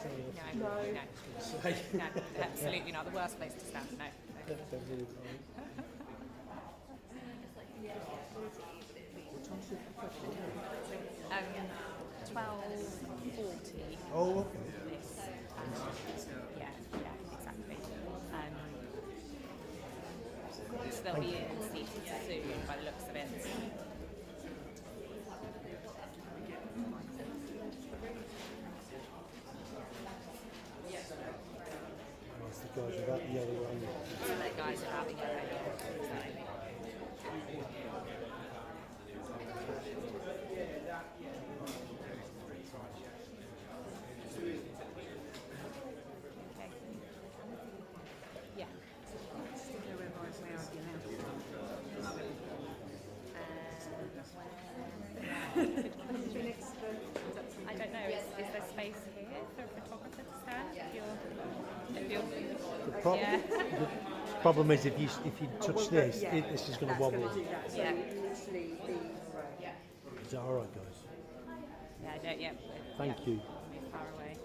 No, No. no, absolutely not. The worst place to stand. No. That's really fine. 12:40. Oh, okay. This. Yeah, exactly. So they'll be in seated soon by the looks of it. That's the guys without the yellow one. So the guys are having it. Exactly. Okay. Yeah. I don't know. Is there space here for a photographer to stand? Yeah. The problem is if you touch this, this is going to wobble. Yeah. Is that all right, guys? Yeah, I don't. Yeah. Thank you. Move far away.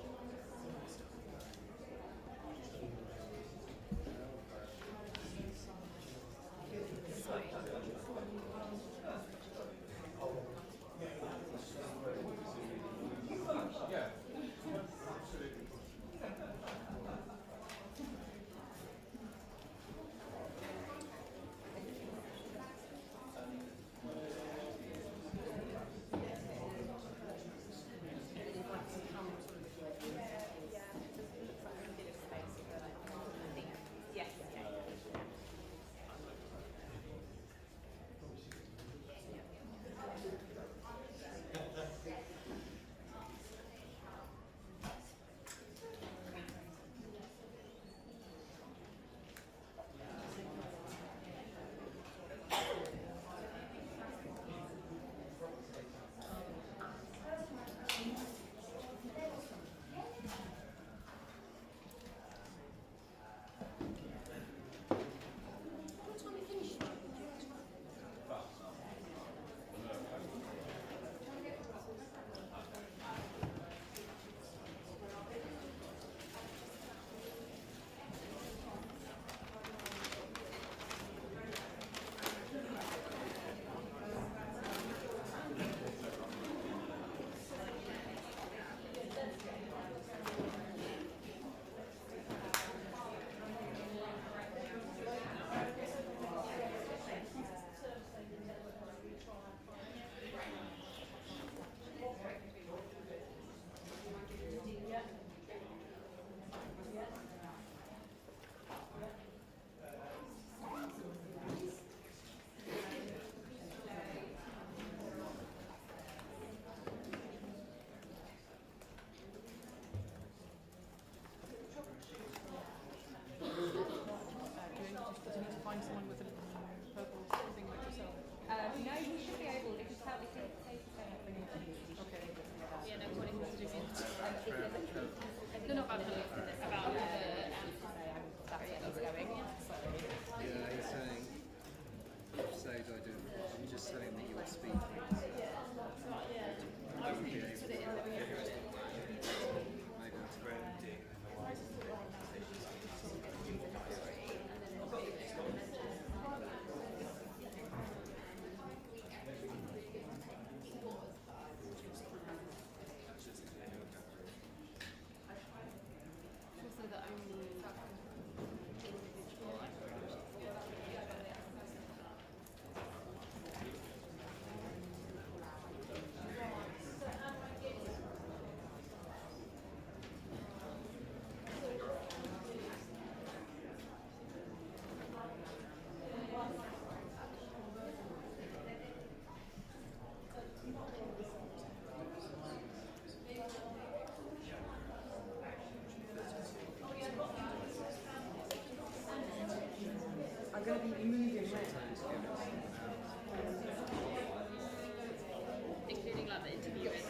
Including like the interviewing.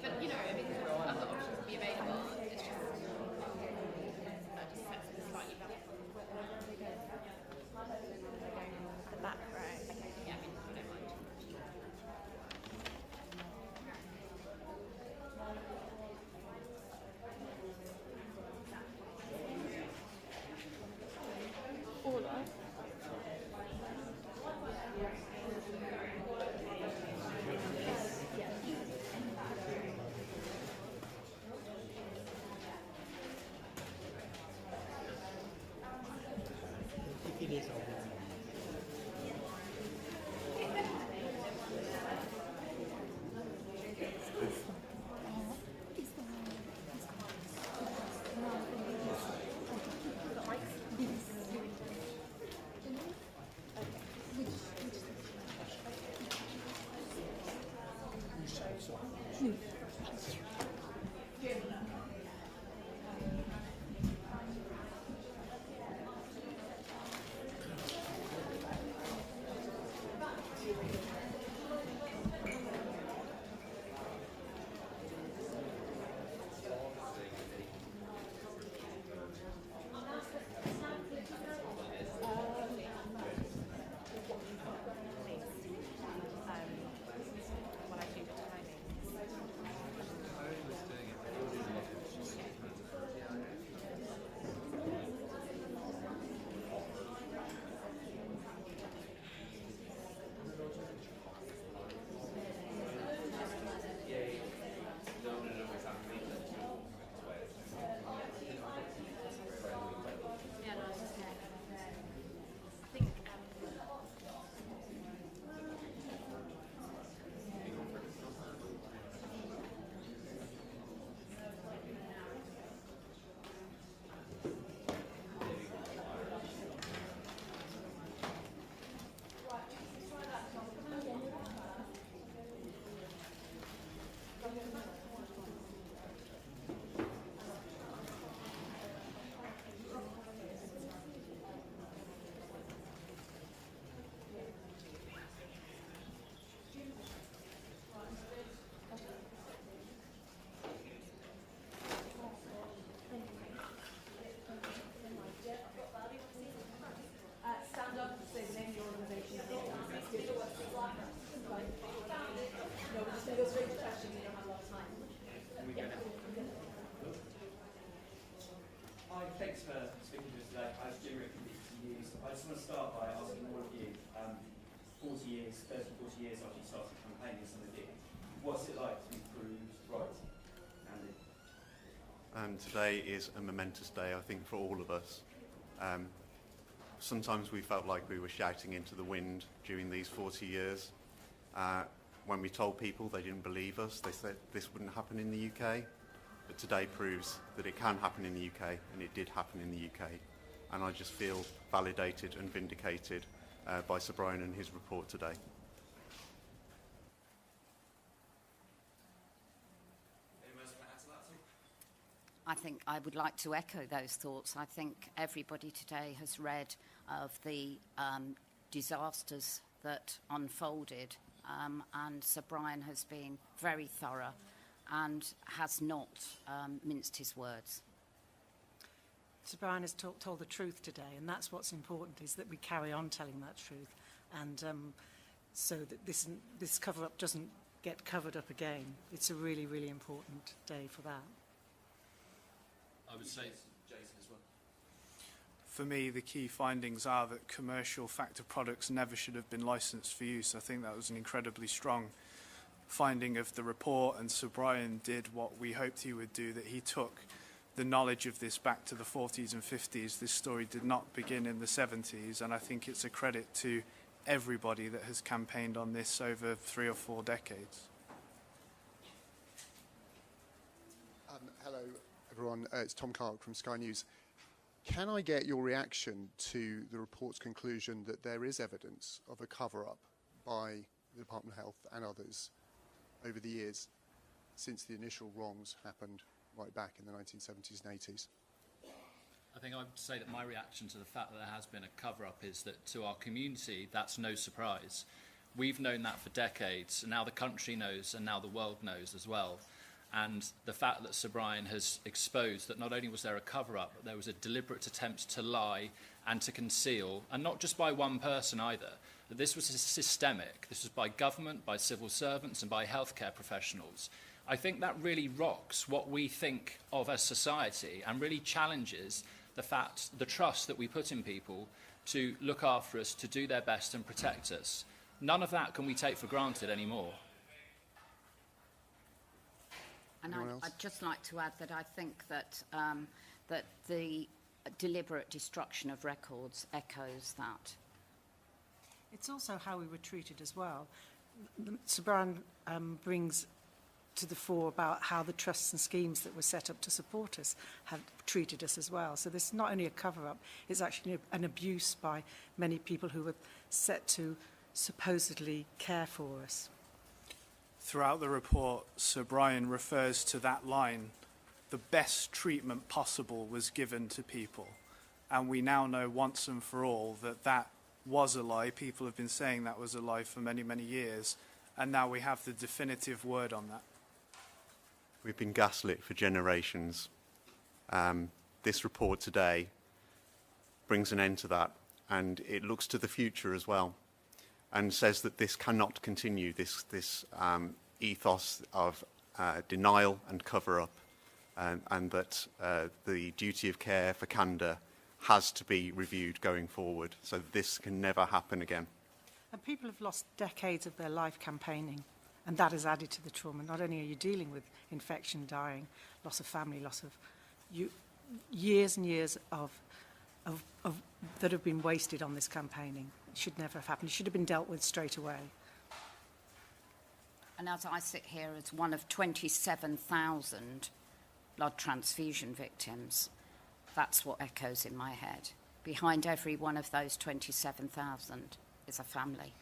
But you know, I mean, other options will be available. It's just sets it slightly back. The back, right? Okay. Thanks for speaking to us today. I do recommend to use. I just want to start by asking all of you, 40 years, 30, 40 years after you started campaigning, some of you, what's it like to be proved right? Andy? Today is a momentous day, I think, for all of us. Sometimes we felt like we were shouting into the wind during these 40 years. When we told people, they didn't believe us. They said this wouldn't happen in the UK. But today proves that it can happen in the UK, and it did happen in the UK. And I just feel validated and vindicated by Sir Brian and his report today. I think I would like to echo those thoughts. I think everybody today has read of the disasters that unfolded, and Sir Brian has been very thorough and has not minced his words. Sir Brian has told the truth today, and that's what's important, is that we carry on telling that truth, and so that this cover-up doesn't get covered up again. It's a really, really important day for that. I would say Jason as well. For me, the key findings are that commercial factor products never should have been licensed for use. I think that was an incredibly strong finding of the report, and Sir Brian did what we hoped he would do, that he took the knowledge of this back to the 40s and 50s. This story did not begin in the 70s, and I think it's a credit to everybody that has campaigned on this over 3 or 4 decades. Hello everyone, it's Tom Clark from Sky News. Can I get your reaction to the report's conclusion that there is evidence of a cover-up by the Department of Health and others over the years since the initial wrongs happened right back in the 1970s and 80s? I think I would say that my reaction to the fact that there has been a cover-up is that to our community, that's no surprise. We've known that for decades, and now the country knows, and now the world knows as well. And the fact that Sir Brian has exposed that not only was there a cover-up, but there was a deliberate attempt to lie and to conceal, and not just by one person either. That this was systemic. This was by government, by civil servants, and by healthcare professionals. I think that really rocks what we think of as society and really challenges the trust that we put in people to look after us, to do their best and protect us. None of that can we take for granted anymore. And I'd just like to add that I think that that the deliberate destruction of records echoes that. It's also how we were treated as well. Sir Brian brings to the fore about how the trusts and schemes that were set up to support us have treated us as well. So this is not only a cover-up, it's actually an abuse by many people who were set to supposedly care for us. Throughout the report, Sir Brian refers to that line, the best treatment possible was given to people. And we now know once and for all that that was a lie. People have been saying that was a lie for many, many years. And now we have the definitive word on that. We've been gaslit for generations. This report today brings an end to that, and it looks to the future as well, and says that this cannot continue, this ethos of denial and cover-up, and that the duty of care for candour has to be reviewed going forward, so this can never happen again. And people have lost decades of their life campaigning, and that has added to the trauma. Not only are you dealing with infection, dying, loss of family, loss of years and years of that have been wasted on this campaigning. It should never have happened. It should have been dealt with straight away. And as I sit here as one of 27,000 blood transfusion victims, that's what echoes in my head. Behind every one of those 27,000 is a family.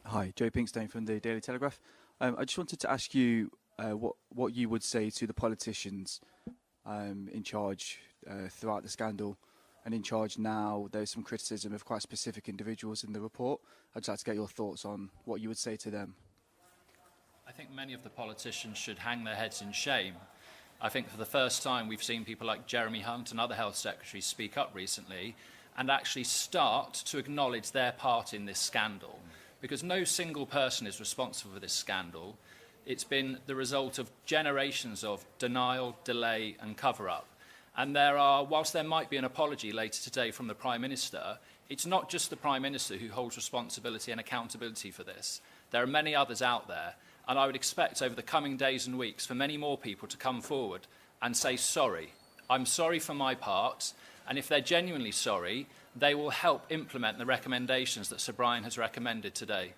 Hi, Joe Pinkstone from the Daily Telegraph. I just wanted to ask you what you would say to the politicians in charge throughout the scandal and in charge now. There's some criticism of quite specific individuals in the report. I'd just like to get your thoughts on what you would say to them. I think many of the politicians should hang their heads in shame. I think for the first time we've seen people like Jeremy Hunt and other health secretaries speak up recently and actually start to acknowledge their part in this scandal. Because no single person is responsible for this scandal. It's been the result of generations of denial, delay and cover-up. And whilst there might be an apology later today from the Prime Minister, it's not just the Prime Minister who holds responsibility and accountability for this. There are many others out there, and I would expect over the coming days and weeks for many more people to come forward and say sorry. I'm sorry for my part, and if they're genuinely sorry, they will help implement the recommendations that Sir Brian has recommended today.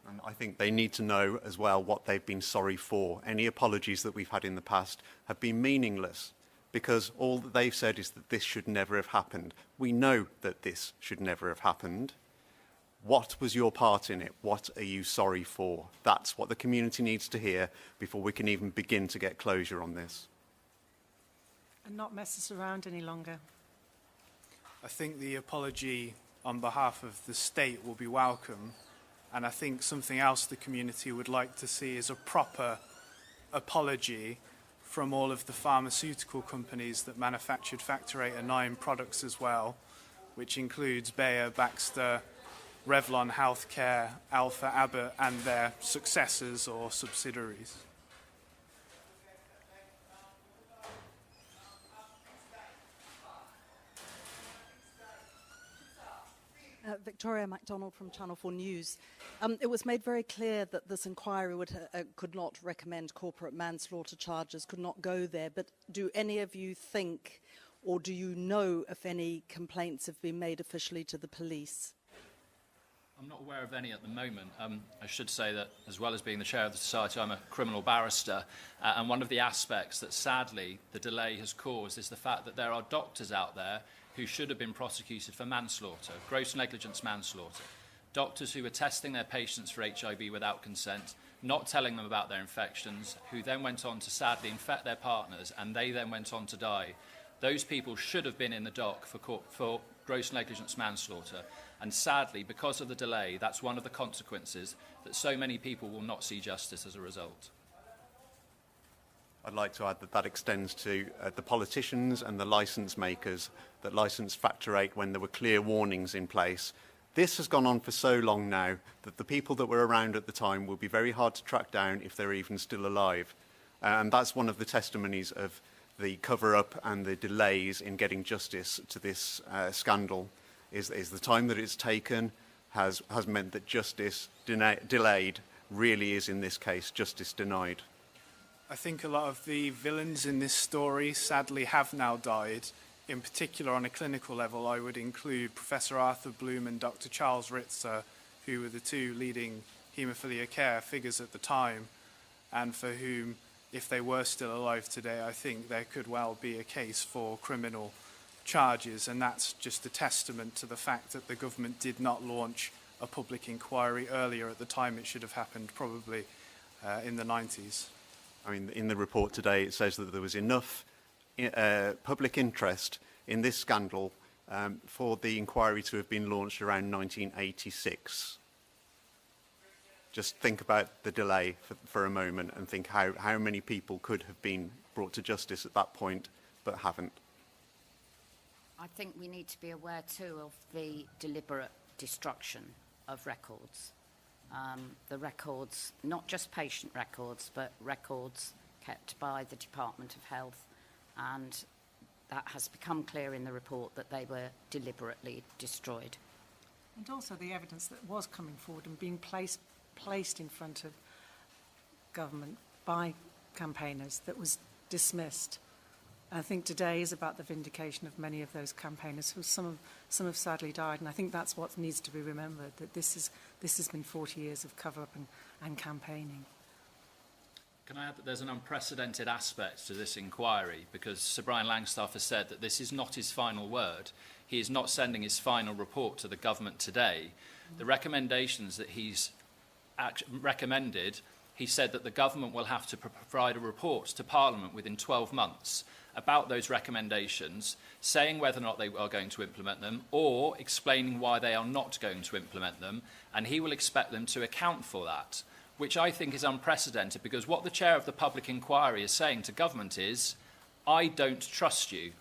And I think they need to know as well what they've been sorry for. Any apologies that we've had in the past have been meaningless because all that they've said is that this should never have happened. We know that this should never have happened. What was your part in it? What are you sorry for? That's what the community needs to hear before we can even begin to get closure on this. And not mess us around any longer. I think the apology on behalf of the state will be welcome, and I think something else the community would like to see is a proper apology from all of the pharmaceutical companies that manufactured Factor 8 and 9 products as well, which includes Bayer, Baxter, Revlon Healthcare, Alpha, Abbott and their successors or subsidiaries. Victoria MacDonald from Channel 4 News. It was made very clear that this inquiry could not recommend corporate manslaughter charges, could not go there. But do any of you think, or do you know if any complaints have been made officially to the police? I'm not aware of any at the moment. I should say that, as well as being the chair of the Society, I'm a criminal barrister. And one of the aspects that, sadly, the delay has caused is the fact that there are doctors out there who should have been prosecuted for manslaughter, gross negligence manslaughter. Doctors who were testing their patients for HIV without consent, not telling them about their infections, who then went on to sadly infect their partners, and they then went on to die. Those people should have been in the dock for gross negligence manslaughter. And sadly, because of the delay, that's one of the consequences that so many people will not see justice as a result. I'd like to add that that extends to the politicians and the licence makers that licensed Factor 8 when there were clear warnings in place. This has gone on for so long now that the people that were around at the time will be very hard to track down if they're even still alive. And that's one of the testimonies of the cover-up and the delays in getting justice to this scandal is the time that it's taken has meant that justice delayed really is, in this case, justice denied. I think a lot of the villains in this story sadly have now died. In particular, on a clinical level, I would include Professor Arthur Bloom and Dr. Charles Ritzer, who were the two leading haemophilia care figures at the time, and for whom, if they were still alive today, I think there could well be a case for criminal charges, and that's just a testament to the fact that the government did not launch a public inquiry earlier at the time. It should have happened probably in the 90s. I mean, in the report today, it says that there was enough public interest in this scandal for the inquiry to have been launched around 1986. Just think about the delay for a moment and think how many people could have been brought to justice at that point but haven't. I think we need to be aware too of the deliberate destruction of records. The records, not just patient records, but records kept by the Department of Health, and that has become clear in the report that they were deliberately destroyed. And also the evidence that was coming forward and being placed in front of government by campaigners that was dismissed. I think today is about the vindication of many of those campaigners, who some have sadly died, and I think that's what needs to be remembered, that this has been 40 years of cover-up and campaigning. Can I add that there's an unprecedented aspect to this inquiry, because Sir Brian Langstaff has said that this is not his final word. He is not sending his final report to the government today. The recommendations that he's recommended, he said that the government will have to provide a report to Parliament within 12 months about those recommendations, saying whether or not they are going to implement them or explaining why they are not going to implement them, and he will expect them to account for that, which I think is unprecedented, because what the chair of the public inquiry is saying to government is, I don't trust you.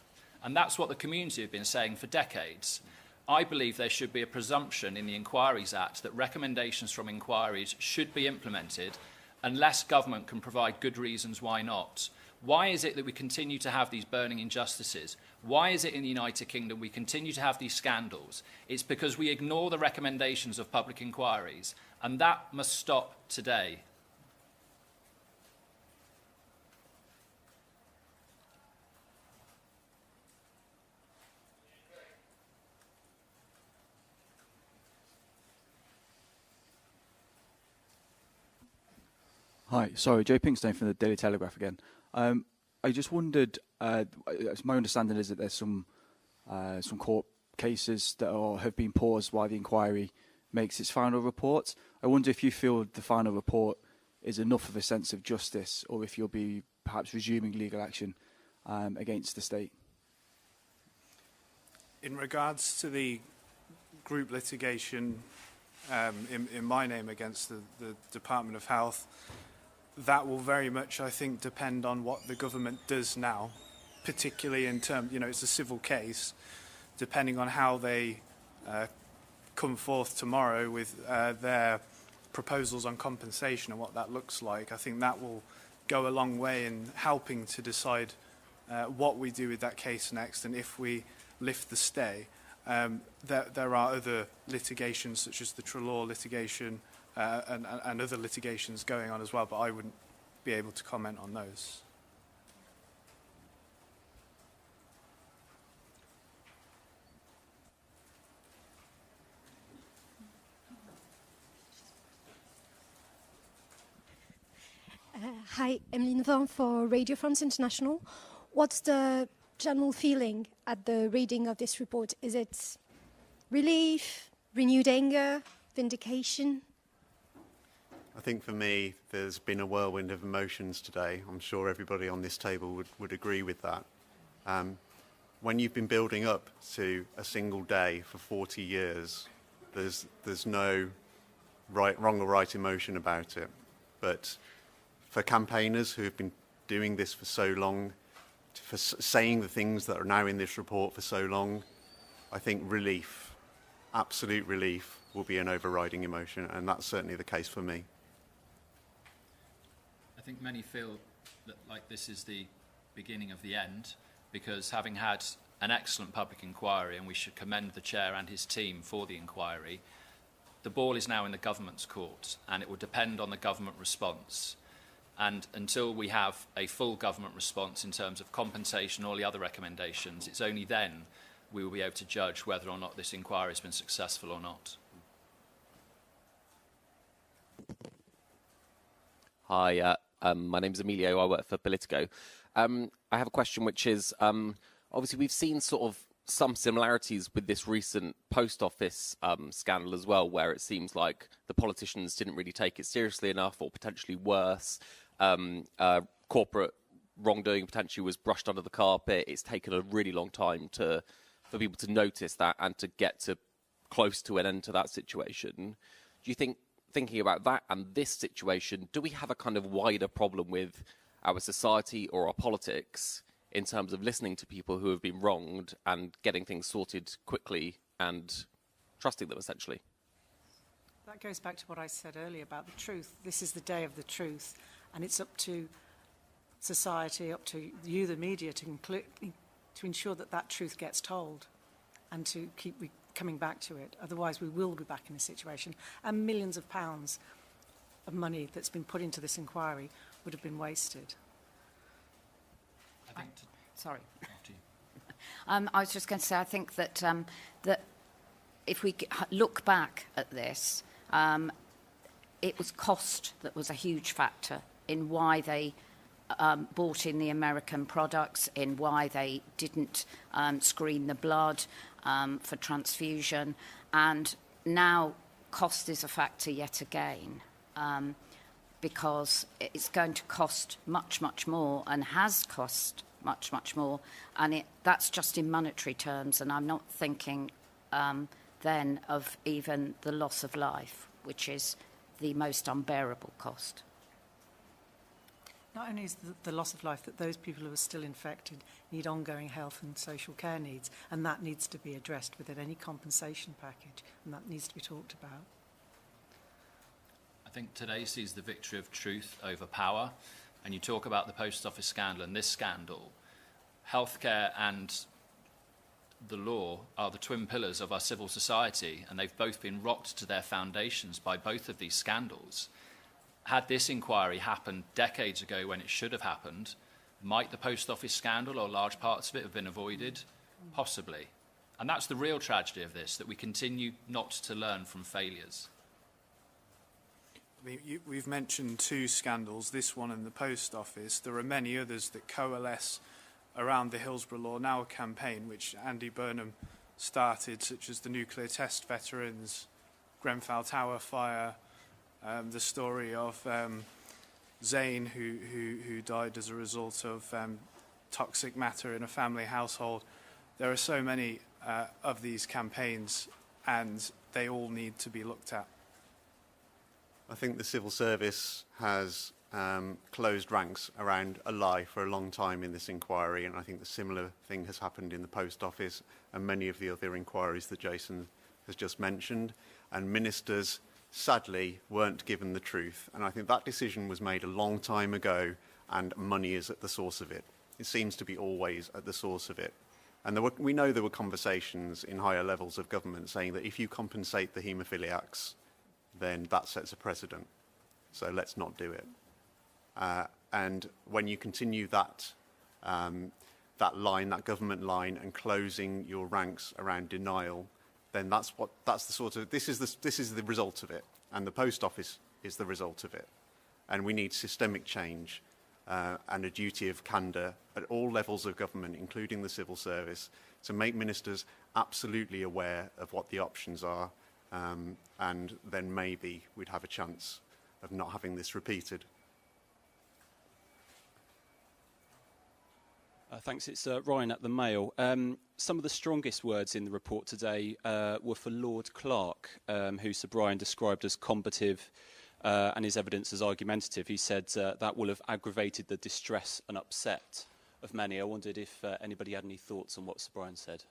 And that's what the community have been saying for decades. I believe there should be a presumption in the Inquiries Act that recommendations from inquiries should be implemented unless government can provide good reasons why not. Why is it that we continue to have these burning injustices? Why is it in the United Kingdom we continue to have these scandals? It's because we ignore the recommendations of public inquiries, and that must stop today. Hi, sorry, Joe Pinkstone from the Daily Telegraph again. I just wondered, my understanding is that there's some court cases that have been paused while the inquiry makes its final report. I wonder if you feel the final report is enough of a sense of justice, or if you'll be perhaps resuming legal action against the state. In regards to the group litigation in my name against the Department of Health, that will very much, I think, depend on what the government does now, particularly in terms, it's a civil case, depending on how they come forth tomorrow with their proposals on compensation and what that looks like. I think that will go a long way in helping to decide what we do with that case next, and if we lift the stay. There are other litigations, such as the Trelaw litigation, and other litigations going on as well, but I wouldn't be able to comment on those. Hi, Emeline Van for Radio France International. What's the general feeling at the reading of this report? Is it relief, renewed anger, vindication? I think for me, there's been a whirlwind of emotions today. I'm sure everybody on this table would agree with that. When you've been building up to a single day for 40 years, there's no wrong or right emotion about it. But for campaigners who have been doing this for so long, for saying the things that are now in this report for so long, I think relief, absolute relief, will be an overriding emotion, and that's certainly the case for me. I think many feel that like this is the beginning of the end, because having had an excellent public inquiry, and we should commend the chair and his team for the inquiry, the ball is now in the government's court, and it will depend on the government response. And until we have a full government response in terms of compensation, all the other recommendations, it's only then we will be able to judge whether or not this inquiry has been successful or not. Hi, my name is Emilio. I work for Politico. I have a question, which is, obviously we've seen sort of some similarities with this recent post office scandal as well, where it seems like the politicians didn't really take it seriously enough, or potentially worse. Corporate wrongdoing potentially was brushed under the carpet. It's taken a really long time for people to notice that and to get to close to an end to that situation. Do you think, thinking about that and this situation, do we have a kind of wider problem with our society or our politics in terms of listening to people who have been wronged and getting things sorted quickly and trusting them, essentially? That goes back to what I said earlier about the truth. This is the day of the truth, and it's up to society, up to you, the media, to ensure that that truth gets told and to keep coming back to it. Otherwise, we will be back in a situation, and millions of pounds of money that's been put into this inquiry would have been wasted. Sorry. I was just going to say, I think that that if we look back at this, it was cost that was a huge factor in why they bought in the American products, in why they didn't screen the blood for transfusion, and now cost is a factor yet again. Because it's going to cost much, much more, and has cost much, much more, and that's just in monetary terms, and I'm not thinking then of even the loss of life, which is the most unbearable cost. Not only is the loss of life, that those people who are still infected need ongoing health and social care needs, and that needs to be addressed within any compensation package, and that needs to be talked about. I think today sees the victory of truth over power, and you talk about the post office scandal and this scandal. Healthcare and the law are the twin pillars of our civil society, and they've both been rocked to their foundations by both of these scandals. Had this inquiry happened decades ago when it should have happened, might the post office scandal or large parts of it have been avoided? Possibly. And that's the real tragedy of this, that we continue not to learn from failures. We've mentioned two scandals, this one and the post office. There are many others that coalesce around the Hillsborough Law Now campaign, which Andy Burnham started, such as the nuclear test veterans, Grenfell Tower fire, the story of Zane, who died as a result of toxic matter in a family household. There are so many of these campaigns, and they all need to be looked at. I think the civil service has closed ranks around a lie for a long time in this inquiry, and I think the similar thing has happened in the post office and many of the other inquiries that Jason has just mentioned. And ministers, sadly, weren't given the truth. And I think that decision was made a long time ago, and money is at the source of it. It seems to be always at the source of it. And we know there were conversations in higher levels of government saying that if you compensate the haemophiliacs, then that sets a precedent. So let's not do it. And when you continue that line, that government line, and closing your ranks around denial, then that's the sort of this is the result of it, and the post office is the result of it. And we need systemic change and a duty of candour at all levels of government, including the civil service, to make ministers absolutely aware of what the options are. And then maybe we'd have a chance of not having this repeated. Thanks. It's Ryan at the Mail. Some of the strongest words in the report today were for Lord Clark, who Sir Brian described as combative and his evidence as argumentative. He said that will have aggravated the distress and upset of many. I wondered if anybody had any thoughts on what Sir Brian said.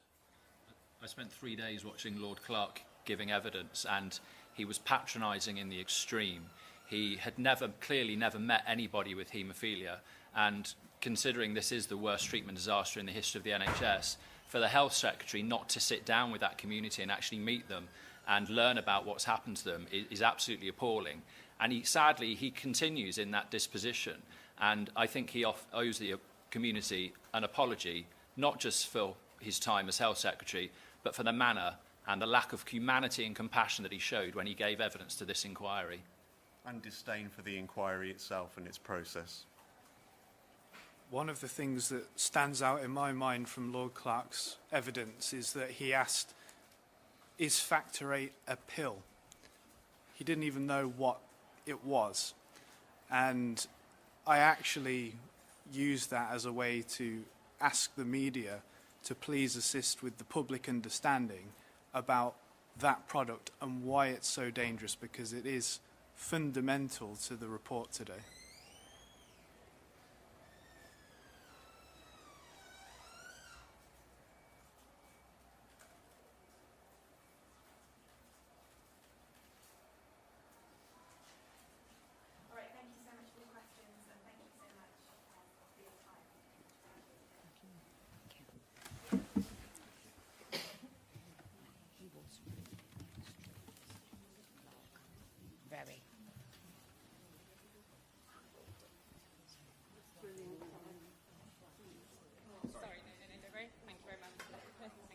I spent 3 days watching Lord Clark giving evidence, and he was patronising in the extreme. He had clearly never met anybody with haemophilia, and considering this is the worst treatment disaster in the history of the NHS, for the Health Secretary not to sit down with that community and actually meet them and learn about what's happened to them is absolutely appalling. And sadly, he continues in that disposition. And I think he owes the community an apology, not just for his time as Health Secretary, but for the manner and the lack of humanity and compassion that he showed when he gave evidence to this inquiry. And disdain for the inquiry itself and its process. One of the things that stands out in my mind from Lord Clark's evidence is that he asked, is Factor 8 a pill? He didn't even know what it was. And I actually used that as a way to ask the media to please assist with the public understanding about that product and why it's so dangerous, because it is fundamental to the report today. Very. Sorry, no, great. Thank you very much. Thank you.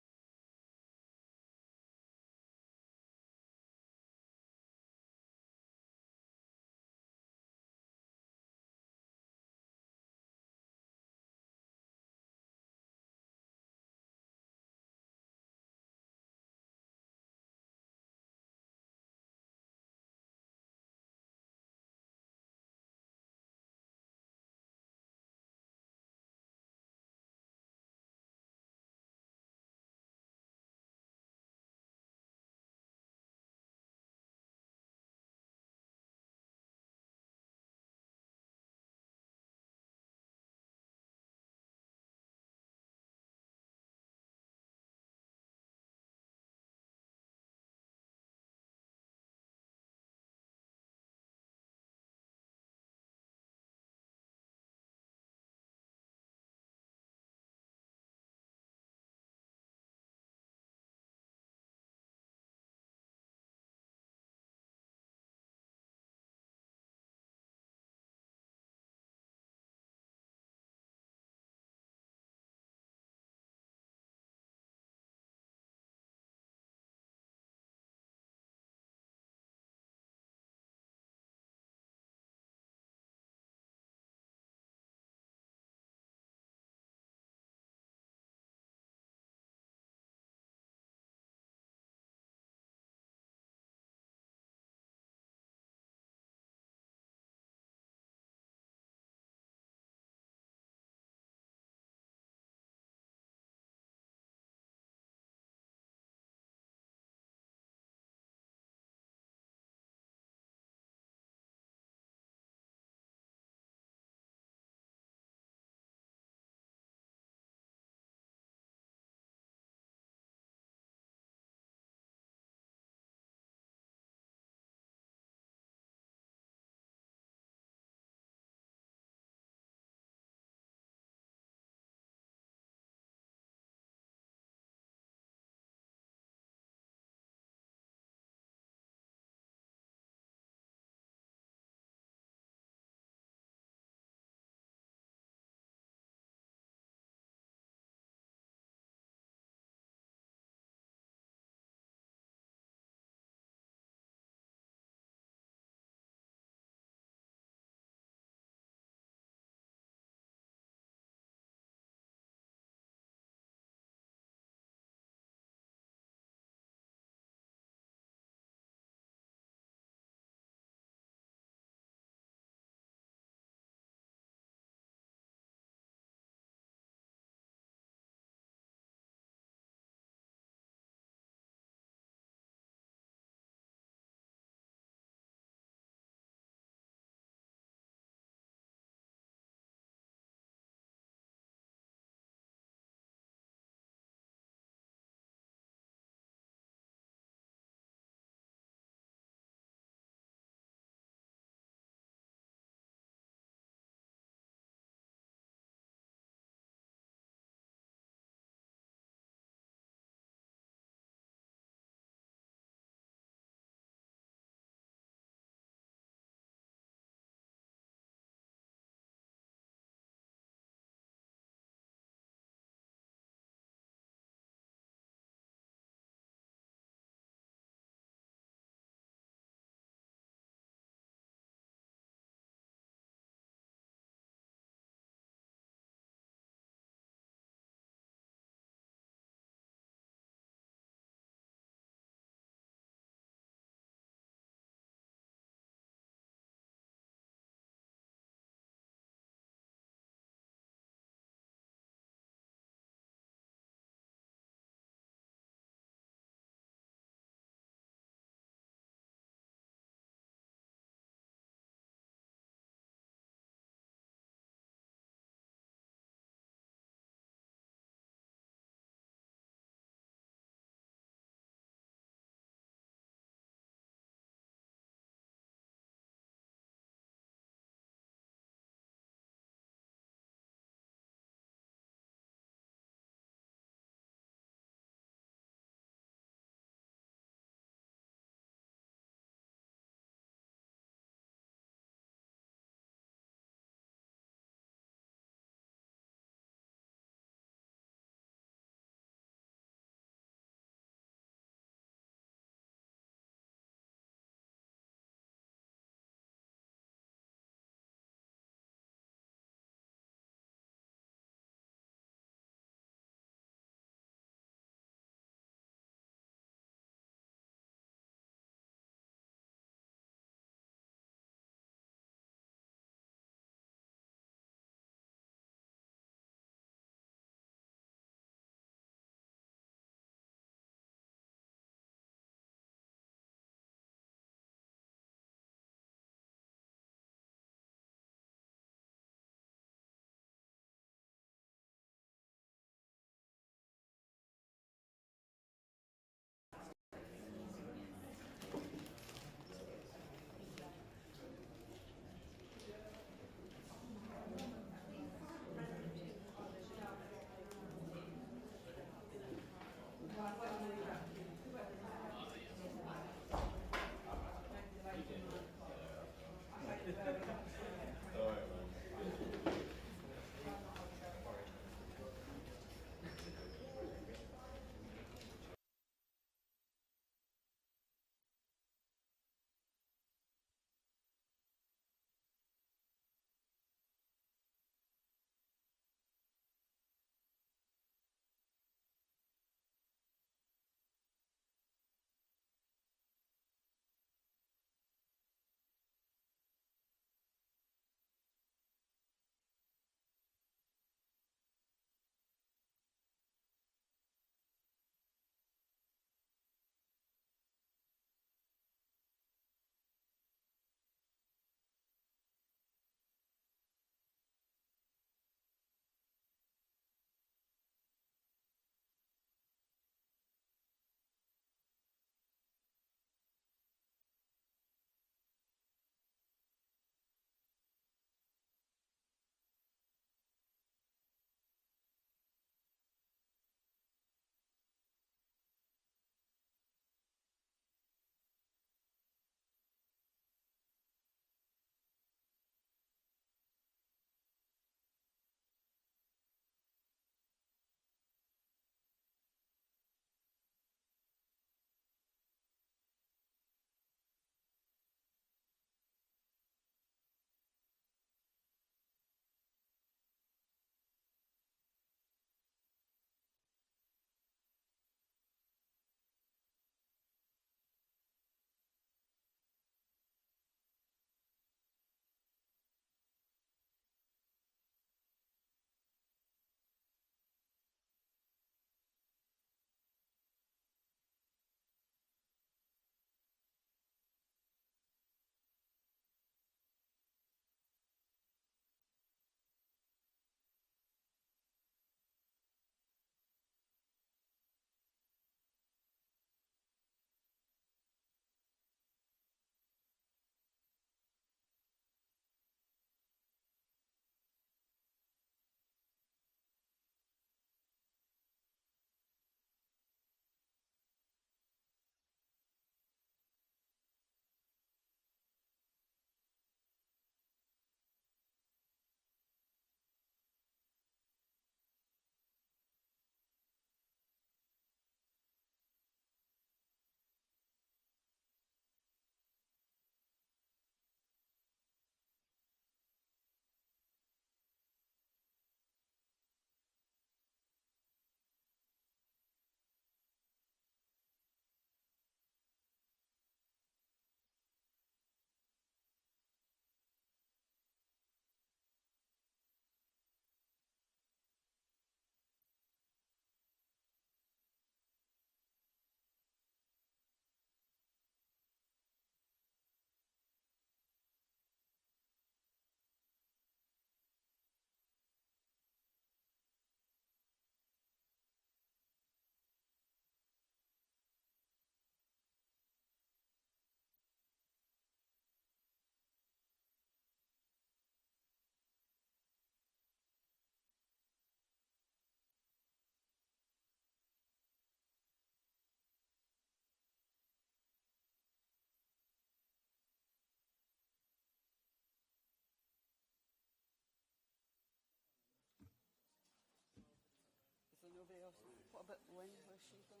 but when was she going?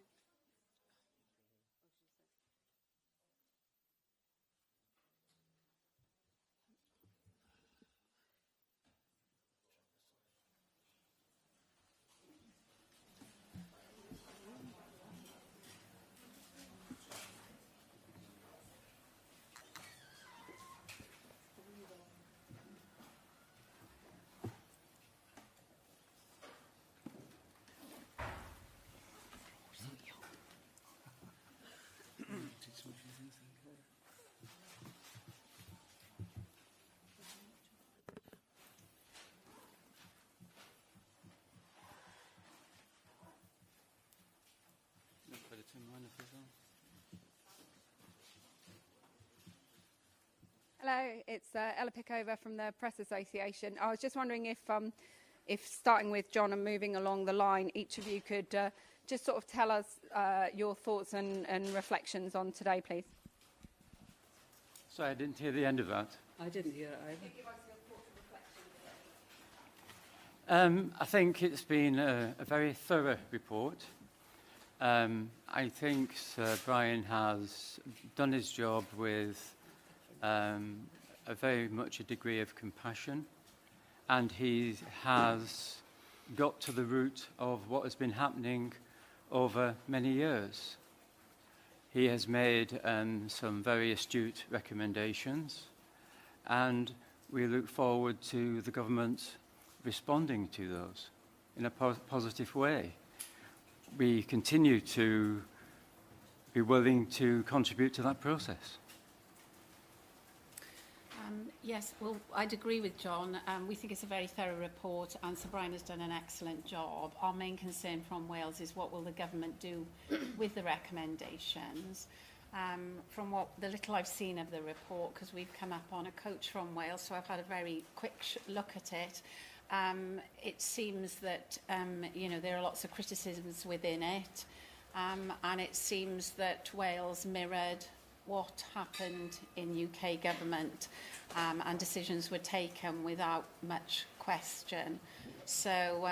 Hello, it's Ella Pickover from the Press Association. I was just wondering if starting with John and moving along the line, each of you could just sort of tell us your thoughts and reflections on today, please. Sorry, I didn't hear the end of that. I didn't hear it either. I think it's been a very thorough report. I think Sir Brian has done his job with a very much a degree of compassion, and he has got to the root of what has been happening over many years. He has made some very astute recommendations, and we look forward to the government responding to those in a positive way. We continue to be willing to contribute to that process. Yes, well, I'd agree with John. We think it's a very thorough report, and Sir Brian has done an excellent job. Our main concern from Wales is what will the government do with the recommendations. From what the little I've seen of the report, because we've come up on a coach from Wales, so I've had a very quick look at it. It seems that there are lots of criticisms within it, and it seems that Wales mirrored what happened in UK government, and decisions were taken without much question. So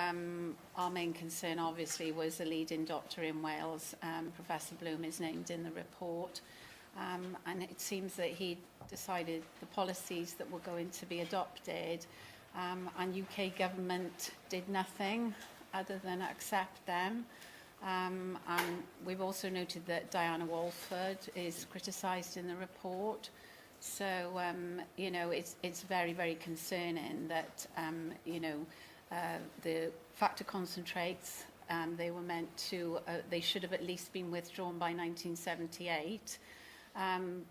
our main concern obviously was the leading doctor in Wales, Professor Bloom is named in the report, and it seems that he decided the policies that were going to be adopted, and UK government did nothing other than accept them. And we've also noted that Diana Walford is criticised in the report. So, it's very, very concerning that, the factor concentrates, they were meant to, they should have at least been withdrawn by 1978,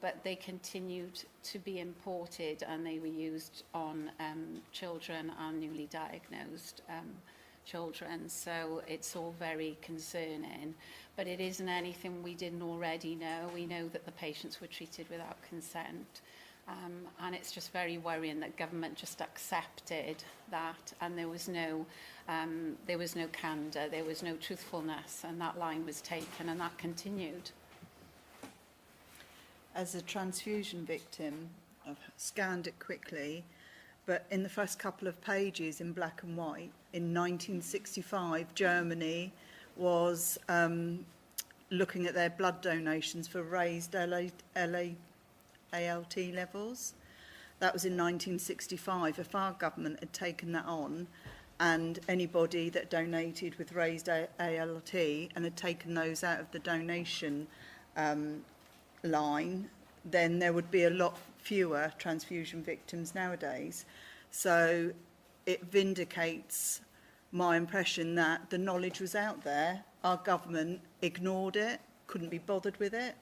but they continued to be imported, and they were used on children and newly diagnosed children. So it's all very concerning, but it isn't anything we didn't already know. We know that the patients were treated without consent, and it's just very worrying that government just accepted that, and there was no candour, there was no truthfulness, and that line was taken, and that continued. As a transfusion victim, I've scanned it quickly, but in the first couple of pages in black and white, in 1965, Germany was looking at their blood donations for raised ALT levels. That was in 1965. If our government had taken that on, and anybody that donated with raised ALT and had taken those out of the donation line, then there would be a lot fewer transfusion victims nowadays. So it vindicates my impression that the knowledge was out there. Our government ignored it, couldn't be bothered with it,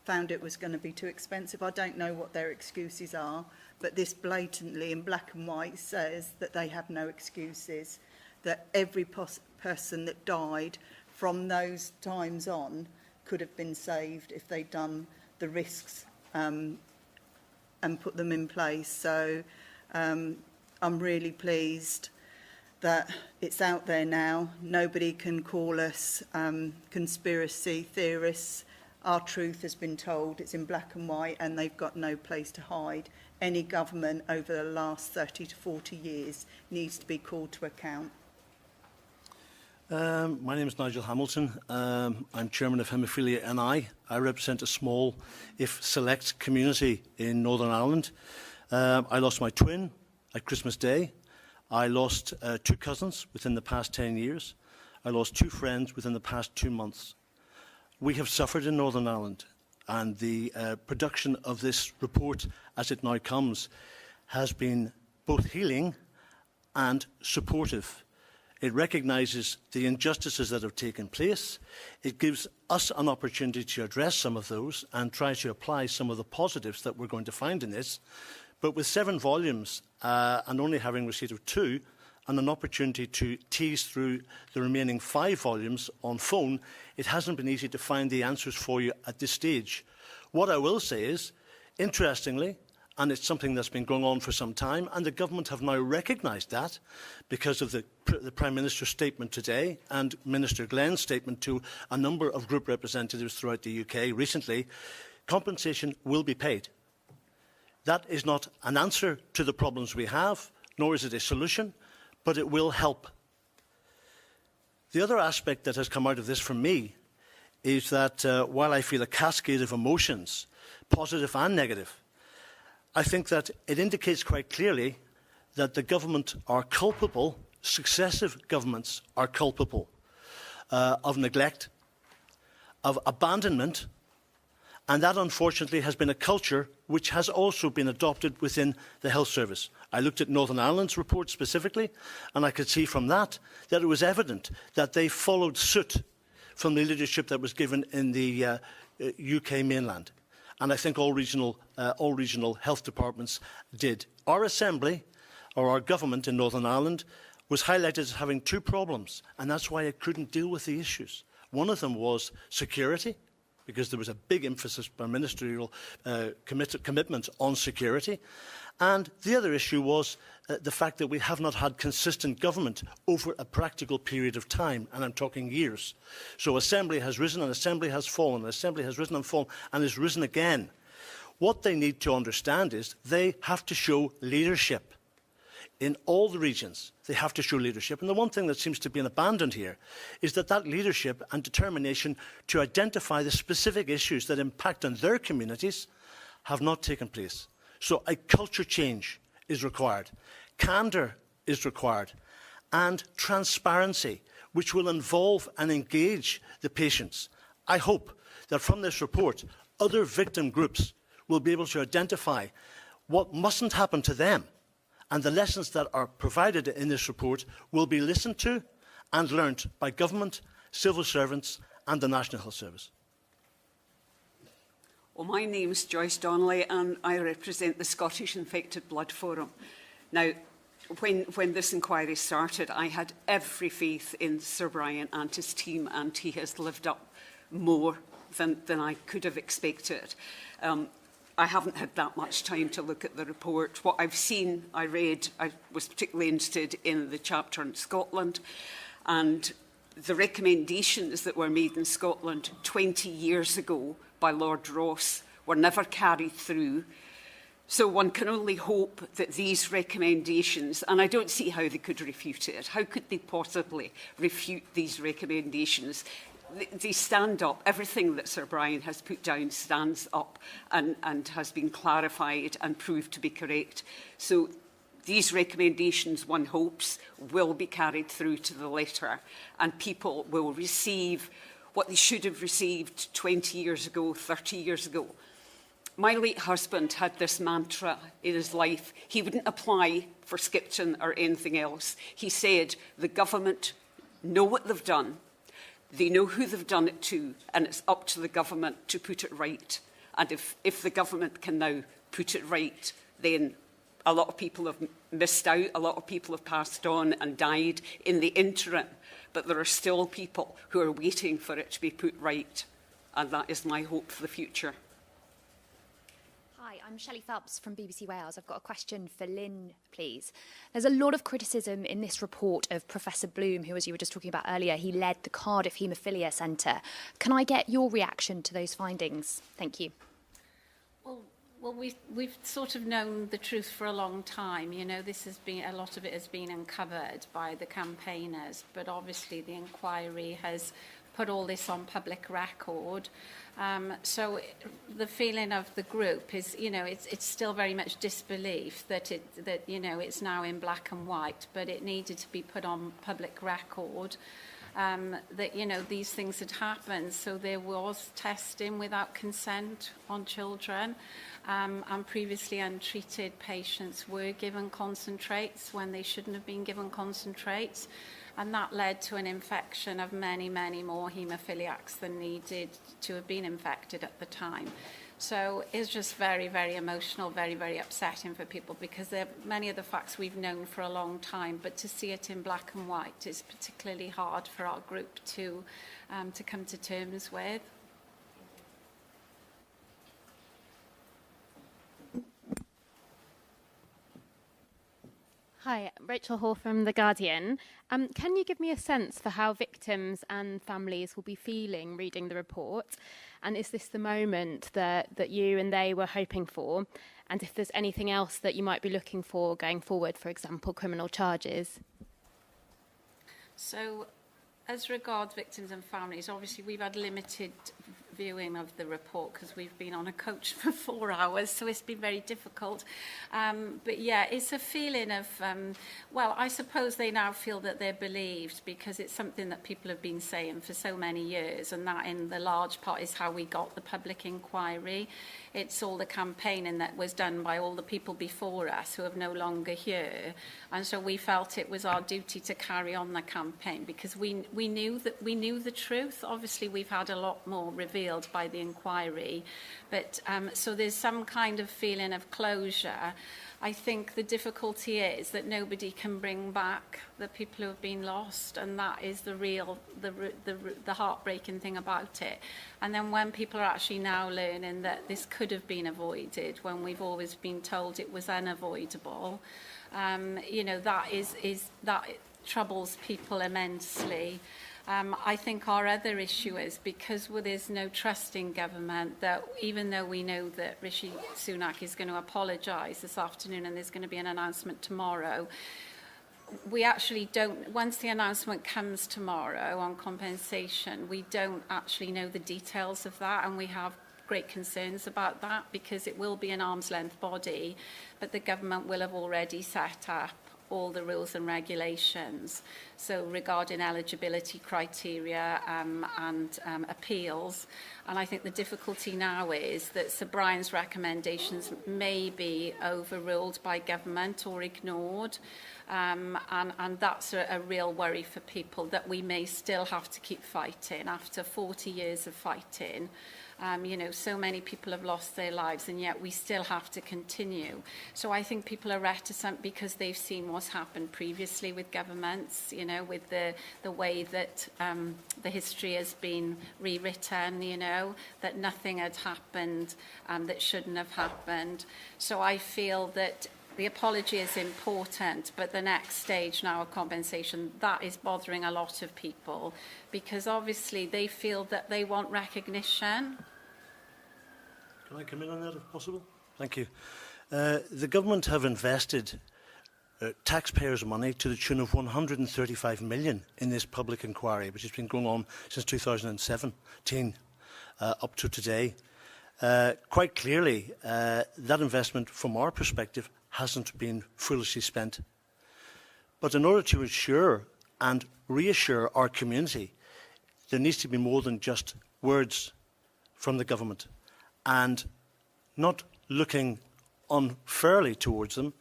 found it was going to be too expensive. I don't know what their excuses are, but this blatantly in black and white says that they have no excuses, that every person that died from those times on could have been saved if they'd done the risks and put them in place. So I'm really pleased that it's out there now. Nobody can call us conspiracy theorists. Our truth has been told. It's in black and white, and they've got no place to hide. Any government over the last 30 to 40 years needs to be called to account. My name is Nigel Hamilton. I'm chairman of Haemophilia NI. I represent a small, if select, community in Northern Ireland. I lost my twin at Christmas Day. I lost 2 cousins within the past 10 years. I lost 2 friends within the past 2 months. We have suffered in Northern Ireland, and the production of this report, as it now comes, has been both healing and supportive. It recognises the injustices that have taken place. It gives us an opportunity to address some of those and try to apply some of the positives that we're going to find in this. But with 7 volumes and only having receipt of 2, and an opportunity to tease through the remaining 5 volumes on phone, it hasn't been easy to find the answers for you at this stage. What I will say is, interestingly, and it's something that's been going on for some time, and the government have now recognised that because of the Prime Minister's statement today and Minister Glen's statement to a number of group representatives throughout the UK recently, compensation will be paid. That is not an answer to the problems we have, nor is it a solution, but it will help. The other aspect that has come out of this for me is that while I feel a cascade of emotions, positive and negative, I think that it indicates quite clearly that the government are culpable, successive governments are culpable of neglect, of abandonment, and that unfortunately has been a culture which has also been adopted within the health service. I looked at Northern Ireland's report specifically, and I could see from that that it was evident that they followed suit from the leadership that was given in the UK mainland. And I think all regional health departments did. Our assembly, or our government in Northern Ireland, was highlighted as having 2 problems, and that's why it couldn't deal with the issues. One of them was security, because there was a big emphasis by ministerial commitment on security. And the other issue was the fact that we have not had consistent government over a practical period of time, and I'm talking years. So Assembly has risen and Assembly has fallen, Assembly has risen and fallen, and has risen again. What they need to understand is they have to show leadership. In all the regions, they have to show leadership. And the one thing that seems to be abandoned here is that leadership and determination to identify the specific issues that impact on their communities have not taken place. So a culture change is required. Candour is required. And transparency, which will involve and engage the patients. I hope that from this report, other victim groups will be able to identify what mustn't happen to them. And the lessons that are provided in this report will be listened to and learnt by government, civil servants and the National Health Service. Well, my name's Joyce Donnelly and I represent the Scottish Infected Blood Forum. Now, when this inquiry started, I had every faith in Sir Brian and his team, and he has lived up more than I could have expected. I haven't had that much time to look at the report. What I've seen, I read, I was particularly interested in the chapter on Scotland, and the recommendations that were made in Scotland 20 years ago by Lord Ross were never carried through. So one can only hope that these recommendations, and I don't see how they could refute it. How could they possibly refute these recommendations? They stand up. Everything that Sir Brian has put down stands up and has been clarified and proved to be correct. So these recommendations, one hopes, will be carried through to the letter, and people will receive what they should have received 20 years ago, 30 years ago. My late husband had this mantra in his life. He wouldn't apply for Skipton or anything else. He said, the government know what they've done, they know who they've done it to, and it's up to the government to put it right. And if the government can now put it right, then a lot of people have missed out, a lot of people have passed on and died in the interim, but there are still people who are waiting for it to be put right, and that is my hope for the future. Hi, I'm Shelley Phelps from BBC Wales. I've got a question for Lynn, please. There's a lot of criticism in this report of Professor Bloom, who, as you were just talking about earlier, he led the Cardiff Haemophilia Centre. Can I get your reaction to those findings? Thank you. Well, Well, we've sort of known the truth for a long time. You know, this has been, a lot of it has been uncovered by the campaigners, but obviously the inquiry has put all this on public record. So the feeling of the group is, you know, it's still very much disbelief that you know, it's now in black and white, but it needed to be put on public record. That, you know, these things had happened, so there was testing without consent on children, and previously untreated patients were given concentrates when they shouldn't have been given concentrates, and that led to an infection of many, many more haemophiliacs than needed to have been infected at the time. So it's just very, very emotional, very, very upsetting for people, because many of the facts we've known for a long time, but to see it in black and white is particularly hard for our group to come to terms with. Hi, Rachel Hall from The Guardian. Can you give me a sense for how victims and families will be feeling reading the report? And is this the moment that you and they were hoping for? And if there's anything else that you might be looking for going forward, for example, criminal charges? So, as regards victims and families, obviously we've had limited viewing of the report because we've been on a coach for 4 hours, so it's been very difficult. But yeah, it's a feeling of, well, I suppose they now feel that they're believed, because it's something that people have been saying for so many years, and that in the large part is how we got the public inquiry. It's all the campaigning that was done by all the people before us who are no longer here, and so we felt it was our duty to carry on the campaign, because we knew the truth. Obviously, we've had a lot more revealed by the inquiry, but so there's some kind of feeling of closure. I think the difficulty is that nobody can bring back the people who have been lost, and that is the heartbreaking thing about it. And then when people are actually now learning that this could have been avoided, when we've always been told it was unavoidable, you know, that troubles people immensely. I think our other issue is, because there's no trust in government, that even though we know that Rishi Sunak is going to apologise this afternoon and there's going to be an announcement tomorrow, we actually don't, once the announcement comes tomorrow on compensation, we don't actually know the details of that, and we have great concerns about that, because it will be an arm's length body, but the government will have already set up all the rules and regulations. So regarding eligibility criteria and appeals. And I think the difficulty now is that Sir Brian's recommendations may be overruled by government or ignored. And that's a real worry for people, that we may still have to keep fighting after 40 years of fighting. You know, so many people have lost their lives, and yet we still have to continue. So I think people are reticent because they've seen what's happened previously with governments, you know, with the way that the history has been rewritten, you know, that nothing had happened that shouldn't have happened. So I feel that the apology is important, but the next stage now of compensation, that is bothering a lot of people, because obviously they feel that they want recognition. Can I come in on that if possible? Thank you. The government have invested taxpayers' money to the tune of 135 million in this public inquiry, which has been going on since 2017 up to today. Quite clearly, that investment, from our perspective, hasn't been foolishly spent. But in order to ensure and reassure our community, there needs to be more than just words from the government, and not looking unfairly towards them,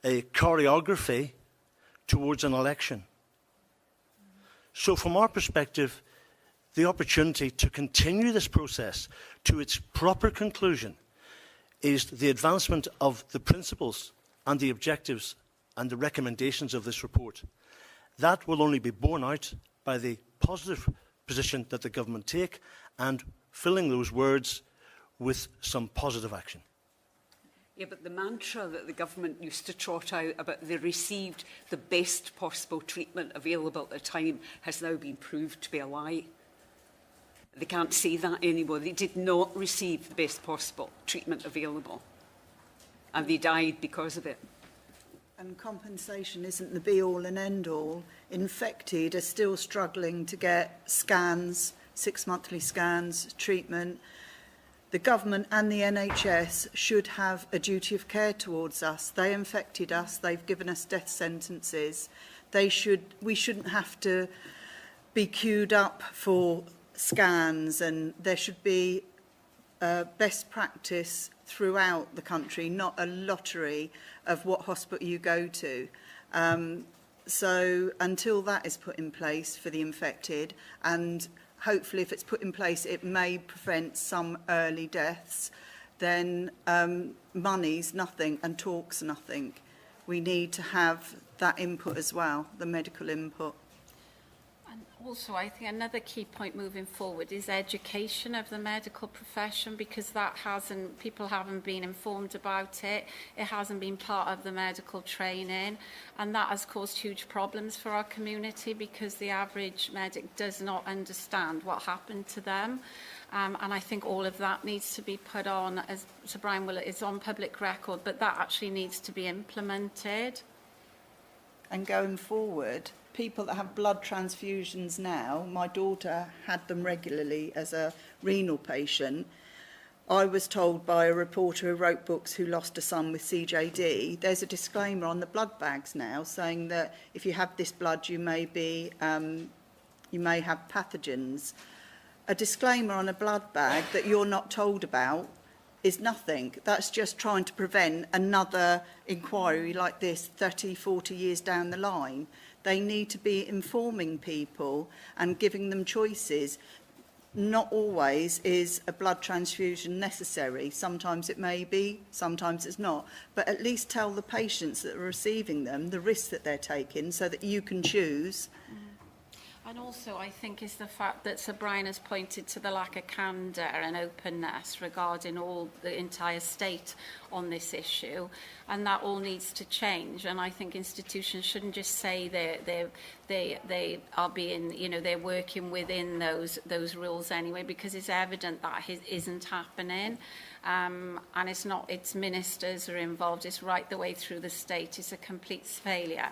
a choreography towards an election. So from our perspective, the opportunity to continue this process to its proper conclusion is the advancement of the principles and the objectives and the recommendations of this report. That will only be borne out by the positive position that the government take, and filling those words with some positive action. Yeah, but the mantra that the government used to trot out about they received the best possible treatment available at the time has now been proved to be a lie. They can't say that anymore. They did not receive the best possible treatment available. And they died because of it. And compensation isn't the be-all and end-all. Infected are still struggling to get scans, 6 monthly scans, treatment. The government and the NHS should have a duty of care towards us. They infected us. They've given us death sentences. We shouldn't have to be queued up for scans, and there should be best practice throughout the country, not a lottery of what hospital you go to. So until that is put in place for the infected, and hopefully if it's put in place it may prevent some early deaths, then money's nothing and talk's nothing. We need to have that input as well, the medical input. Also, I think another key point moving forward is education of the medical profession, because people haven't been informed about it. It hasn't been part of the medical training, and that has caused huge problems for our community because the average medic does not understand what happened to them. And I think all of that needs to be put on, as Sir Brian will, it's on public record, but that actually needs to be implemented. And going forward, people that have blood transfusions now, my daughter had them regularly as a renal patient. I was told by a reporter who wrote books who lost a son with CJD, there's a disclaimer on the blood bags now saying that if you have this blood, you may have pathogens. A disclaimer on a blood bag that you're not told about is nothing. That's just trying to prevent another inquiry like this 30, 40 years down the line. They need to be informing people and giving them choices. Not always is a blood transfusion necessary. Sometimes it may be, sometimes it's not. But at least tell the patients that are receiving them the risks that they're taking so that you can choose. And also, I think, is the fact that Sir Brian has pointed to the lack of candour and openness regarding the entire state on this issue, and that all needs to change. And I think institutions shouldn't just say they are being, they're working within those rules anyway, because it's evident that isn't happening. And it's ministers are involved, it's right the way through the state, it's a complete failure.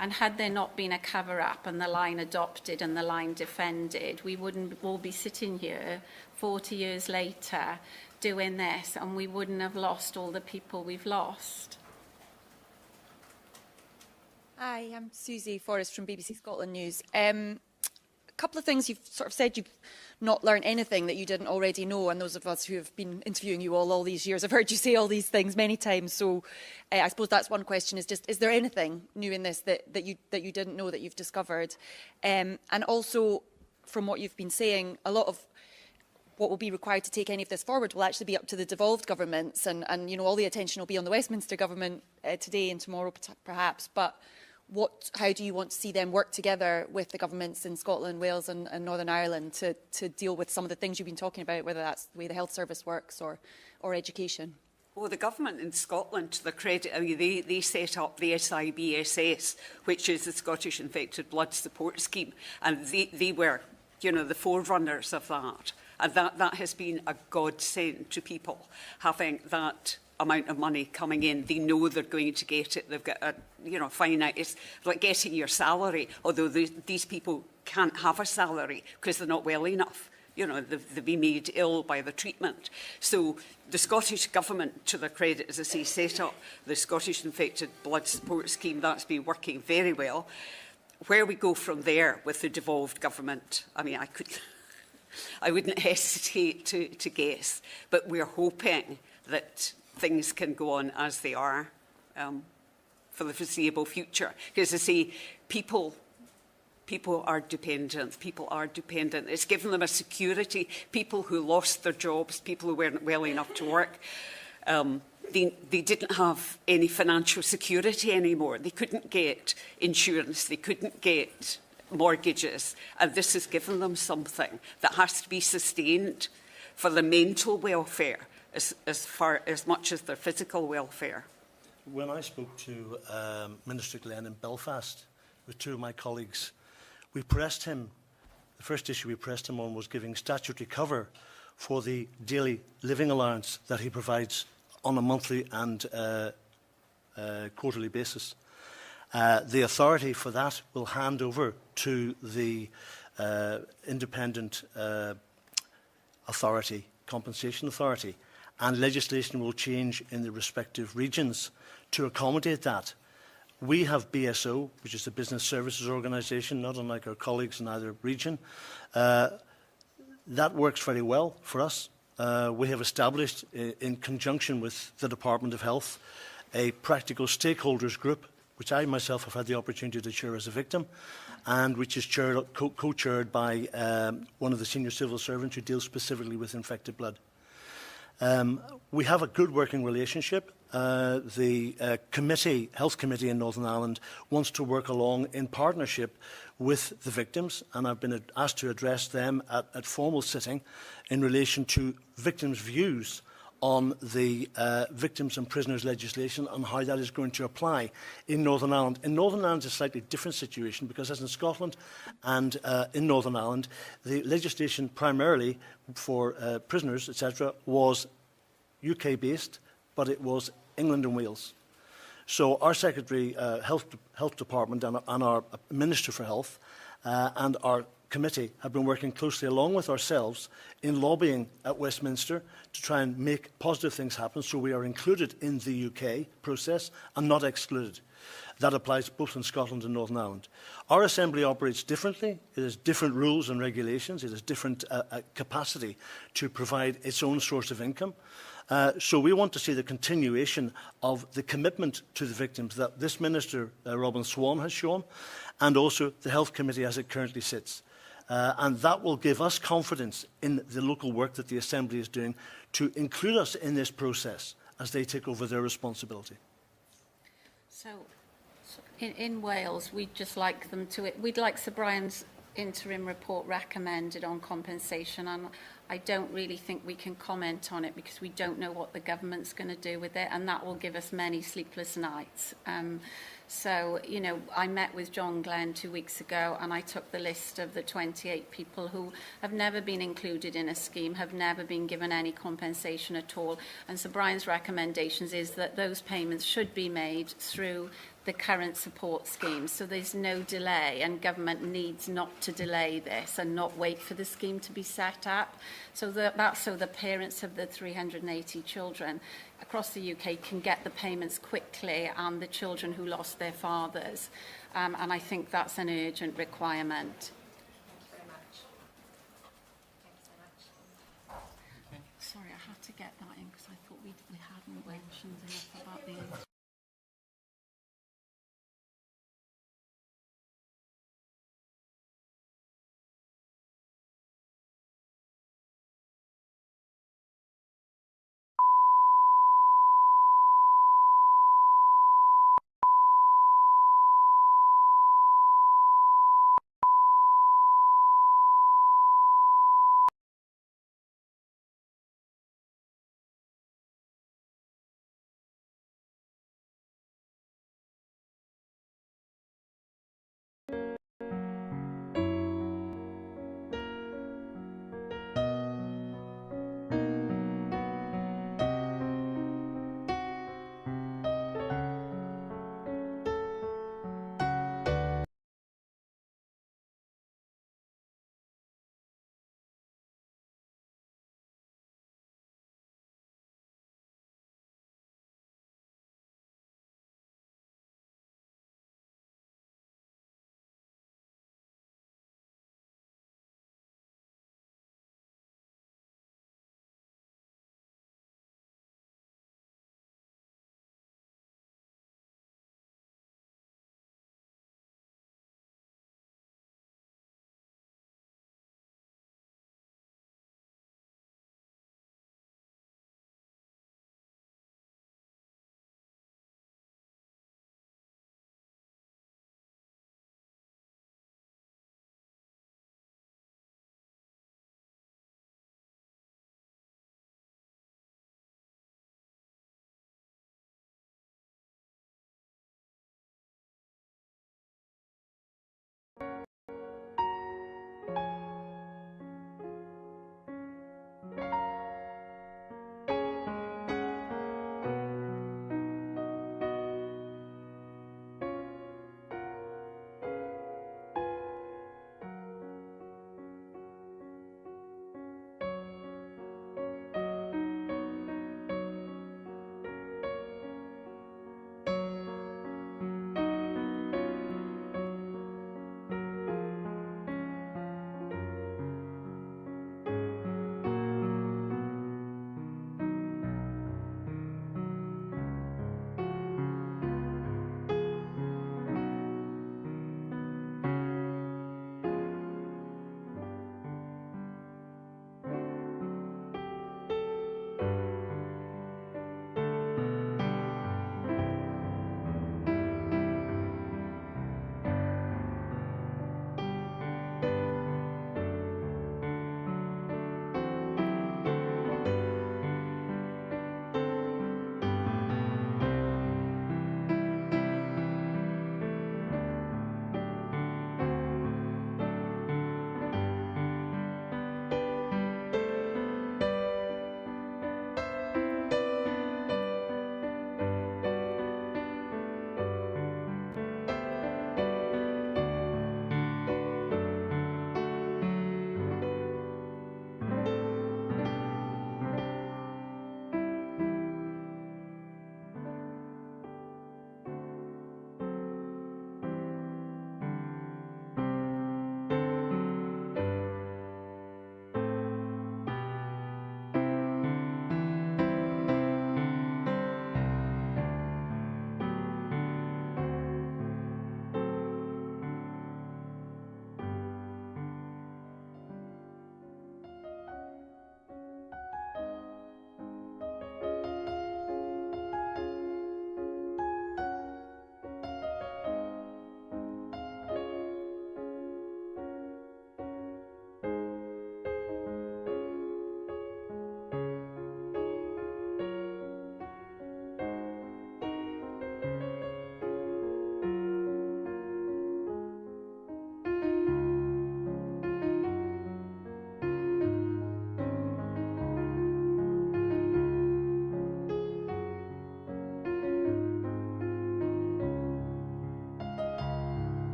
And had there not been a cover-up and the line adopted and the line defended, we wouldn't all be sitting here 40 years later doing this, and we wouldn't have lost all the people we've lost. Hi, I'm Susie Forrest from BBC Scotland News. A couple of things you've sort of said you've not learned anything that you didn't already know, and those of us who have been interviewing you all these years have heard you say all these things many times. So I suppose that's one question: is there anything new in this that you didn't know that you've discovered? And also, from what you've been saying, a lot of what will be required to take any of this forward will actually be up to the devolved governments, and all the attention will be on the Westminster government today and tomorrow perhaps, but how do you want to see them work together with the governments in Scotland, Wales and Northern Ireland to deal with some of the things you've been talking about, whether that's the way the health service works or education? Well, the government in Scotland, to their credit, they set up the SIBSS, which is the Scottish Infected Blood Support Scheme, and they were, the forerunners of that. And that has been a godsend to people, having that amount of money coming in. They know they're going to get it. They've got a finite. It's like getting your salary, although these people can't have a salary because they're not well enough. They've been made ill by the treatment. So the Scottish Government, to their credit, as I say, set up the Scottish Infected Blood Support Scheme. That's been working very well. Where we go from there with the devolved government, I wouldn't hesitate to guess, but we're hoping that things can go on as they are for the foreseeable future. Because, as I say, people are dependent. People are dependent. It's given them a security. People who lost their jobs, people who weren't well enough to work, they didn't have any financial security anymore. They couldn't get insurance. They couldn't get mortgages. And this has given them something that has to be sustained for their mental welfare as much as their physical welfare. When I spoke to Minister Glen in Belfast with two of my colleagues, we pressed him the first issue we pressed him on was giving statutory cover for the daily living allowance that he provides on a monthly and quarterly basis. The authority for that will hand over to the independent authority, compensation authority, and legislation will change in the respective regions to accommodate that. We have BSO, which is the Business Services Organisation, not unlike our colleagues in either region. That works very well for us. We have established, in conjunction with the Department of Health, a practical stakeholders group, which I myself have had the opportunity to chair as a victim, and which is co-chaired by one of the senior civil servants who deals specifically with infected blood. We have a good working relationship. The Health Committee in Northern Ireland wants to work along in partnership with the victims, and I've been asked to address them at formal sitting in relation to victims' views on the victims and prisoners legislation and how that is going to apply in Northern Ireland. In Northern Ireland, it's a slightly different situation because, as in Scotland and in Northern Ireland, the legislation primarily for prisoners, etc., was UK-based, but it was England and Wales. So our Secretary Health Department and our Minister for Health and our committee have been working closely along with ourselves in lobbying at Westminster to try and make positive things happen so we are included in the UK process and not excluded. That applies both in Scotland and Northern Ireland. Our Assembly operates differently. It has different rules and regulations. It has different capacity to provide its own source of income. So we want to see the continuation of the commitment to the victims that this Minister, Robin Swan, has shown, and also the Health Committee as it currently sits. And that will give us confidence in the local work that the Assembly is doing to include us in this process as they take over their responsibility. So in Wales, we'd just like them to, we'd like Sir Brian's interim report recommended on compensation, and I don't really think we can comment on it because we don't know what the government's going to do with it, and that will give us many sleepless nights. So, you know, I met with Glen 2 weeks ago, and I took the list of the 28 people who have never been included in a scheme, have never been given any compensation at all. And Sir Brian's recommendations is that those payments should be made through the current support schemes. So there's no delay, and government needs not to delay this and not wait for the scheme to be set up. So that's so the parents of the 380 children across the UK can get the payments quickly, and the children who lost their fathers. And I think that's an urgent requirement. Sorry, I had to get that in because I thought we hadn't mentioned enough about the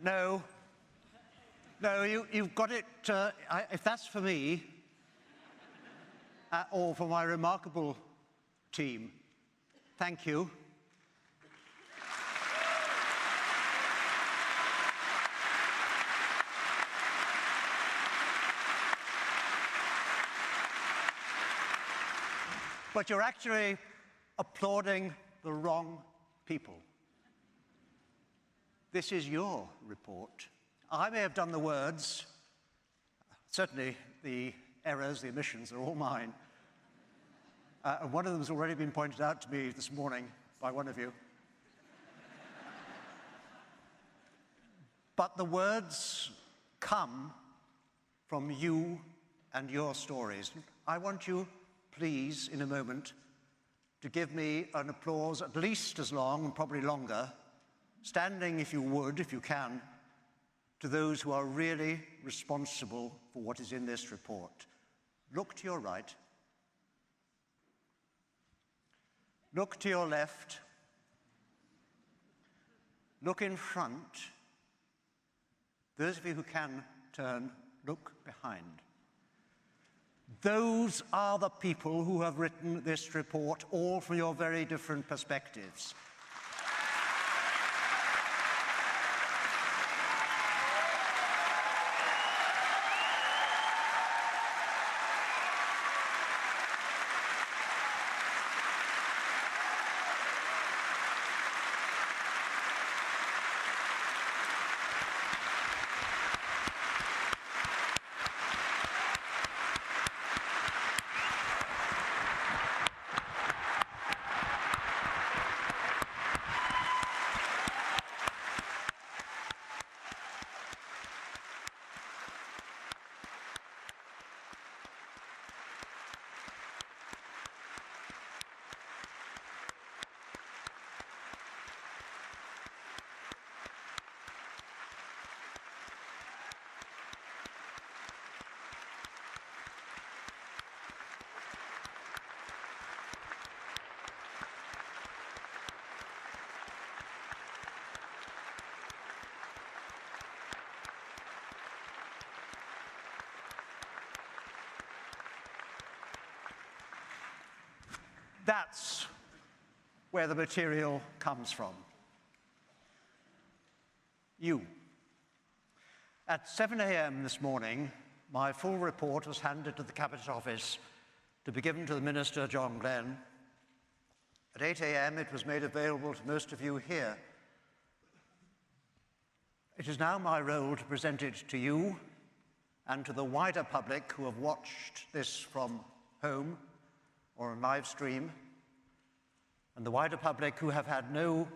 No. No, you've got it. If that's for me, or for my remarkable team, thank you. But you're actually applauding the wrong people. This is your report. I may have done the words. Certainly the errors, the omissions are all mine. And one of them has already been pointed out to me this morning by one of you. But the words come from you and your stories. I want you, please, in a moment, to give me an applause at least as long, and probably longer, standing, if you would, if you can, to those who are really responsible for what is in this report. Look to your right. Look to your left. Look in front. Those of you who can turn, look behind. Those are the people who have written this report, all from your very different perspectives. That's where the material comes from. You. At 7 a.m. this morning, my full report was handed to the Cabinet Office to be given to the Minister, John Glen. At 8 a.m. it was made available to most of you here. It is now my role to present it to you and to the wider public who have watched this from home or on live stream, and the wider public who have had no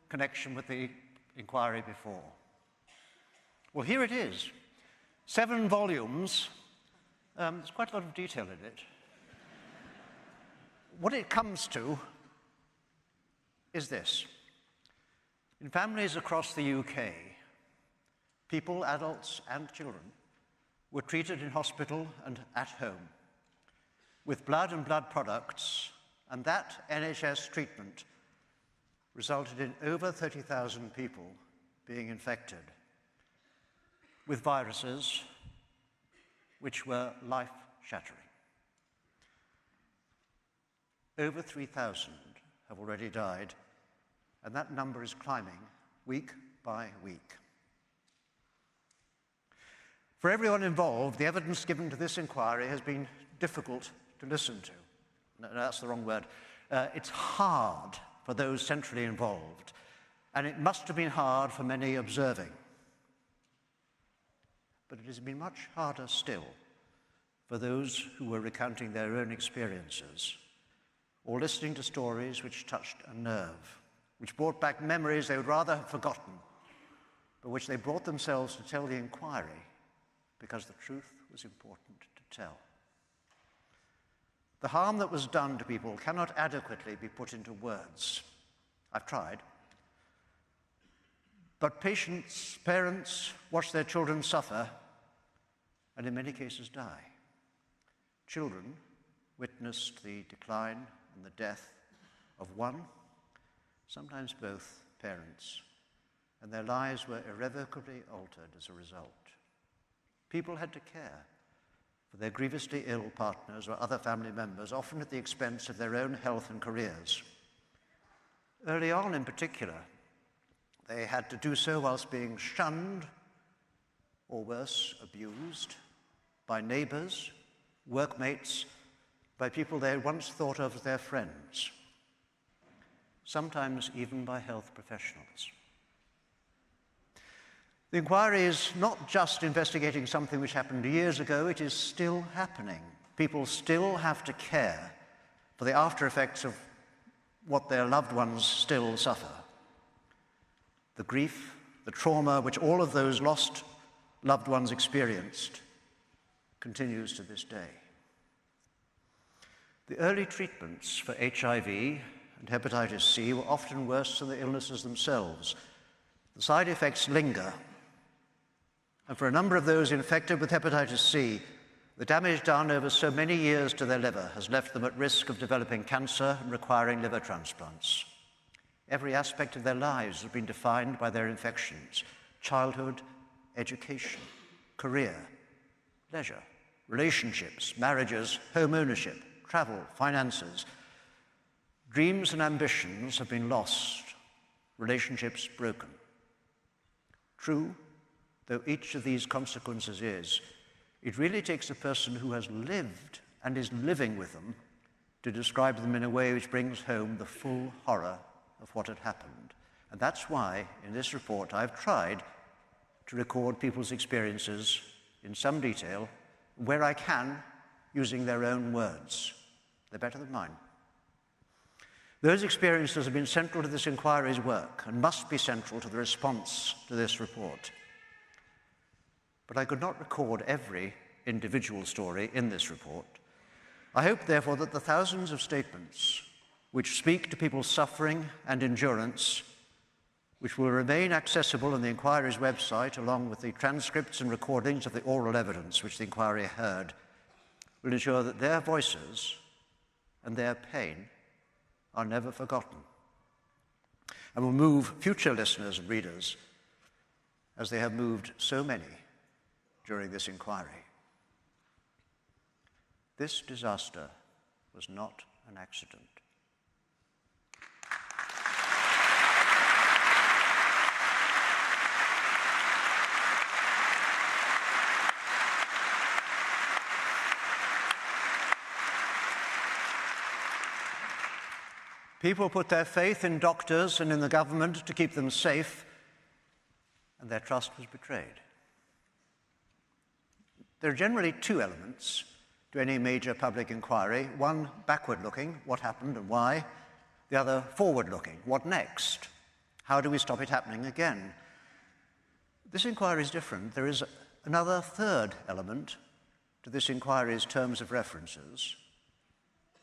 connection with the inquiry before. Well, here it is. 7 volumes. There's quite a lot of detail in it. What it comes to is this. In families across the UK, people, adults and children, were treated in hospital and at home with blood and blood products, and that NHS treatment resulted in over 30,000 people being infected with viruses which were life-shattering. Over 3,000 have already died, and that number is climbing week by week. For everyone involved, the evidence given to this inquiry has been difficult to listen to. No, that's the wrong word. It's hard for those centrally involved, and it must have been hard for many observing. But it has been much harder still for those who were recounting their own experiences or listening to stories which touched a nerve, which brought back memories they would rather have forgotten, but which they brought themselves to tell the inquiry because the truth was important to tell. The harm that was done to people cannot adequately be put into words. I've tried. But patients, parents watch their children suffer and in many cases die. Children witnessed the decline and the death of one, sometimes both, parents and their lives were irrevocably altered as a result. People had to care for their grievously ill partners or other family members, often at the expense of their own health and careers. Early on, in particular, they had to do so whilst being shunned, or worse, abused, by neighbours, workmates, by people they had once thought of as their friends, sometimes even by health professionals. The inquiry is not just investigating something which happened years ago, it is still happening. People still have to care for the after effects of what their loved ones still suffer. The grief, the trauma which all of those lost loved ones experienced continues to this day. The early treatments for HIV and hepatitis C were often worse than the illnesses themselves. The side effects linger, and for a number of those infected with hepatitis C, the damage done over so many years to their liver has left them at risk of developing cancer and requiring liver transplants. Every aspect of their lives has been defined by their infections: childhood, education, career, leisure, relationships, marriages, home ownership, travel, finances. Dreams and ambitions have been lost, relationships broken. True, though each of these consequences is, it really takes a person who has lived and is living with them to describe them in a way which brings home the full horror of what had happened. And that's why, in this report, I've tried to record people's experiences in some detail, where I can, using their own words. They're better than mine. Those experiences have been central to this inquiry's work and must be central to the response to this report. But I could not record every individual story in this report. I hope, therefore, that the thousands of statements which speak to people's suffering and endurance, which will remain accessible on the inquiry's website, along with the transcripts and recordings of the oral evidence which the inquiry heard, will ensure that their voices and their pain are never forgotten, and will move future listeners and readers as they have moved so many during this inquiry. This disaster was not an accident. People put their faith in doctors and in the government to keep them safe, and their trust was betrayed. There are generally two elements to any major public inquiry: one backward-looking, what happened and why; the other forward-looking, what next? How do we stop it happening again? This inquiry is different. There is another third element to this inquiry's terms of references.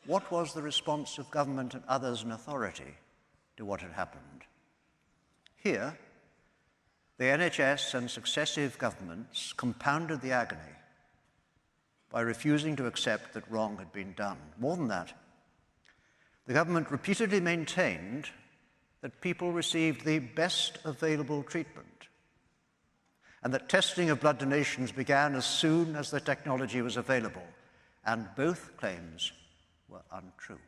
What was the response of government and others in authority to what had happened? Here, the NHS and successive governments compounded the agony by refusing to accept that wrong had been done. More than that, the government repeatedly maintained that people received the best available treatment, and that testing of blood donations began as soon as the technology was available, and both claims were untrue.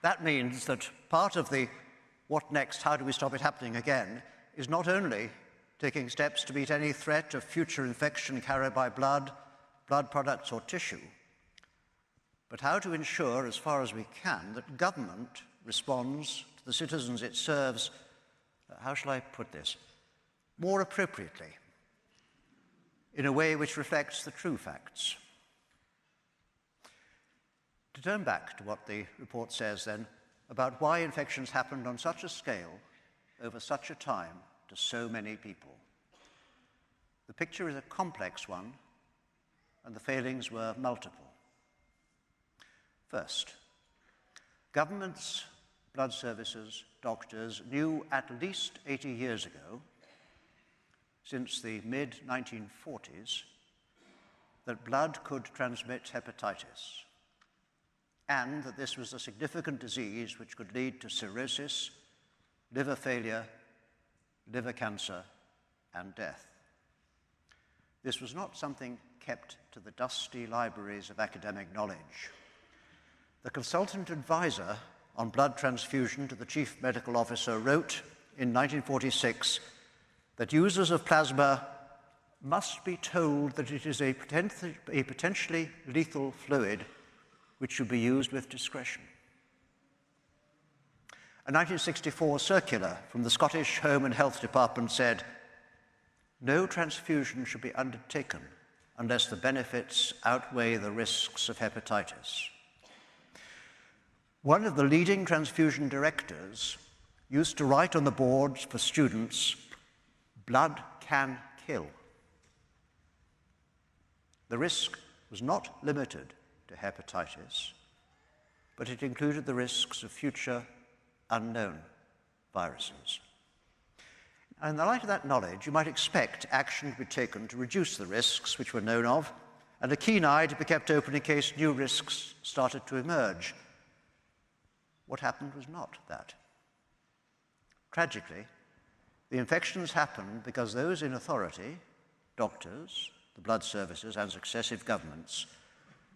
That means that part of the what next, how do we stop it happening again, is not only taking steps to meet any threat of future infection carried by blood, blood products or tissue, but how to ensure, as far as we can, that government responds to the citizens it serves, how shall I put this, more appropriately, in a way which reflects the true facts. To turn back to what the report says, then, about why infections happened on such a scale, over such a time, to so many people. The picture is a complex one, and the failings were multiple. First, governments, blood services, doctors knew at least 80 years ago since the mid-1940s that blood could transmit hepatitis, and that this was a significant disease which could lead to cirrhosis, liver failure, liver cancer, and death. This was not something kept to the dusty libraries of academic knowledge. The consultant advisor on blood transfusion to the chief medical officer wrote in 1946 that users of plasma must be told that it is a potentially lethal fluid which should be used with discretion. A 1964 circular from the Scottish Home and Health Department said, "No transfusion should be undertaken unless the benefits outweigh the risks of hepatitis." One of the leading transfusion directors used to write on the boards for students, "Blood can kill." The risk was not limited to hepatitis, but it included the risks of future unknown viruses. And in the light of that knowledge, you might expect action to be taken to reduce the risks which were known of, and a keen eye to be kept open in case new risks started to emerge. What happened was not that. Tragically, the infections happened because those in authority, doctors, the blood services, and successive governments,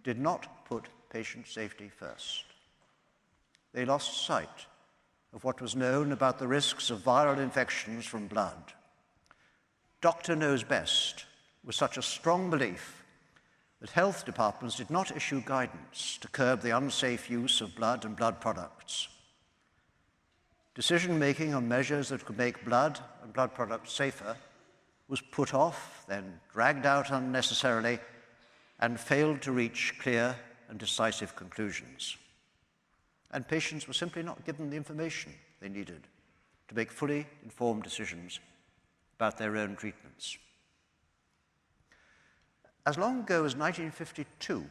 did not put patient safety first. They lost sight of what was known about the risks of viral infections from blood. Doctor knows best was such a strong belief that health departments did not issue guidance to curb the unsafe use of blood and blood products. Decision-making on measures that could make blood and blood products safer was put off, then dragged out unnecessarily, and failed to reach clear and decisive conclusions. And patients were simply not given the information they needed to make fully informed decisions about their own treatments. As long ago as 1952,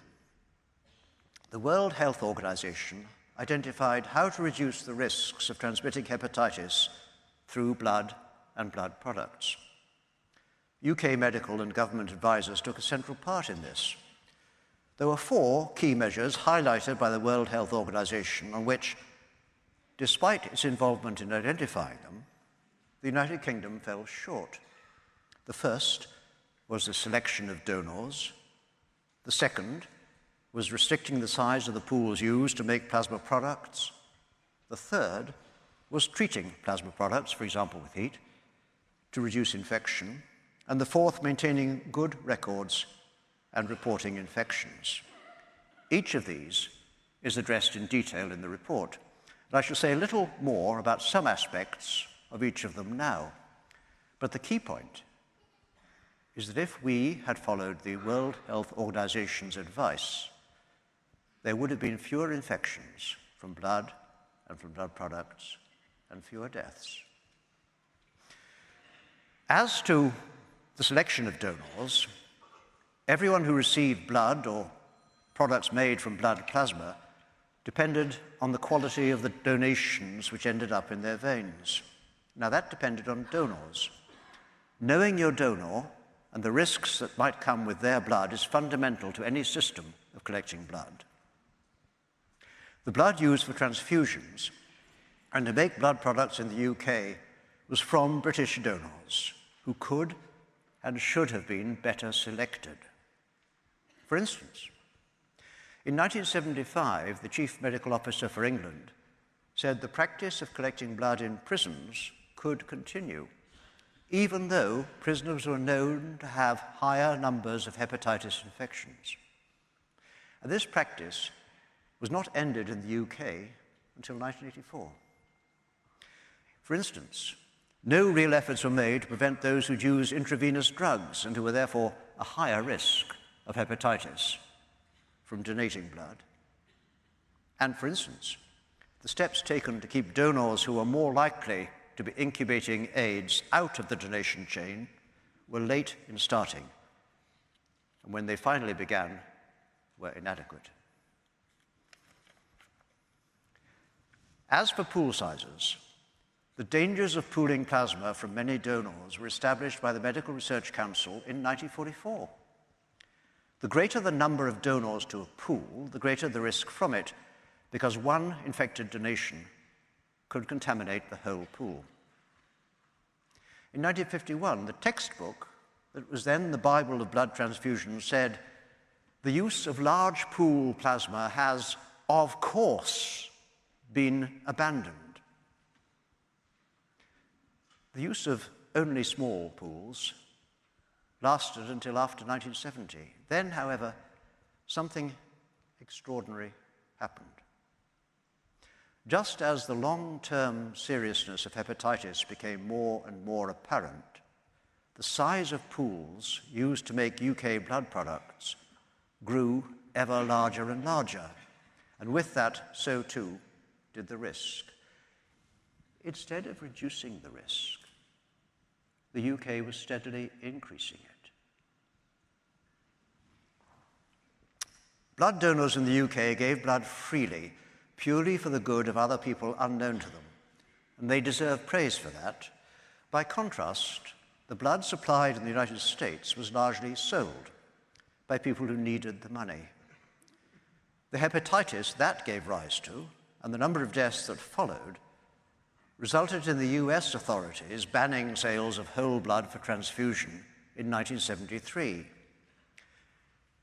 the World Health Organization identified how to reduce the risks of transmitting hepatitis through blood and blood products. UK medical and government advisors took a central part in this. There were 4 key measures highlighted by the World Health Organization on which, despite its involvement in identifying them, the United Kingdom fell short. The first was the selection of donors. The second was restricting the size of the pools used to make plasma products. The third was treating plasma products, for example with heat, to reduce infection. And the fourth, maintaining good records and reporting infections. Each of these is addressed in detail in the report. And I shall say a little more about some aspects of each of them now. But the key point is that if we had followed the World Health Organization's advice, there would have been fewer infections from blood and from blood products and fewer deaths. As to the selection of donors, everyone who received blood or products made from blood plasma depended on the quality of the donations which ended up in their veins. Now that depended on donors. Knowing your donor and the risks that might come with their blood is fundamental to any system of collecting blood. The blood used for transfusions and to make blood products in the UK was from British donors who could and should have been better selected. For instance, in 1975, the Chief Medical Officer for England said the practice of collecting blood in prisons could continue, even though prisoners were known to have higher numbers of hepatitis infections. And this practice was not ended in the UK until 1984. For instance, no real efforts were made to prevent those who'd use intravenous drugs and who were therefore a higher risk of hepatitis from donating blood. And for instance, the steps taken to keep donors who were more likely to be incubating AIDS out of the donation chain were late in starting, and when they finally began, were inadequate. As for pool sizes, The dangers of pooling plasma from many donors were established by the Medical Research Council in 1944. The greater the number of donors to a pool, the greater the risk from it, because one infected donation could contaminate the whole pool. In 1951, the textbook that was then the Bible of blood transfusion said, "The use of large pool plasma has, of course, been abandoned." The use of only small pools lasted until after 1970. Then, however, something extraordinary happened. Just as the long-term seriousness of hepatitis became more and more apparent, the size of pools used to make UK blood products grew ever larger and larger, and with that, so too did the risk. Instead of reducing the risk, the UK was steadily increasing it. Blood donors in the UK gave blood freely, purely for the good of other people unknown to them, and they deserve praise for that. By contrast, the blood supplied in the United States was largely sold by people who needed the money. The hepatitis that gave rise to, and the number of deaths that followed, resulted in the US authorities banning sales of whole blood for transfusion in 1973.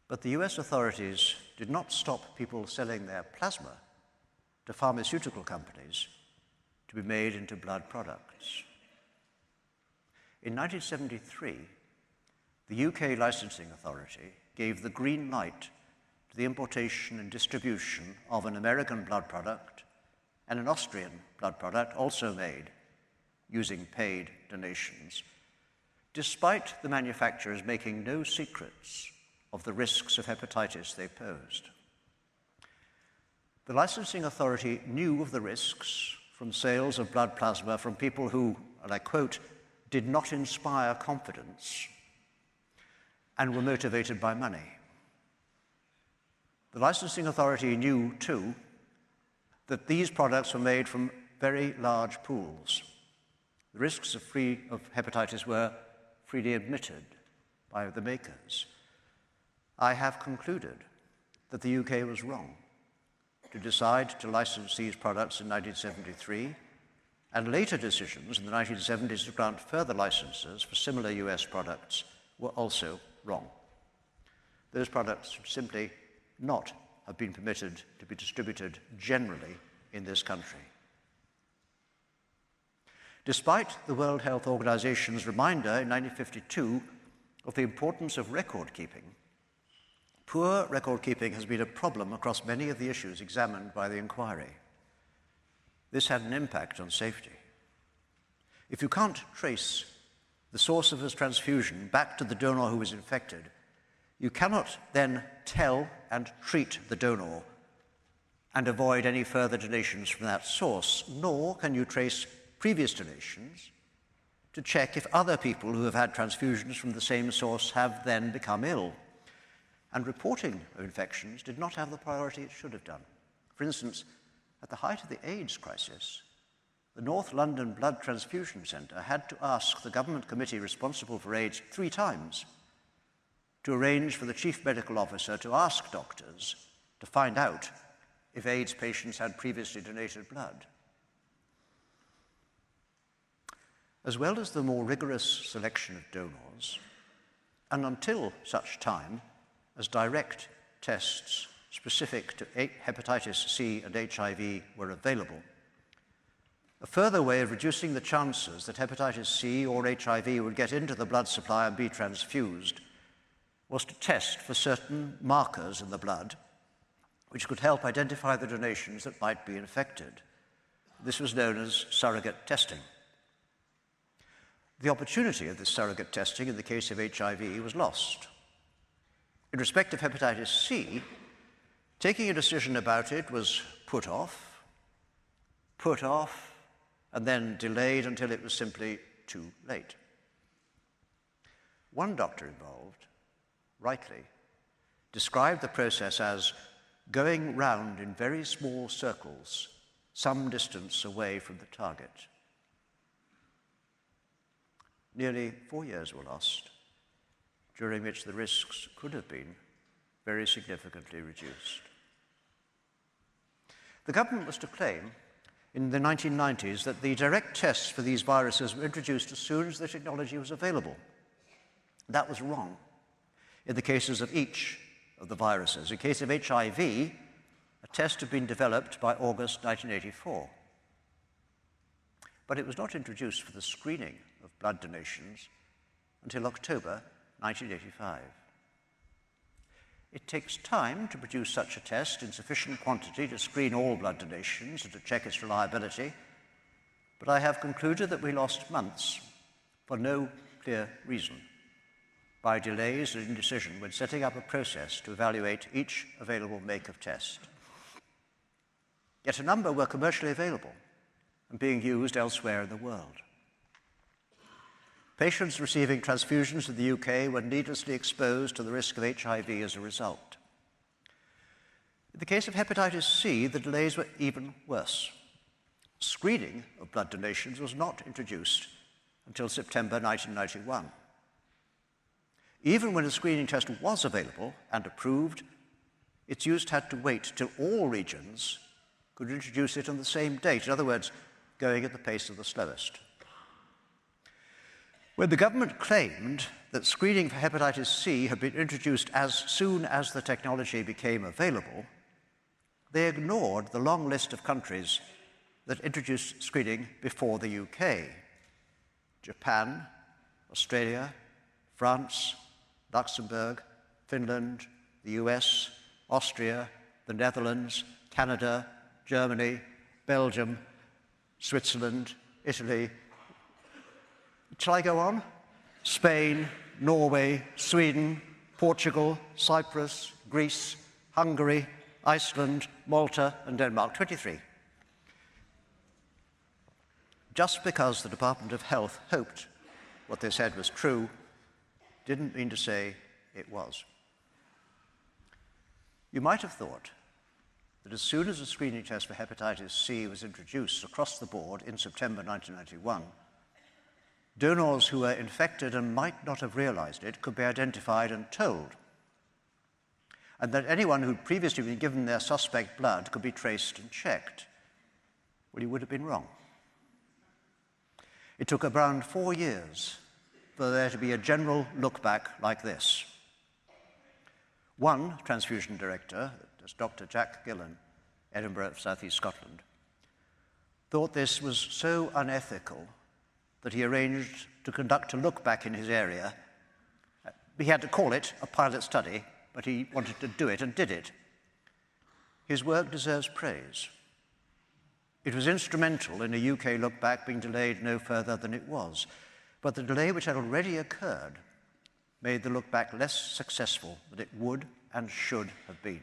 But the US authorities did not stop people selling their plasma to pharmaceutical companies to be made into blood products. In 1973, the UK licensing authority gave the green light to the importation and distribution of an American blood product and an Austrian blood product also made using paid donations, despite the manufacturers making no secrets of the risks of hepatitis they posed. The licensing authority knew of the risks from sales of blood plasma from people who, and I quote, did not inspire confidence and were motivated by money. The licensing authority knew, too, that these products were made from very large pools. The risks of hepatitis were freely admitted by the makers. I have concluded that the UK was wrong to decide to license these products in 1973, and later decisions in the 1970s to grant further licenses for similar US products were also wrong. Those products should simply not have been permitted to be distributed generally in this country. Despite the World Health Organization's reminder in 1952 of the importance of record keeping, poor record keeping has been a problem across many of the issues examined by the inquiry. This had an impact on safety. If you can't trace the source of his transfusion back to the donor who was infected, you cannot then tell and treat the donor and avoid any further donations from that source, nor can you trace previous donations to check if other people who have had transfusions from the same source have then become ill. And reporting of infections did not have the priority it should have done. For instance, at the height of the AIDS crisis, the North London Blood Transfusion Centre had to ask the government committee responsible for AIDS 3 times to arrange for the chief medical officer to ask doctors to find out if AIDS patients had previously donated blood. As well as the more rigorous selection of donors, and until such time as direct tests specific to hepatitis C and HIV were available, a further way of reducing the chances that hepatitis C or HIV would get into the blood supply and be transfused was to test for certain markers in the blood which could help identify the donations that might be infected. This was known as surrogate testing. The opportunity of this surrogate testing in the case of HIV was lost. In respect of hepatitis C, taking a decision about it was put off, and then delayed until it was simply too late. One doctor involved, rightly, described the process as going round in very small circles some distance away from the target. nearly 4 years were lost, during which the risks could have been very significantly reduced. The government was to claim in the 1990s that the direct tests for these viruses were introduced as soon as the technology was available. That was wrong in the cases of each of the viruses. In case of HIV, a test had been developed by August 1984. But it was not introduced for the screening of blood donations until October 1985. It takes time to produce such a test in sufficient quantity to screen all blood donations and to check its reliability, but I have concluded that we lost months for no clear reason by delays and indecision when setting up a process to evaluate each available make of test. Yet a number were commercially available and being used elsewhere in the world. Patients receiving transfusions in the UK were needlessly exposed to the risk of HIV as a result. In the case of hepatitis C, the delays were even worse. Screening of blood donations was not introduced until September 1991. Even when a screening test was available and approved, its use had to wait till all regions could introduce it on the same date, in other words, going at the pace of the slowest. When the government claimed that screening for hepatitis C had been introduced as soon as the technology became available, they ignored the long list of countries that introduced screening before the UK: Japan, Australia, France, Luxembourg, Finland, the US, Austria, the Netherlands, Canada, Germany, Belgium, Switzerland, Italy. Shall I go on? Spain, Norway, Sweden, Portugal, Cyprus, Greece, Hungary, Iceland, Malta, and Denmark. 23. Just because the Department of Health hoped what they said was true, didn't mean to say it was. You might have thought that as soon as a screening test for hepatitis C was introduced across the board in September 1991, donors who were infected and might not have realized it could be identified and told, and that anyone who'd previously been given their suspect blood could be traced and checked. Well, you would have been wrong. It took around 4 years for there to be a general look back like this. One transfusion director, that's Dr. Jack Glen, Edinburgh, South East Scotland, thought this was so unethical that he arranged to conduct a look back in his area. He had to call it a pilot study, but he wanted to do it and did it. His work deserves praise. It was instrumental in a UK look back being delayed no further than it was, but the delay which had already occurred made the look back less successful than it would and should have been.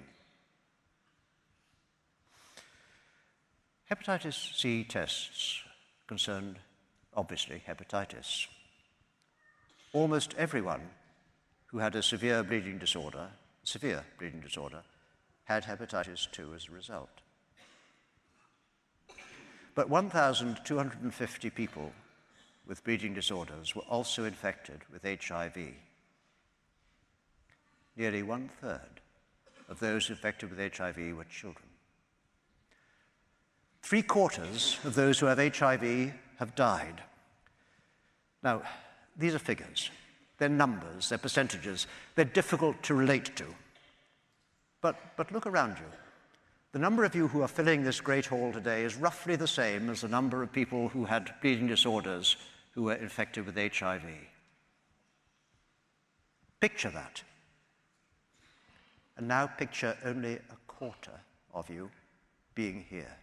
Hepatitis C tests concerned, obviously, hepatitis. Almost everyone who had a severe bleeding disorder, had hepatitis 2 as a result. But 1,250 people with bleeding disorders were also infected with HIV. Nearly 1/3 of those infected with HIV were children. 3/4 of those who have HIV have died. Now, these are figures. They're numbers, they're percentages. They're difficult to relate to. But look around you. The number of you who are filling this great hall today is roughly the same as the number of people who had bleeding disorders who were infected with HIV. Picture that. And now picture only 1/4 of you being here.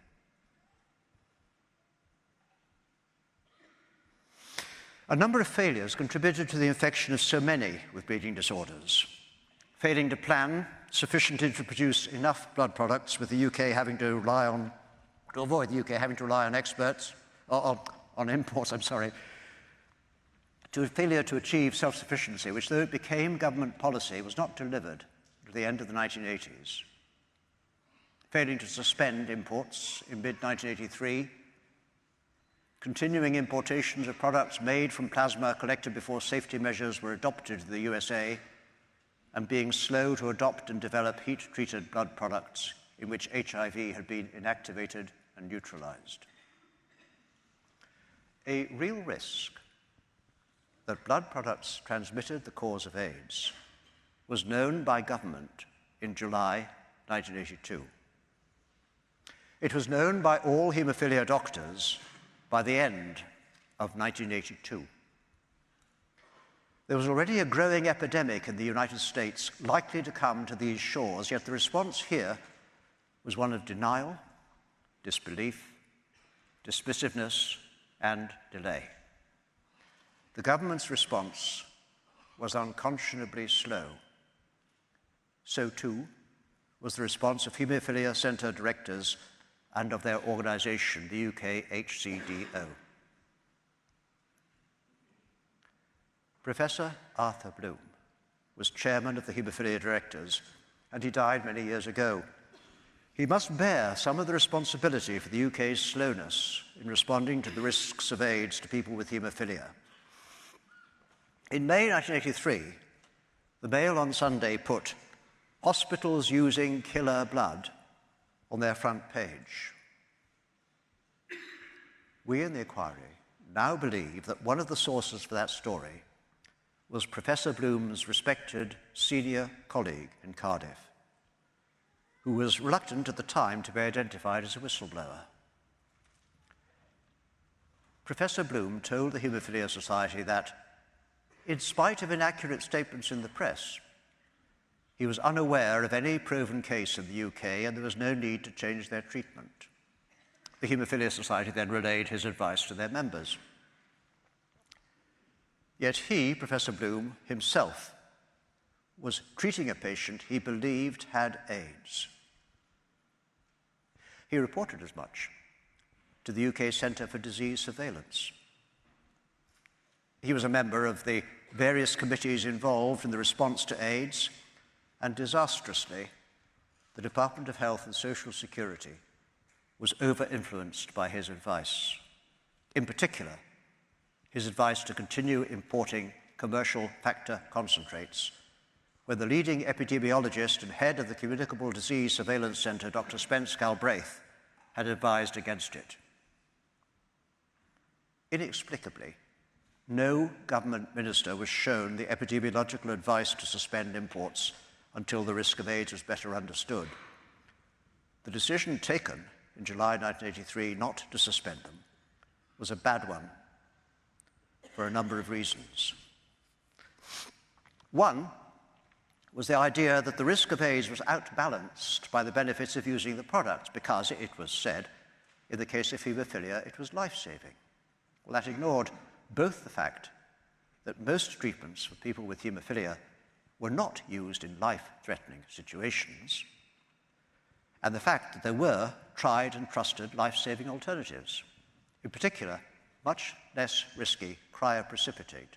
A number of failures contributed to the infection of so many with bleeding disorders. Failing to plan sufficiently to produce enough blood products, with the UK having to rely on, to avoid the UK having to rely on experts, on imports, to a failure to achieve self-sufficiency, which, though it became government policy, was not delivered at the end of the 1980s. Failing to suspend imports in mid-1983, continuing importations of products made from plasma collected before safety measures were adopted in the USA, and being slow to adopt and develop heat-treated blood products in which HIV had been inactivated and neutralized. A real risk that blood products transmitted the cause of AIDS was known by government in July 1982. It was known by all haemophilia doctors by the end of 1982. There was already a growing epidemic in the United States likely to come to these shores, yet the response here was one of denial, disbelief, dismissiveness, and delay. The government's response was unconscionably slow. So too was the response of haemophilia centre directors and of their organisation, the UK HCDO. Professor Arthur Bloom was chairman of the haemophilia directors, and he died many years ago. He must bear some of the responsibility for the UK's slowness in responding to the risks of AIDS to people with haemophilia. In May 1983, the Mail on Sunday put "Hospitals using killer blood" on their front page. We in the inquiry now believe that one of the sources for that story was Professor Bloom's respected senior colleague in Cardiff, who was reluctant at the time to be identified as a whistleblower. Professor Bloom told the Haemophilia Society that, in spite of inaccurate statements in the press, he was unaware of any proven case in the UK and there was no need to change their treatment. The Haemophilia Society then relayed his advice to their members. Yet he, Professor Bloom, himself, was treating a patient he believed had AIDS. He reported as much to the UK Centre for Disease Surveillance. He was a member of the various committees involved in the response to AIDS, and disastrously, the Department of Health and Social Security was over-influenced by his advice. In particular, his advice to continue importing commercial factor concentrates, when the leading epidemiologist and head of the Communicable Disease Surveillance Centre, Dr. Spence Galbraith, had advised against it. Inexplicably, no government minister was shown the epidemiological advice to suspend imports until the risk of AIDS was better understood. The decision taken in July 1983 not to suspend them was a bad one for a number of reasons. One was the idea that the risk of AIDS was outbalanced by the benefits of using the product because, it was said, in the case of haemophilia, it was life-saving. Well, that ignored both the fact that most treatments for people with haemophilia were not used in life-threatening situations, and the fact that there were tried and trusted life-saving alternatives, in particular, much less risky cryoprecipitate,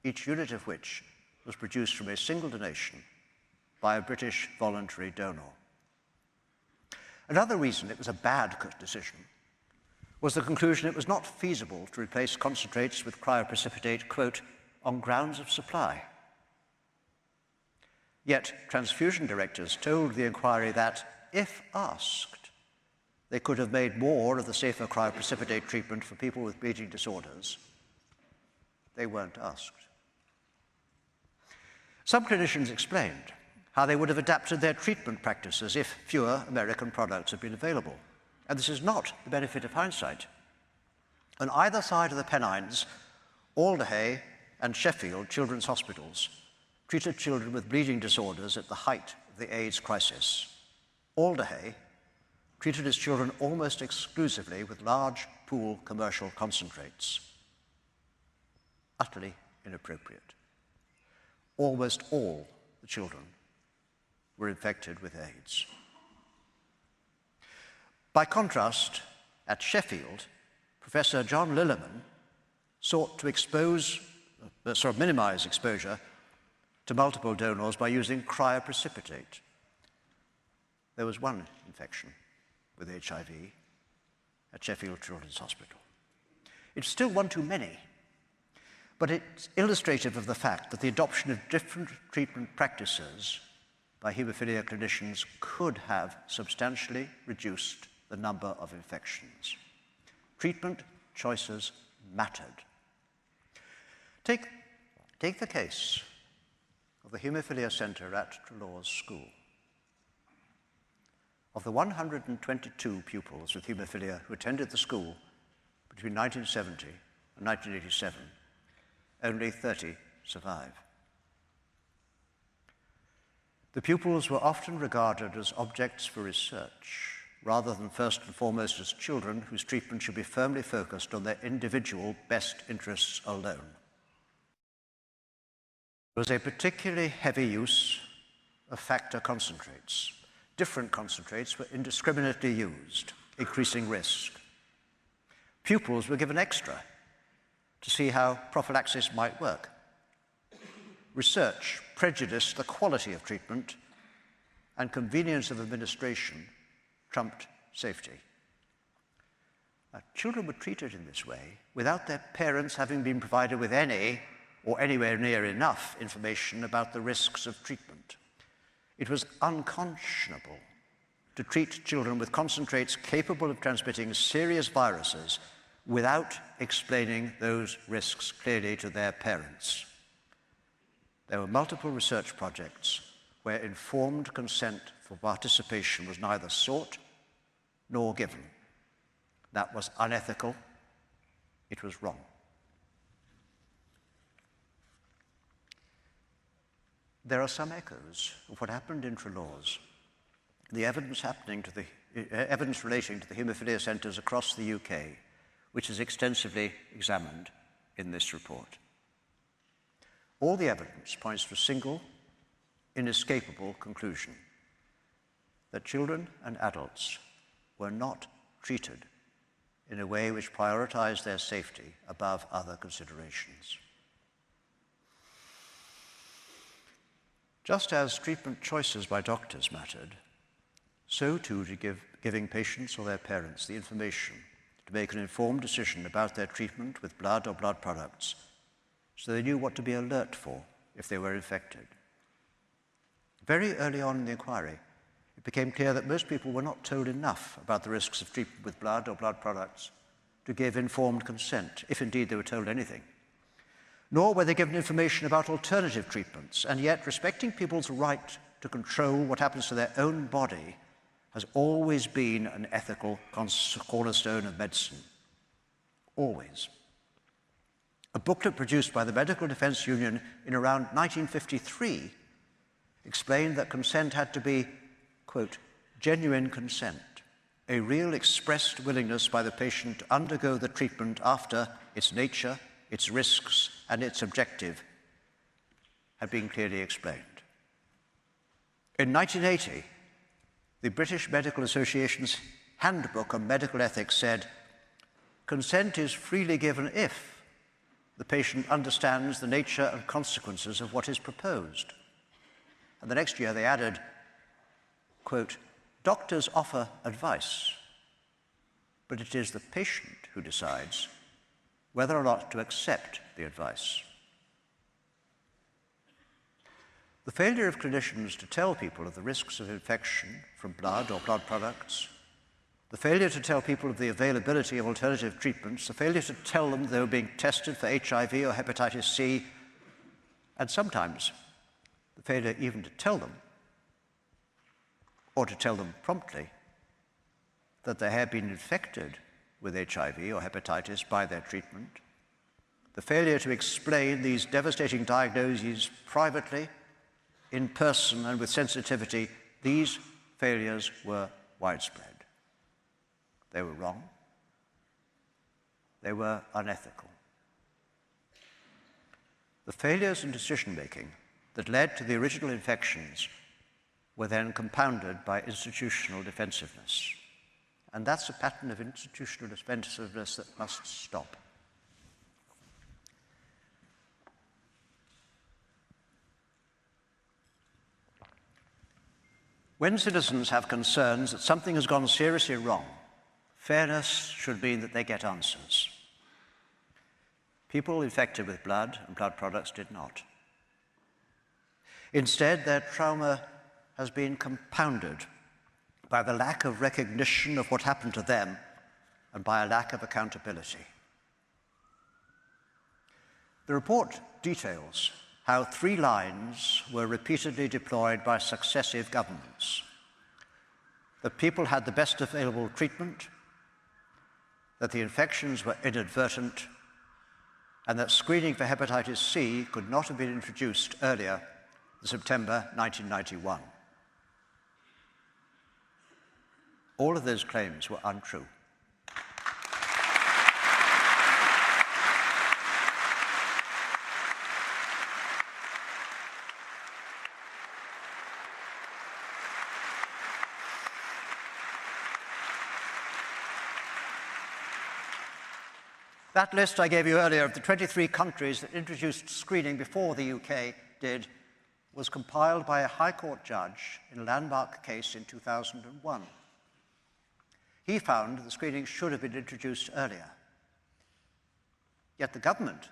each unit of which was produced from a single donation by a British voluntary donor. Another reason it was a bad decision was the conclusion it was not feasible to replace concentrates with cryoprecipitate, quote, on grounds of supply. Yet transfusion directors told the inquiry that, if asked, they could have made more of the safer cryoprecipitate treatment for people with bleeding disorders. They weren't asked. Some clinicians explained how they would have adapted their treatment practices if fewer American products had been available. And this is not the benefit of hindsight. On either side of the Pennines, Alderhay and Sheffield children's hospitals treated children with bleeding disorders at the height of the AIDS crisis. Alderhay treated its children almost exclusively with large pool commercial concentrates. Utterly inappropriate. Almost all the children were infected with AIDS. By contrast, at Sheffield, Professor John Lillerman sought to minimize exposure to multiple donors by using cryoprecipitate. There was one infection with HIV at Sheffield Children's Hospital. It's still one too many, but it's illustrative of the fact that the adoption of different treatment practices by haemophilia clinicians could have substantially reduced the number of infections. Treatment choices mattered. Take the case of the Haemophilia Centre at Treloar's school. Of the 122 pupils with haemophilia who attended the school between 1970 and 1987, only 30 survive. The pupils were often regarded as objects for research, rather than first and foremost as children whose treatment should be firmly focused on their individual best interests alone. There was a particularly heavy use of factor concentrates. Different concentrates were indiscriminately used, increasing risk. Pupils were given extra to see how prophylaxis might work. Research prejudiced the quality of treatment, and convenience of administration trumped safety. Children were treated in this way without their parents having been provided with any or anywhere near enough information about the risks of treatment. It was unconscionable to treat children with concentrates capable of transmitting serious viruses without explaining those risks clearly to their parents. There were multiple research projects where informed consent for participation was neither sought nor given. That was unethical. It was wrong. There are some echoes of what happened in Treloar's. The evidence relating to the haemophilia centres across the UK, which is extensively examined in this report. All the evidence points to a single, inescapable conclusion: that children and adults were not treated in a way which prioritized their safety above other considerations. Just as treatment choices by doctors mattered, so too did giving patients or their parents the information to make an informed decision about their treatment with blood or blood products, so they knew what to be alert for if they were infected. Very early on in the inquiry, it became clear that most people were not told enough about the risks of treatment with blood or blood products to give informed consent, if indeed they were told anything. Nor were they given information about alternative treatments, and yet respecting people's right to control what happens to their own body has always been an ethical cornerstone of medicine. Always. A booklet produced by the Medical Defence Union in around 1953 explained that consent had to be, quote, genuine consent, a real expressed willingness by the patient to undergo the treatment after its nature, its risks, and its objective had been clearly explained. In 1980, the British Medical Association's Handbook on Medical Ethics said, consent is freely given if the patient understands the nature and consequences of what is proposed. And the next year they added, quote, doctors offer advice, but it is the patient who decides whether or not to accept the advice. The failure of clinicians to tell people of the risks of infection from blood or blood products, the failure to tell people of the availability of alternative treatments, the failure to tell them they were being tested for HIV or hepatitis C, and sometimes the failure even to tell them, or to tell them promptly, that they had been infected with HIV or hepatitis by their treatment, the failure to explain these devastating diagnoses privately, in person, and with sensitivity, these failures were widespread. They were wrong. They were unethical. The failures in decision-making that led to the original infections were then compounded by institutional defensiveness. And that's a pattern of institutional defensiveness that must stop. When citizens have concerns that something has gone seriously wrong, fairness should mean that they get answers. People infected with blood and blood products did not. Instead, their trauma has been compounded by the lack of recognition of what happened to them and by a lack of accountability. The report details how 3 lines were repeatedly deployed by successive governments. That people had the best available treatment, that the infections were inadvertent, and that screening for hepatitis C could not have been introduced earlier than September 1991. All of those claims were untrue. That list I gave you earlier of the 23 countries that introduced screening before the UK did was compiled by a High Court judge in a landmark case in 2001. He found the screening should have been introduced earlier. Yet the government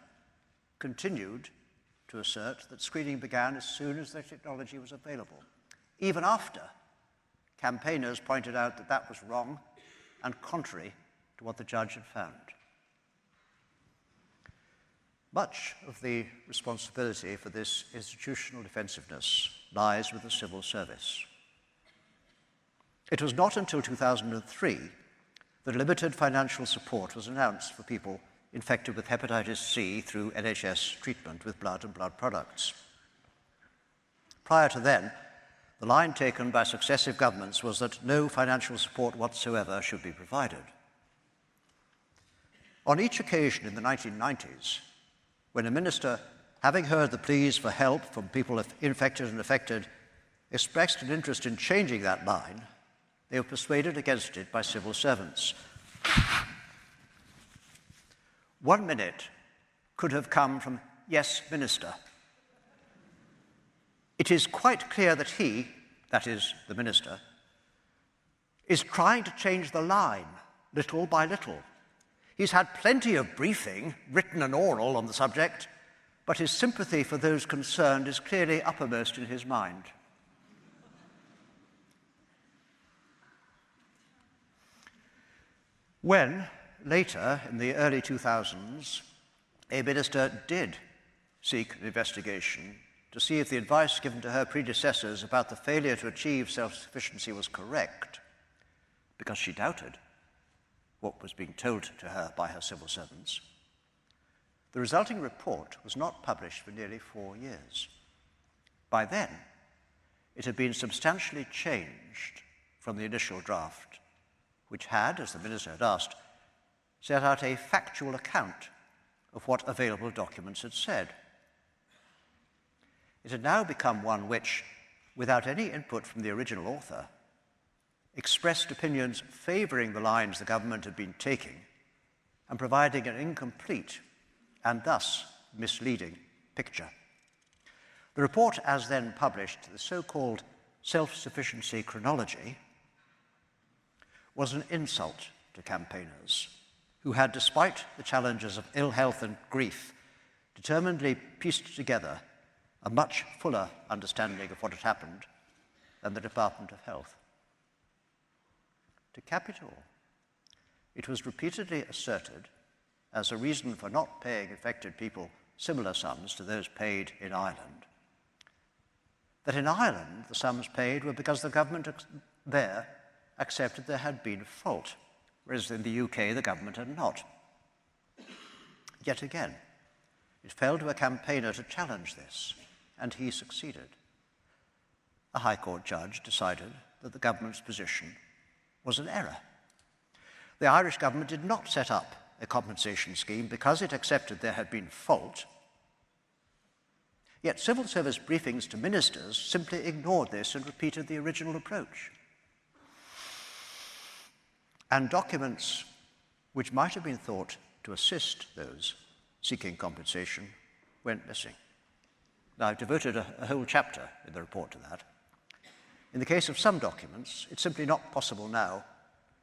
continued to assert that screening began as soon as the technology was available, even after campaigners pointed out that that was wrong and contrary to what the judge had found. Much of the responsibility for this institutional defensiveness lies with the civil service. It was not until 2003 that limited financial support was announced for people infected with hepatitis C through NHS treatment with blood and blood products. Prior to then, the line taken by successive governments was that no financial support whatsoever should be provided. On each occasion in the 1990s, when a minister, having heard the pleas for help from people infected and affected, expressed an interest in changing that line, they were persuaded against it by civil servants. 1 minute could have come from "Yes, Minister." It is quite clear that he, that is, the minister, is trying to change the line little by little. He's had plenty of briefing, written and oral, on the subject, but his sympathy for those concerned is clearly uppermost in his mind. When, later, in the early 2000s, a minister did seek an investigation to see if the advice given to her predecessors about the failure to achieve self-sufficiency was correct, because she doubted what was being told to her by her civil servants, the resulting report was not published for nearly 4 years. By then, it had been substantially changed from the initial draft, which had, as the minister had asked, set out a factual account of what available documents had said. It had now become one which, without any input from the original author, expressed opinions favouring the lines the government had been taking and providing an incomplete and thus misleading picture. The report, as then published, the so-called self-sufficiency chronology, was an insult to campaigners who had, despite the challenges of ill health and grief, determinedly pieced together a much fuller understanding of what had happened than the Department of Health. To cap it all, it was repeatedly asserted as a reason for not paying infected people similar sums to those paid in Ireland, that in Ireland the sums paid were because the government there accepted there had been fault, whereas in the UK the government had not. Yet again, it fell to a campaigner to challenge this, and he succeeded. A High Court judge decided that the government's position was an error. The Irish government did not set up a compensation scheme because it accepted there had been fault. Yet civil service briefings to ministers simply ignored this and repeated the original approach. And documents which might have been thought to assist those seeking compensation went missing. Now, I've devoted a whole chapter in the report to that. In the case of some documents, it's simply not possible now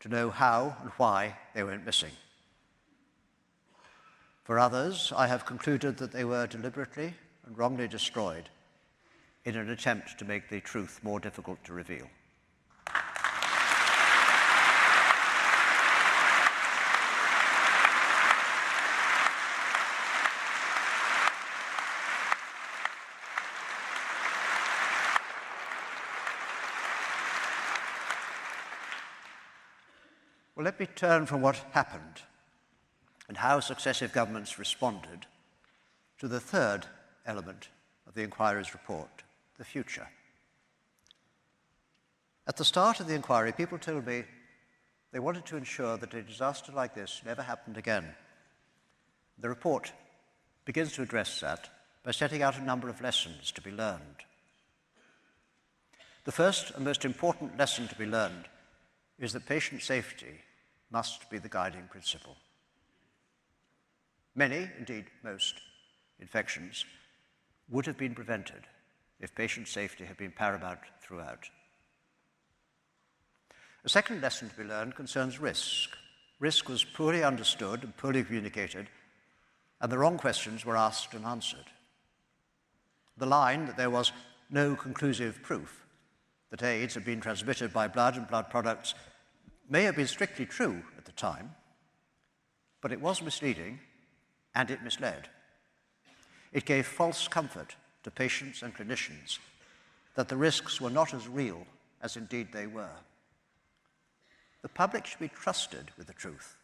to know how and why they went missing. For others, I have concluded that they were deliberately and wrongly destroyed in an attempt to make the truth more difficult to reveal. Well, let me turn from what happened and how successive governments responded to the third element of the inquiry's report, the future. At the start of the inquiry, people told me they wanted to ensure that a disaster like this never happened again. The report begins to address that by setting out a number of lessons to be learned. The first and most important lesson to be learned is that patient safety must be the guiding principle. Many, indeed most, infections would have been prevented if patient safety had been paramount throughout. A second lesson to be learned concerns risk. Risk was poorly understood and poorly communicated, and the wrong questions were asked and answered. The line that there was no conclusive proof that AIDS had been transmitted by blood and blood products may have been strictly true at the time, but it was misleading and it misled. It gave false comfort to patients and clinicians that the risks were not as real as indeed they were. The public should be trusted with the truth,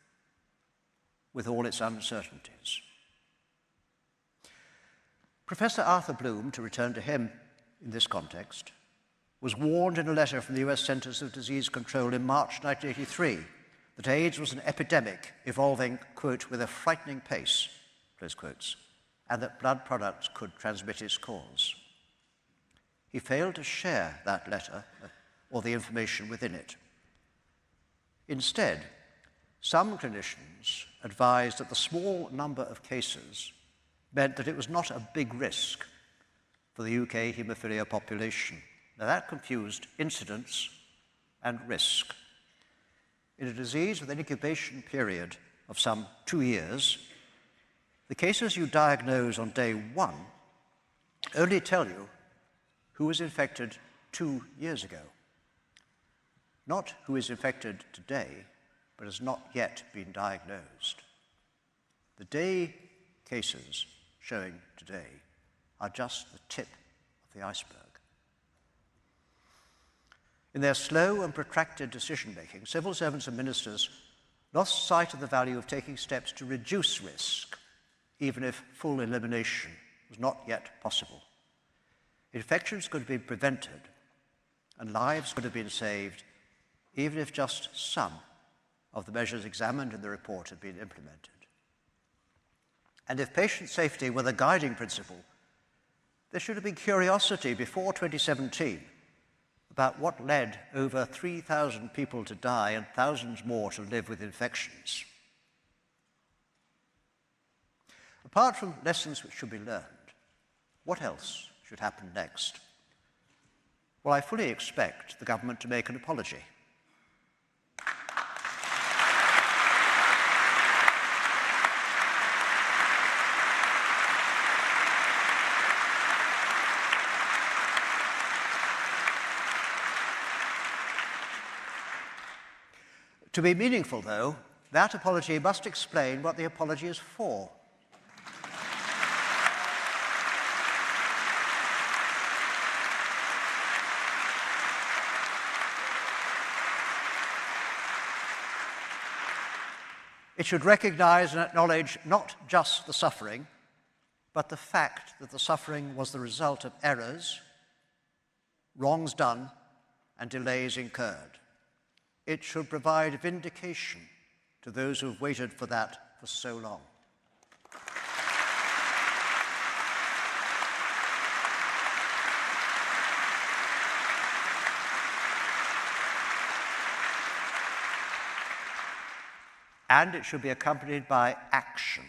with all its uncertainties. Professor Arthur Bloom, to return to him in this context, was warned in a letter from the US Centers of Disease Control in March 1983 that AIDS was an epidemic evolving, quote, with a frightening pace, close quotes, and that blood products could transmit its cause. He failed to share that letter or the information within it. Instead, some clinicians advised that the small number of cases meant that it was not a big risk for the UK haemophilia population. Now, that confused incidence and risk. In a disease with an incubation period of some 2 years, the cases you diagnose on day 1 only tell you who was infected 2 years ago, not who is infected today, but has not yet been diagnosed. The day cases showing today are just the tip of the iceberg. In their slow and protracted decision-making, civil servants and ministers lost sight of the value of taking steps to reduce risk, even if full elimination was not yet possible. Infections could have been prevented, and lives could have been saved, even if just some of the measures examined in the report had been implemented. And if patient safety were the guiding principle, there should have been curiosity before 2017 about what led over 3,000 people to die and thousands more to live with infections. Apart from lessons which should be learned, what else should happen next? Well, I fully expect the government to make an apology. To be meaningful, though, that apology must explain what the apology is for. It should recognize and acknowledge not just the suffering, but the fact that the suffering was the result of errors, wrongs done, and delays incurred. It should provide vindication to those who have waited for that for so long. And it should be accompanied by action.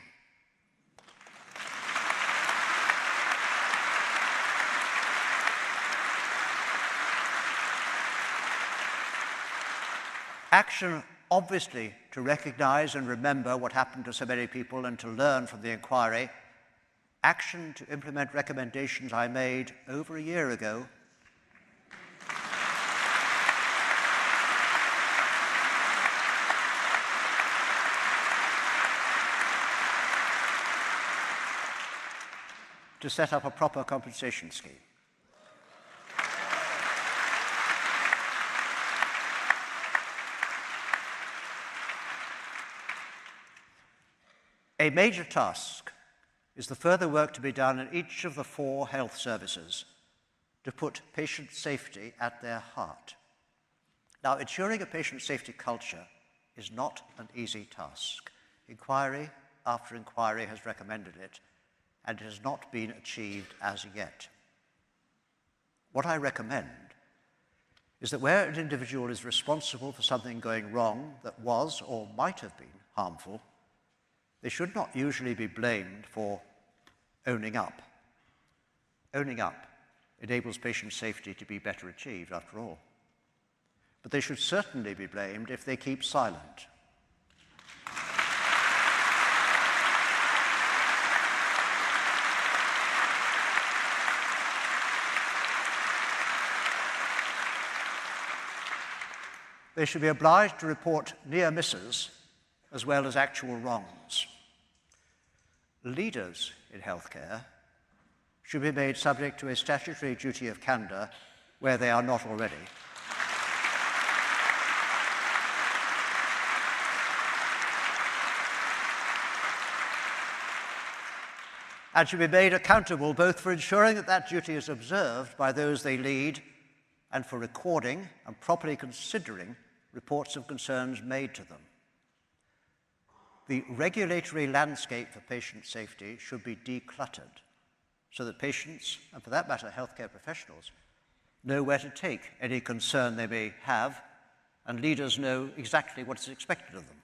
Action obviously to recognise and remember what happened to so many people and to learn from the inquiry, action to implement recommendations I made over a year ago to set up a proper compensation scheme. A major task is the further work to be done in each of the 4 health services to put patient safety at their heart. Now, ensuring a patient safety culture is not an easy task. Inquiry after inquiry has recommended it, and it has not been achieved as yet. What I recommend is that where an individual is responsible for something going wrong that was or might have been harmful, they should not usually be blamed for owning up. Owning up enables patient safety to be better achieved, after all. But they should certainly be blamed if they keep silent. They should be obliged to report near misses as well as actual wrongs. Leaders in healthcare should be made subject to a statutory duty of candour where they are not already. And should be made accountable both for ensuring that that duty is observed by those they lead and for recording and properly considering reports of concerns made to them. The regulatory landscape for patient safety should be decluttered so that patients, and for that matter healthcare professionals, know where to take any concern they may have, and leaders know exactly what is expected of them.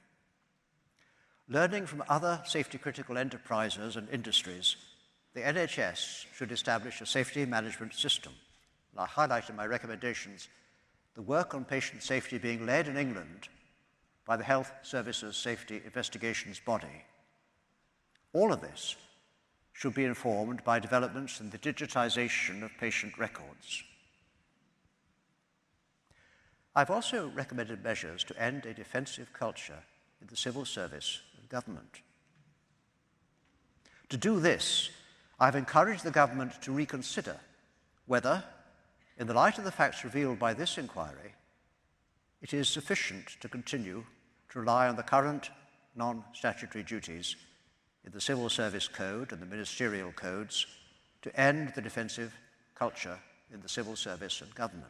Learning from other safety-critical enterprises and industries, the NHS should establish a safety management system. And I highlight in my recommendations the work on patient safety being led in England by the Health Services Safety Investigations Body. All of this should be informed by developments in the digitisation of patient records. I've also recommended measures to end a defensive culture in the civil service and government. To do this, I've encouraged the government to reconsider whether, in the light of the facts revealed by this inquiry, it is sufficient to continue to rely on the current non-statutory duties in the Civil Service Code and the ministerial codes to end the defensive culture in the civil service and government.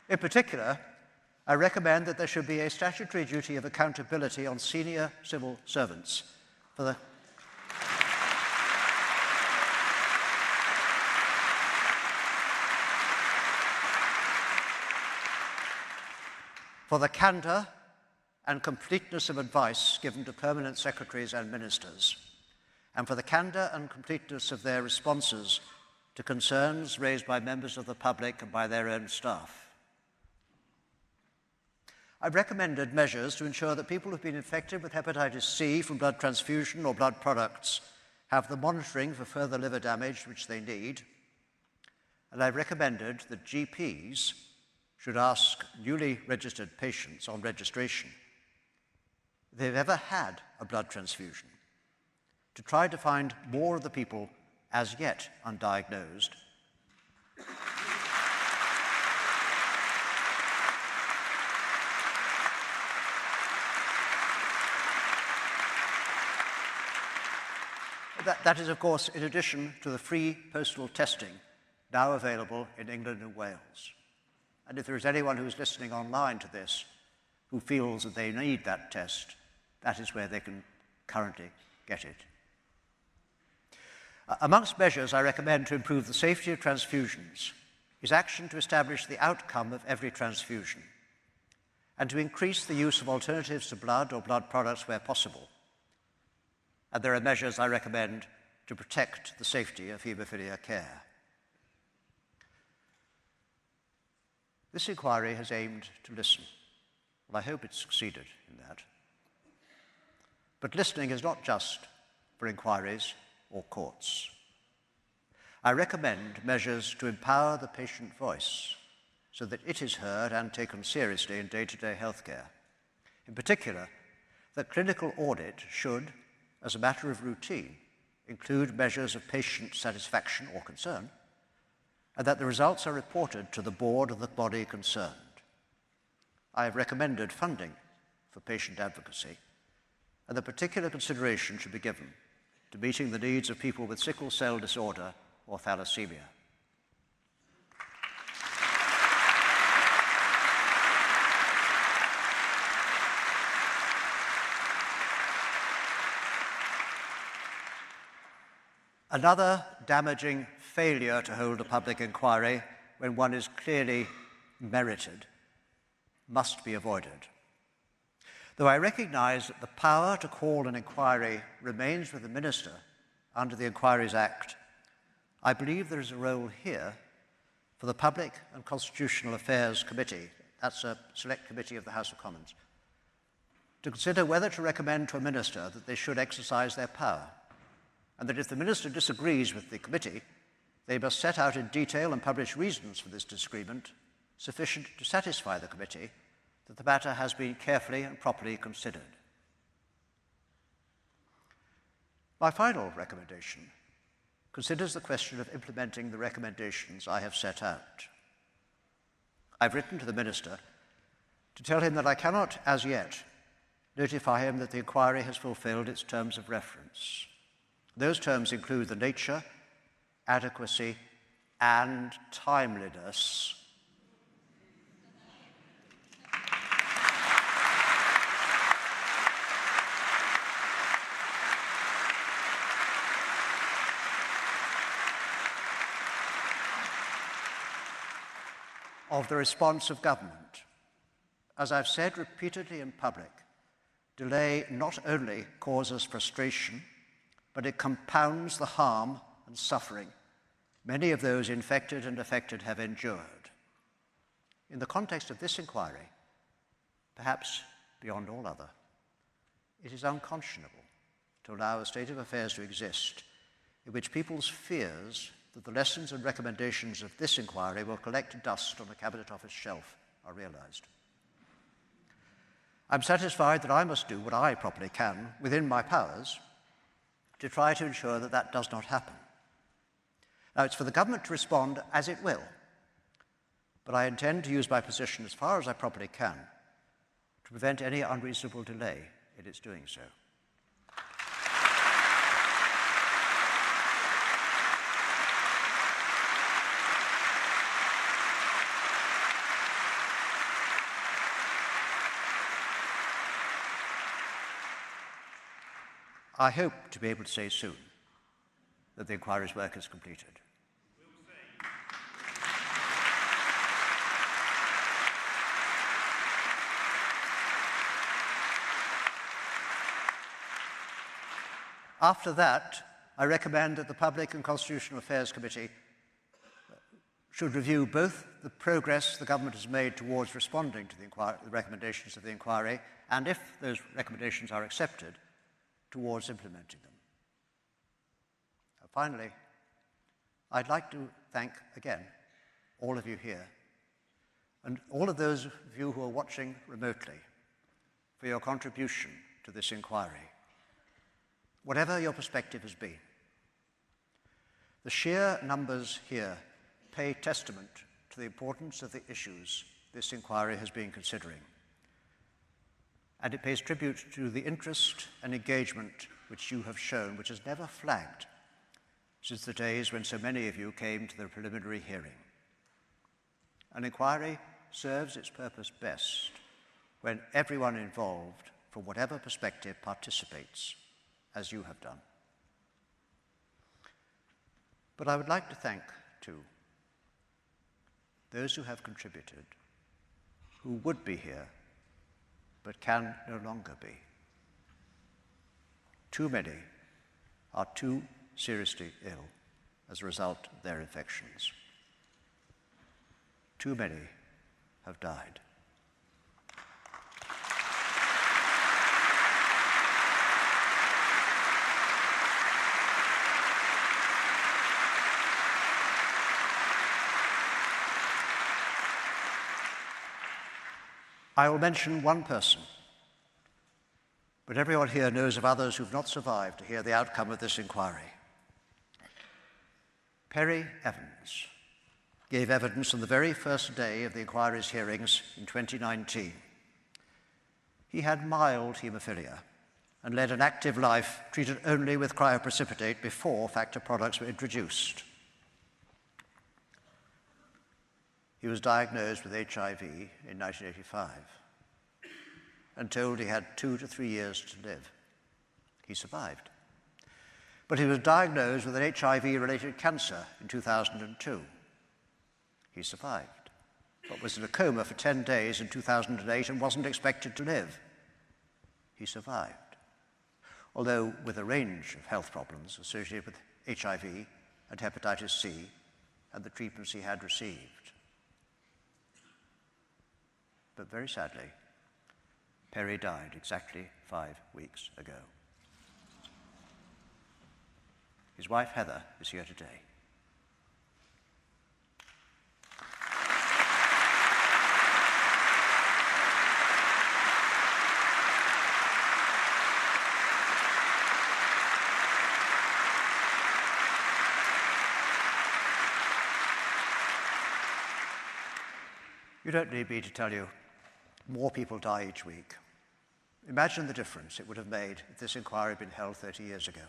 In particular, I recommend that there should be a statutory duty of accountability on senior civil servants for the candour and completeness of advice given to permanent secretaries and ministers, and for the candour and completeness of their responses to concerns raised by members of the public and by their own staff. I've recommended measures to ensure that people who've been infected with hepatitis C from blood transfusion or blood products have the monitoring for further liver damage which they need. And I've recommended that GPs should ask newly registered patients on registration if they've ever had a blood transfusion, to try to find more of the people as yet undiagnosed That is, of course, in addition to the free postal testing now available in England and Wales. And if there is anyone who is listening online to this who feels that they need that test, that is where they can currently get it. Amongst measures I recommend to improve the safety of transfusions is action to establish the outcome of every transfusion and to increase the use of alternatives to blood or blood products where possible. and there are measures I recommend to protect the safety of haemophilia care. This inquiry has aimed to listen. Well, I hope it's succeeded in that. But listening is not just for inquiries or courts. I recommend measures to empower the patient voice so that it is heard and taken seriously in day-to-day healthcare. In particular, that clinical audit should, as a matter of routine, include measures of patient satisfaction or concern, and that the results are reported to the board of the body concerned. I have recommended funding for patient advocacy, and that particular consideration should be given to meeting the needs of people with sickle cell disorder or thalassemia. Another damaging failure to hold a public inquiry when one is clearly merited must be avoided. Though I recognise that the power to call an inquiry remains with the Minister under the Inquiries Act, I believe there is a role here for the Public and Constitutional Affairs Committee, that's a select committee of the House of Commons, to consider whether to recommend to a minister that they should exercise their power, and that if the minister disagrees with the committee, they must set out in detail and publish reasons for this disagreement sufficient to satisfy the committee that the matter has been carefully and properly considered. My final recommendation considers the question of implementing the recommendations I have set out. I've written to the Minister to tell him that I cannot, as yet, notify him that the inquiry has fulfilled its terms of reference. Those terms include the nature, adequacy, and timeliness of the response of government. As I've said repeatedly in public, delay not only causes frustration, but it compounds the harm and suffering many of those infected and affected have endured. In the context of this inquiry, perhaps beyond all other, it is unconscionable to allow a state of affairs to exist in which people's fears that the lessons and recommendations of this inquiry will collect dust on the Cabinet Office shelf are realised. I'm satisfied that I must do what I properly can within my powers to try to ensure that that does not happen. Now, it's for the government to respond as it will, but I intend to use my position as far as I properly can to prevent any unreasonable delay in its doing so. I hope to be able to say soon that the inquiry's work is completed. After that, I recommend that the Public and Constitutional Affairs Committee should review both the progress the government has made towards responding to the recommendations of the inquiry, and if those recommendations are accepted, towards implementing them. Finally, I'd like to thank again all of you here and all of those of you who are watching remotely for your contribution to this inquiry, whatever your perspective has been. The sheer numbers here pay testament to the importance of the issues this inquiry has been considering, and it pays tribute to the interest and engagement which you have shown, which has never flagged since the days when so many of you came to the preliminary hearing. An inquiry serves its purpose best when everyone involved, from whatever perspective, participates, as you have done. But I would like to thank, too, those who have contributed, who would be here, but can no longer be. Too many are too seriously ill as a result of their infections. Too many have died. I will mention one person, but everyone here knows of others who've not survived to hear the outcome of this inquiry. Perry Evans gave evidence on the very first day of the inquiry's hearings in 2019. He had mild haemophilia and led an active life treated only with cryoprecipitate before factor products were introduced. He was diagnosed with HIV in 1985 and told he had 2 to 3 years to live. He survived. But he was diagnosed with an HIV-related cancer in 2002. He survived, but was in a coma for 10 days in 2008 and wasn't expected to live. He survived, although with a range of health problems associated with HIV and hepatitis C and the treatments he had received. But very sadly, Perry died exactly 5 weeks ago. His wife, Heather, is here today. You don't need me to tell you more people die each week. Imagine the difference it would have made if this inquiry had been held 30 years ago.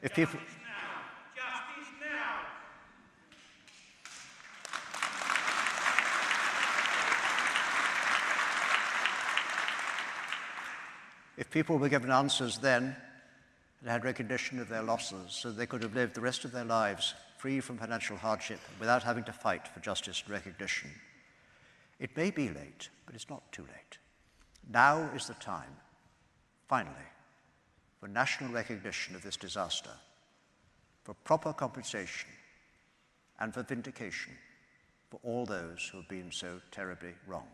If people... Justice now! If people were given answers then and had recognition of their losses so they could have lived the rest of their lives free from financial hardship without having to fight for justice and recognition. It may be late, but it's not too late. Now is the time, finally, for national recognition of this disaster, for proper compensation, and for vindication for all those who have been so terribly wronged.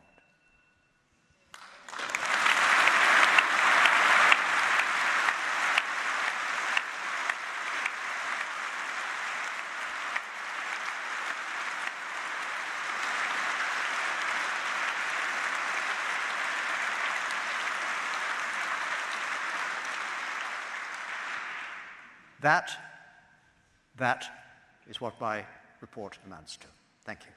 That is what my report amounts to. Thank you.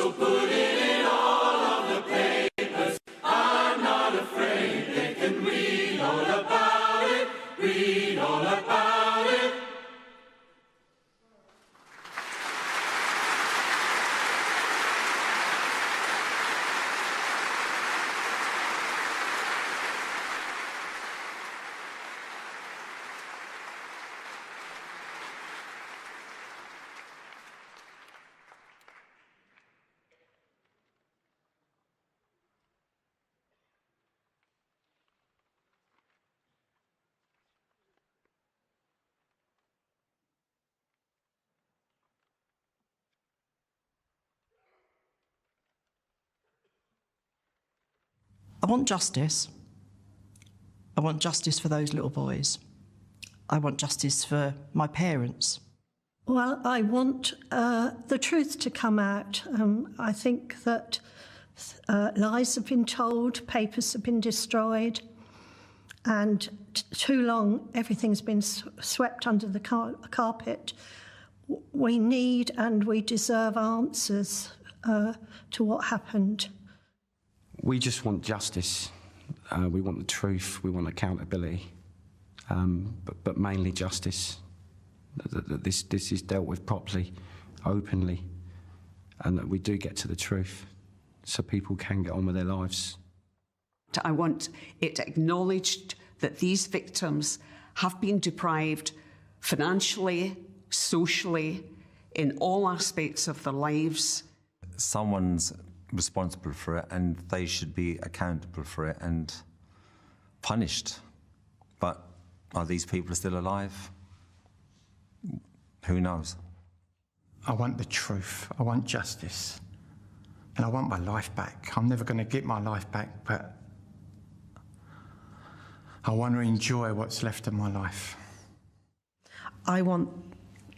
So put it in all of the papers. I'm not afraid. They can read all about it. Read all about it. I want justice. I want justice for those little boys. I want justice for my parents. Well, I want the truth to come out. I think that lies have been told, papers have been destroyed, and too long everything's been swept under the carpet. We need and we deserve answers to what happened. We just want justice. We want the truth. We want accountability, but mainly justice. That this is dealt with properly, openly, and that we do get to the truth, so people can get on with their lives. I want it acknowledged that these victims have been deprived financially, socially, in all aspects of their lives. Someone's responsible for it, and they should be accountable for it and punished. But are these people still alive? Who knows? I want the truth. I want justice. And I want my life back. I'm never going to get my life back, but I want to enjoy what's left of my life. I want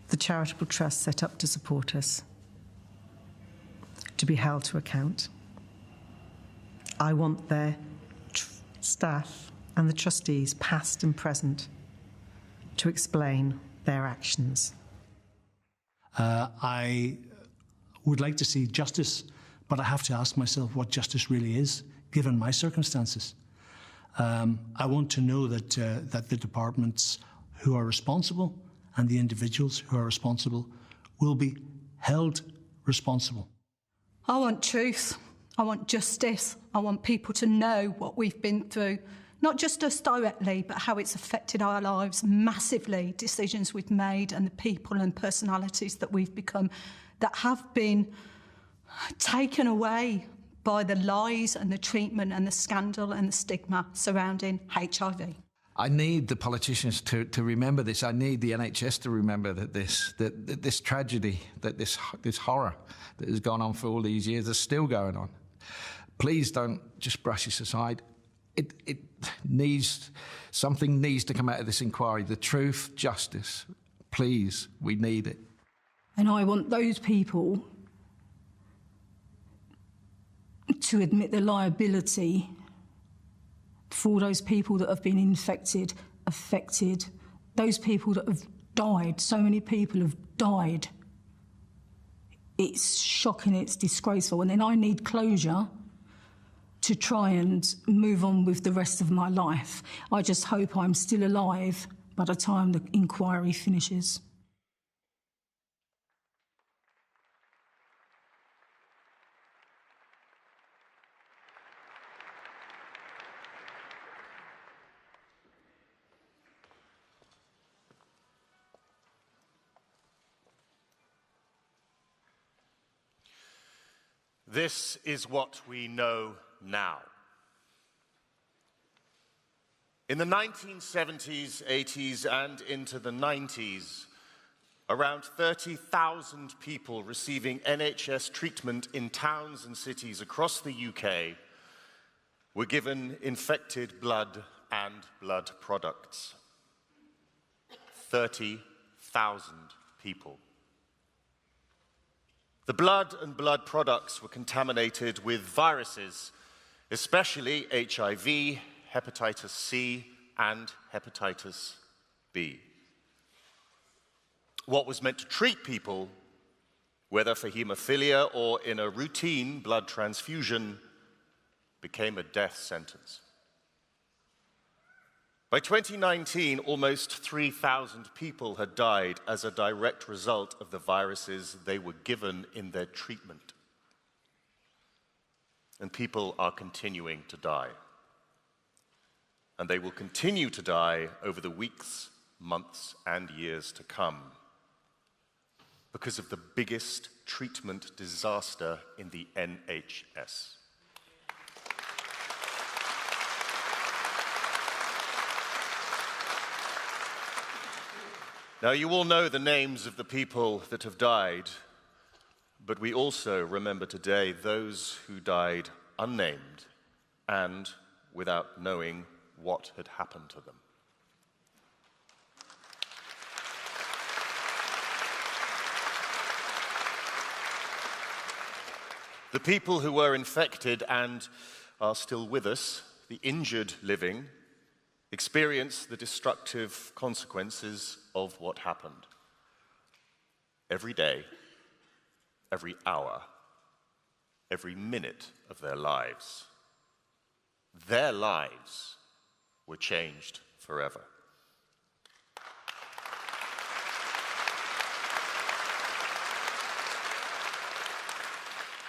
the charitable trust set up to support us to be held to account. I want their staff and the trustees, past and present, to explain their actions. I would like to see justice, but I have to ask myself what justice really is, given my circumstances. I want to know that the departments who are responsible and the individuals who are responsible will be held responsible. I want truth. I want justice. I want people to know what we've been through, not just us directly, but how it's affected our lives massively, decisions we've made and the people and personalities that we've become that have been taken away by the lies and the treatment and the scandal and the stigma surrounding HIV. I need the politicians to remember this. I need the NHS to remember that this tragedy, that this horror that has gone on for all these years is still going on. Please don't just brush this aside. Something needs to come out of this inquiry. The truth, justice. Please, we need it. And I want those people to admit the liability for those people that have been infected, affected, those people that have died. So many people have died. It's shocking, it's disgraceful. And then I need closure to try and move on with the rest of my life. I just hope I'm still alive by the time the inquiry finishes. This is what we know now. In the 1970s, 80s, and into the 90s, around 30,000 people receiving NHS treatment in towns and cities across the UK were given infected blood and blood products. 30,000 people. The blood and blood products were contaminated with viruses, especially HIV, hepatitis C, and hepatitis B. What was meant to treat people whether for haemophilia or in a routine blood transfusion, became a death sentence. By 2019, almost 3,000 people had died as a direct result of the viruses they were given in their treatment. And people are continuing to die. And they will continue to die over the weeks, months, and years to come because of the biggest treatment disaster in the NHS. Now, you all know the names of the people that have died, but we also remember today those who died unnamed and without knowing what had happened to them. The people who were infected and are still with us, the injured living, experience the destructive consequences of what happened. Every day, every hour, every minute of their lives. Their lives were changed forever.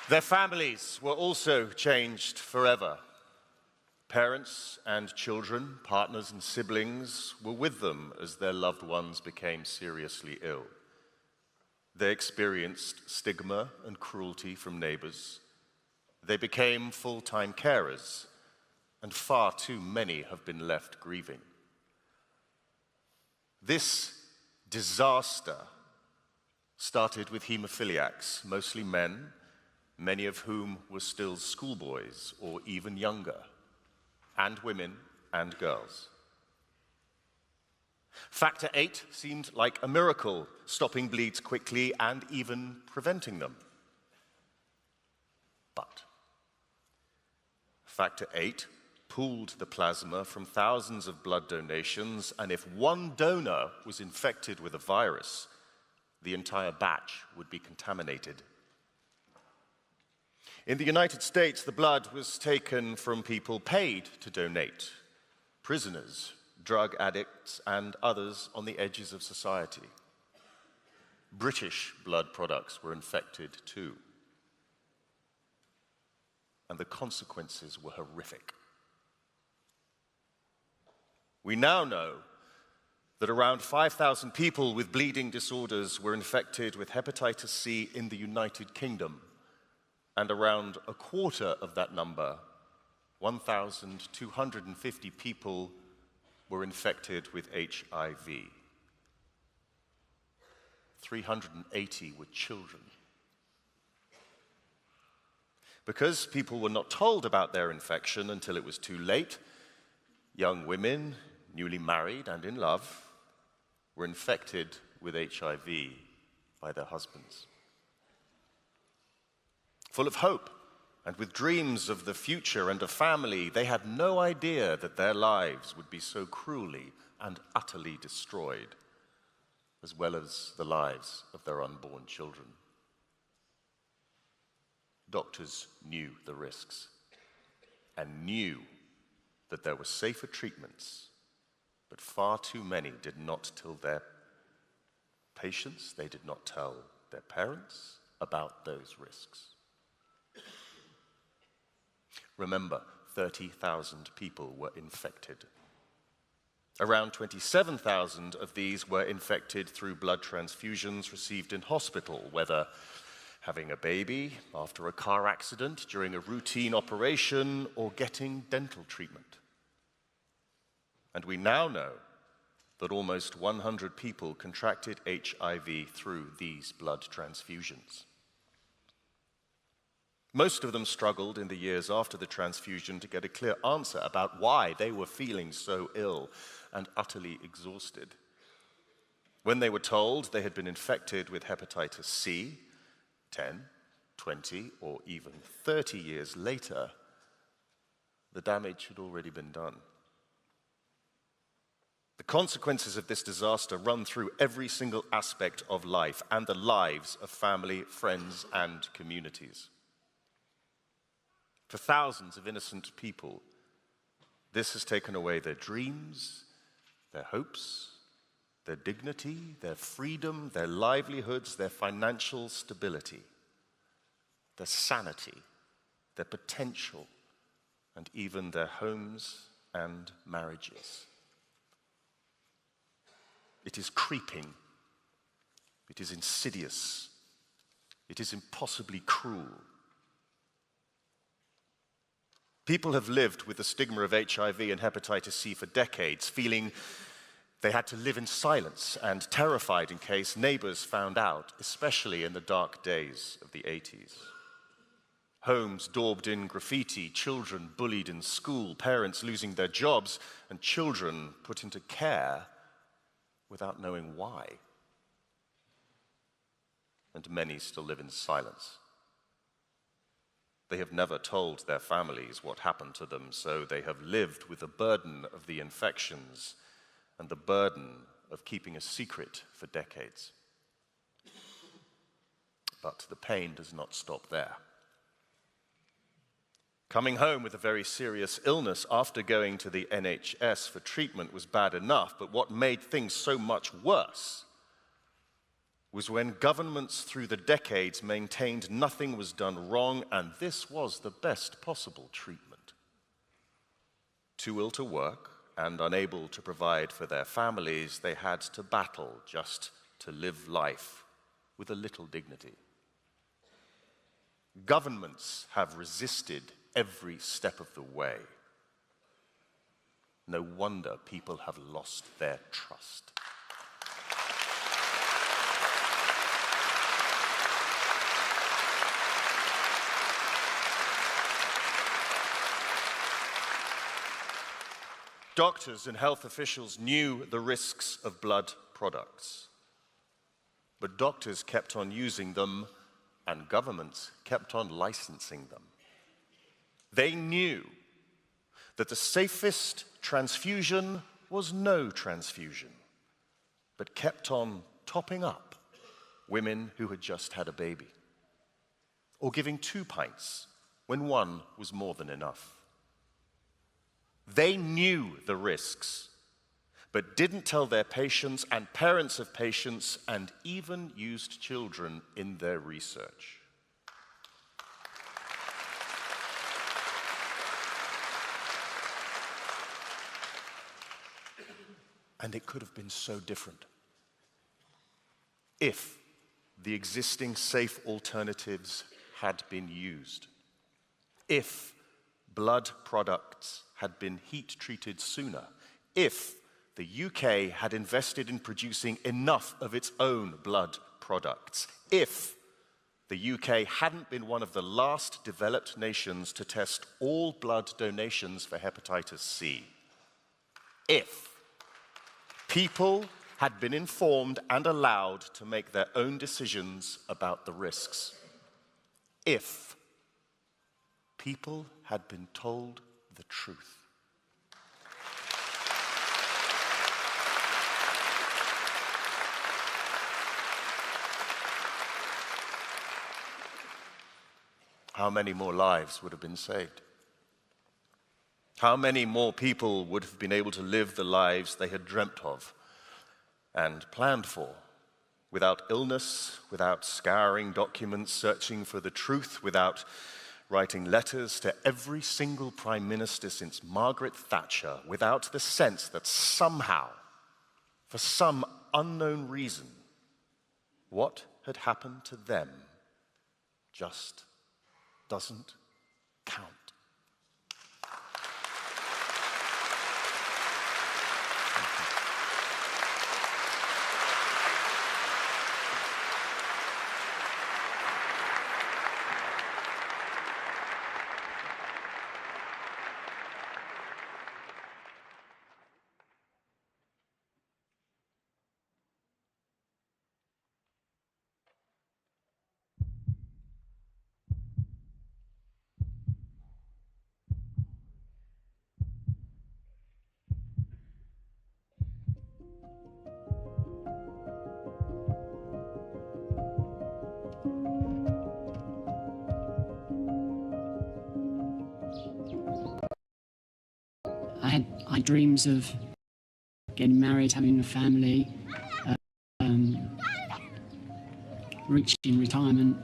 Their families were also changed forever. Parents and children, partners and siblings were with them as their loved ones became seriously ill. They experienced stigma and cruelty from neighbors. They became full-time carers, and far too many have been left grieving. This disaster started with haemophiliacs, mostly men, many of whom were still schoolboys or even younger, and women and girls. Factor VIII seemed like a miracle, stopping bleeds quickly and even preventing them. But Factor VIII pooled the plasma from thousands of blood donations, and if one donor was infected with a virus, the entire batch would be contaminated. In the United States, the blood was taken from people paid to donate, prisoners, drug addicts, and others on the edges of society. British blood products were infected too. And the consequences were horrific. We now know that around 5,000 people with bleeding disorders were infected with hepatitis C in the United Kingdom, and around a quarter of that number, 1,250 people, were infected with HIV. 380 were children. Because people were not told about their infection until it was too late, young women, newly married and in love, were infected with HIV by their husbands. Full of hope and with dreams of the future and a family, they had no idea that their lives would be so cruelly and utterly destroyed, as well as the lives of their unborn children. Doctors knew the risks and knew that there were safer treatments, but far too many did not tell their patients, they did not tell their parents about those risks. Remember, 30,000 people were infected. Around 27,000 of these were infected through blood transfusions received in hospital, whether having a baby, after a car accident, during a routine operation, or getting dental treatment. And we now know that almost 100 people contracted HIV through these blood transfusions. Most of them struggled in the years after the transfusion to get a clear answer about why they were feeling so ill and utterly exhausted. When they were told they had been infected with hepatitis C, 10, 20, or even 30 years later, the damage had already been done. The consequences of this disaster run through every single aspect of life and the lives of family, friends, and communities. For thousands of innocent people, this has taken away their dreams, their hopes, their dignity, their freedom, their livelihoods, their financial stability, their sanity, their potential, and even their homes and marriages. It is creeping. It is insidious. It is impossibly cruel. People have lived with the stigma of HIV and hepatitis C for decades, feeling they had to live in silence and terrified in case neighbors found out, especially in the dark days of the 80s. Homes daubed in graffiti, children bullied in school, parents losing their jobs, and children put into care without knowing why. And many still live in silence. They have never told their families what happened to them, so they have lived with the burden of the infections and the burden of keeping a secret for decades. But the pain does not stop there. Coming home with a very serious illness after going to the NHS for treatment was bad enough, but what made things so much worse was when governments through the decades maintained nothing was done wrong, and this was the best possible treatment. Too ill to work and unable to provide for their families, they had to battle just to live life with a little dignity. Governments have resisted every step of the way. No wonder people have lost their trust. Doctors and health officials knew the risks of blood products, but doctors kept on using them and governments kept on licensing them. They knew that the safest transfusion was no transfusion, but kept on topping up women who had just had a baby, or giving 2 pints when one was more than enough. They knew the risks, but didn't tell their patients and parents of patients, and even used children in their research. And it could have been so different if the existing safe alternatives had been used, if blood products had been heat-treated sooner, if the UK had invested in producing enough of its own blood products, if the UK hadn't been one of the last developed nations to test all blood donations for hepatitis C, if people had been informed and allowed to make their own decisions about the risks, if people had been told the truth. How many more lives would have been saved? How many more people would have been able to live the lives they had dreamt of and planned for, without illness, without scouring documents, searching for the truth, without writing letters to every single prime minister since Margaret Thatcher, without the sense that somehow, for some unknown reason, what had happened to them just doesn't count. I had dreams of getting married, having a family, reaching retirement.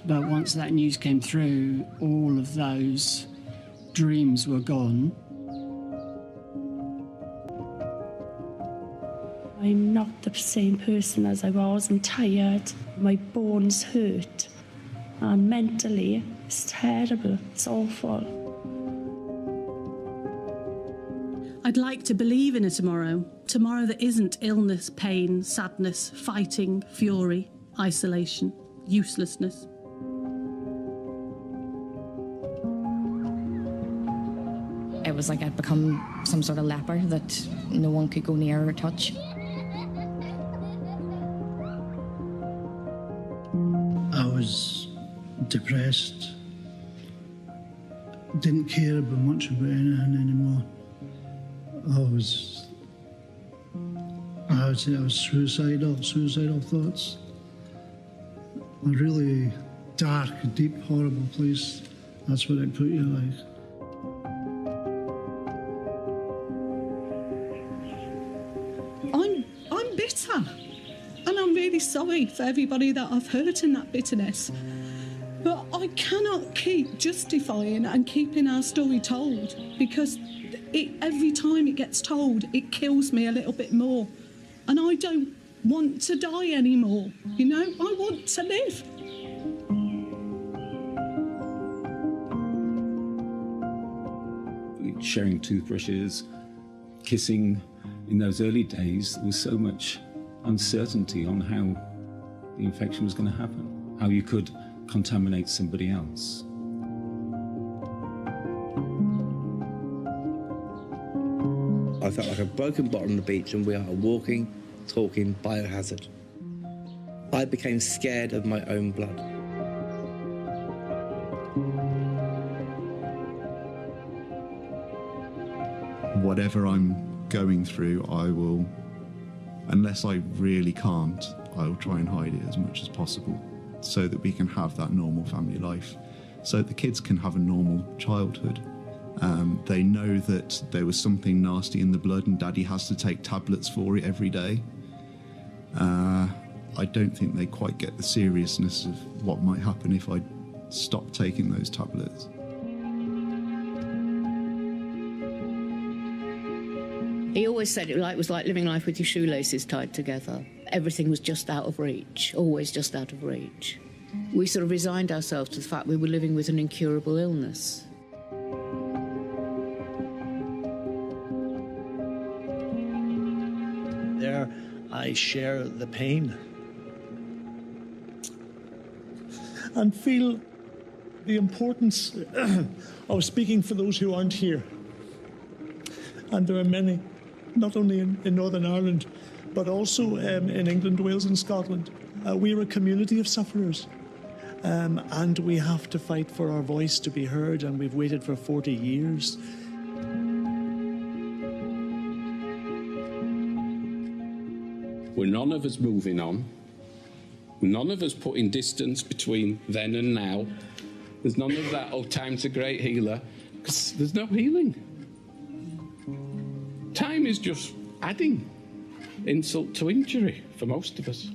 But once that news came through, all of those dreams were gone. I'm not the same person as I was. I'm tired. My bones hurt. And mentally, it's terrible. It's awful. I'd like to believe in a tomorrow. Tomorrow that isn't illness, pain, sadness, fighting, fury, isolation, uselessness. It was like I'd become some sort of leper that no one could go near or touch. I was depressed, didn't care about much about anything anymore. I would say I was suicidal thoughts. A really dark, deep, horrible place. That's what I'd put you like. I'm bitter, and I'm really sorry for everybody that I've hurt in that bitterness. But I cannot keep justifying and keeping our story told, because every time it gets told, it kills me a little bit more. And I don't want to die anymore, you know? I want to live. Sharing toothbrushes, kissing. In those early days, there was so much uncertainty on how the infection was going to happen, how you could contaminate somebody else. I felt like a broken bottle on the beach, and we are a walking, talking biohazard. I became scared of my own blood. Whatever I'm going through, I will, unless I really can't, I will try and hide it as much as possible so that we can have that normal family life, so that the kids can have a normal childhood. They know that there was something nasty in the blood and Daddy has to take tablets for it every day. I don't think they quite get the seriousness of what might happen if I stopped taking those tablets. He always said it was like living life with your shoelaces tied together. Everything was just out of reach, always just out of reach. We sort of resigned ourselves to the fact we were living with an incurable illness. There, I share the pain and feel the importance of speaking for those who aren't here. And there are many, not only in Northern Ireland, but also in England, Wales and Scotland. We're a community of sufferers, and we have to fight for our voice to be heard, and we've waited for 40 years. We're none of us moving on. We're none of us putting distance between then and now. There's none of that, oh, time's a great healer, because there's no healing. Time is just adding insult to injury for most of us.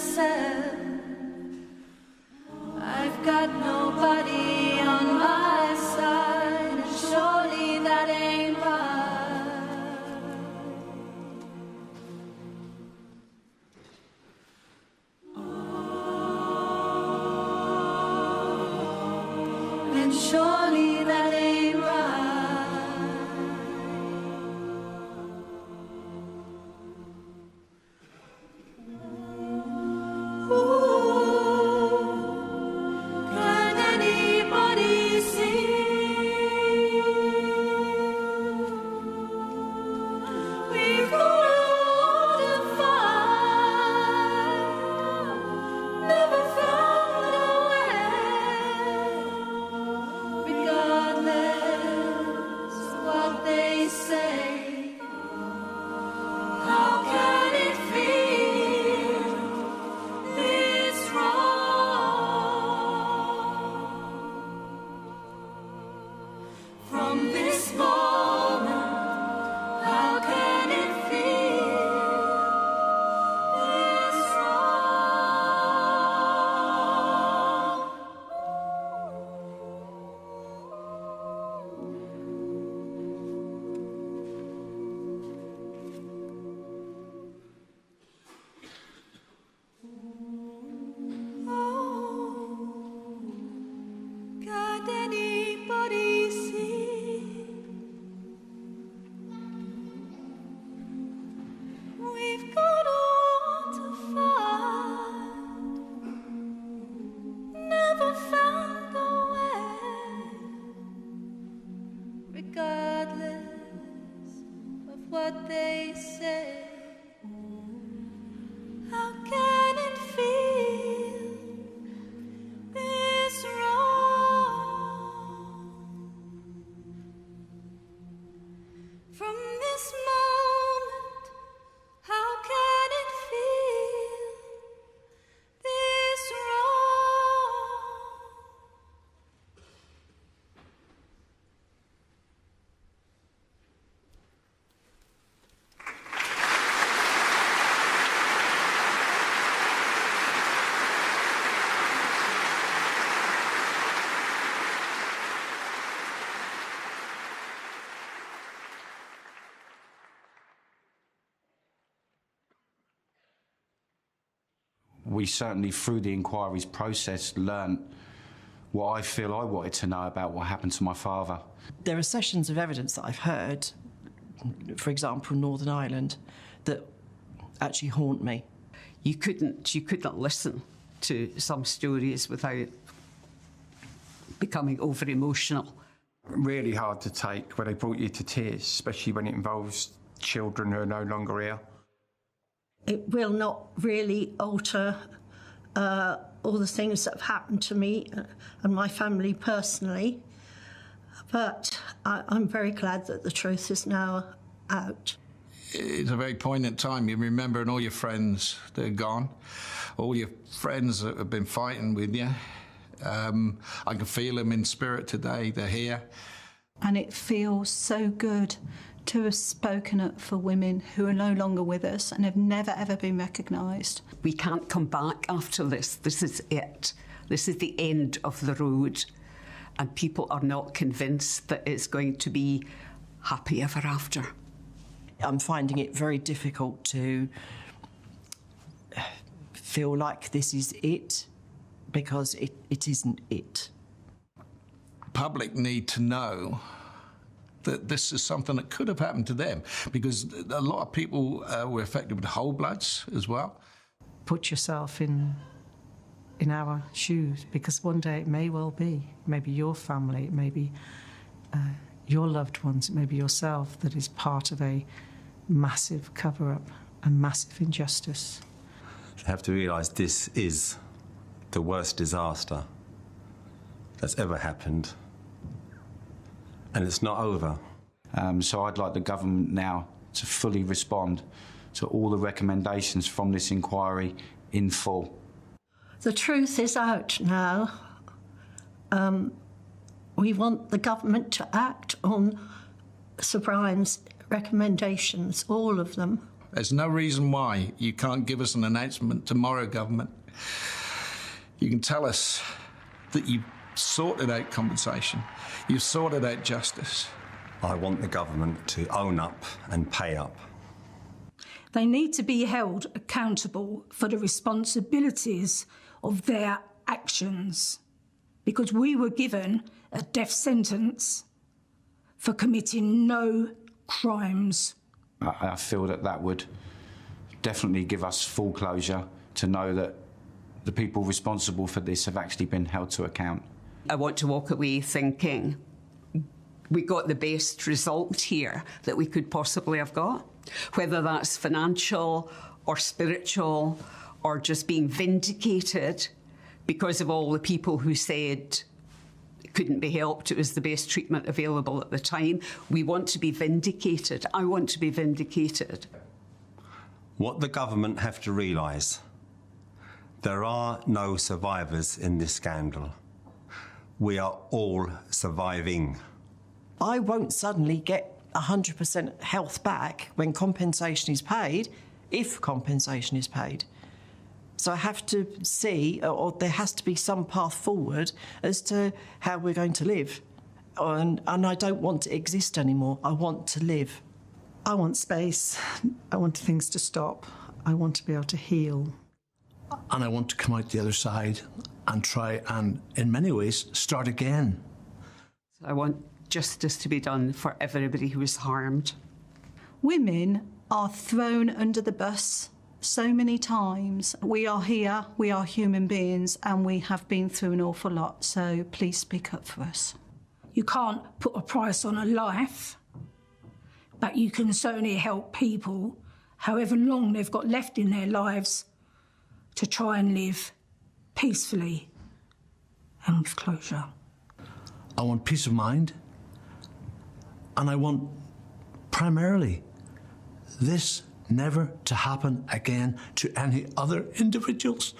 myself. I've got nobody on my side, and surely that ain't right. And surely that ain't right. Can anybody see? We've got all to find, never found a way, regardless what they say. How can it feel this wrong? From this moment, how can it feel this wrong? Can anybody see? We've got all to find, never found a way, regardless of what they say. How can it feel this wrong? From this moment, how can it feel this wrong? We certainly, through the inquiry's process, learnt what I feel I wanted to know about what happened to my father. There are sessions of evidence that I've heard, for example, Northern Ireland, that actually haunt me. You couldn't listen to some stories without becoming over emotional. Really hard to take when they brought you to tears, especially when it involves children who are no longer here. It will not really alter all the things that have happened to me and my family personally, but I'm very glad that the truth is now out. It's a very poignant time. You're remembering all your friends that are gone, all your friends that have been fighting with you. I can feel them in spirit today. They're here. And it feels so good to have spoken up for women who are no longer with us and have never, ever been recognised. We can't come back after this. This is it. This is the end of the road. And people are not convinced that it's going to be happy ever after. I'm finding it very difficult to feel like this is it, because it isn't it. Public need to know that this is something that could have happened to them, because a lot of people were affected with whole bloods as well. Put yourself in our shoes, because one day it may well be, maybe your family, it may be your loved ones, it may be yourself that is part of a massive cover-up, a massive injustice. You have to realise this is the worst disaster that's ever happened. And it's not over. So I'd like the government now to fully respond to all the recommendations from this inquiry in full. The truth is out now. We want the government to act on Sir Brian's recommendations, all of them. There's no reason why you can't give us an announcement tomorrow, government. You can tell us that you've sorted out compensation, you've sorted out justice. I want the government to own up and pay up. They need to be held accountable for the responsibilities of their actions, because we were given a death sentence for committing no crimes. I feel that would definitely give us full closure to know that the people responsible for this have actually been held to account. I want to walk away thinking we got the best result here that we could possibly have got, whether that's financial or spiritual or just being vindicated because of all the people who said it couldn't be helped, it was the best treatment available at the time. We want to be vindicated. I want to be vindicated. What the government have to realise, there are no survivors in this scandal. We are all surviving. I won't suddenly get 100% health back when compensation is paid, if compensation is paid. So I have to see, or there has to be some path forward as to how we're going to live. And I don't want to exist anymore. I want to live. I want space. I want things to stop. I want to be able to heal. And I want to come out the other side and try and, in many ways, start again. I want justice to be done for everybody who was harmed. Women are thrown under the bus so many times. We are here, we are human beings, and we have been through an awful lot, so please speak up for us. You can't put a price on a life, but you can certainly help people, however long they've got left in their lives, to try and live peacefully and with closure. I want peace of mind, and I want, primarily, this never to happen again to any other individuals.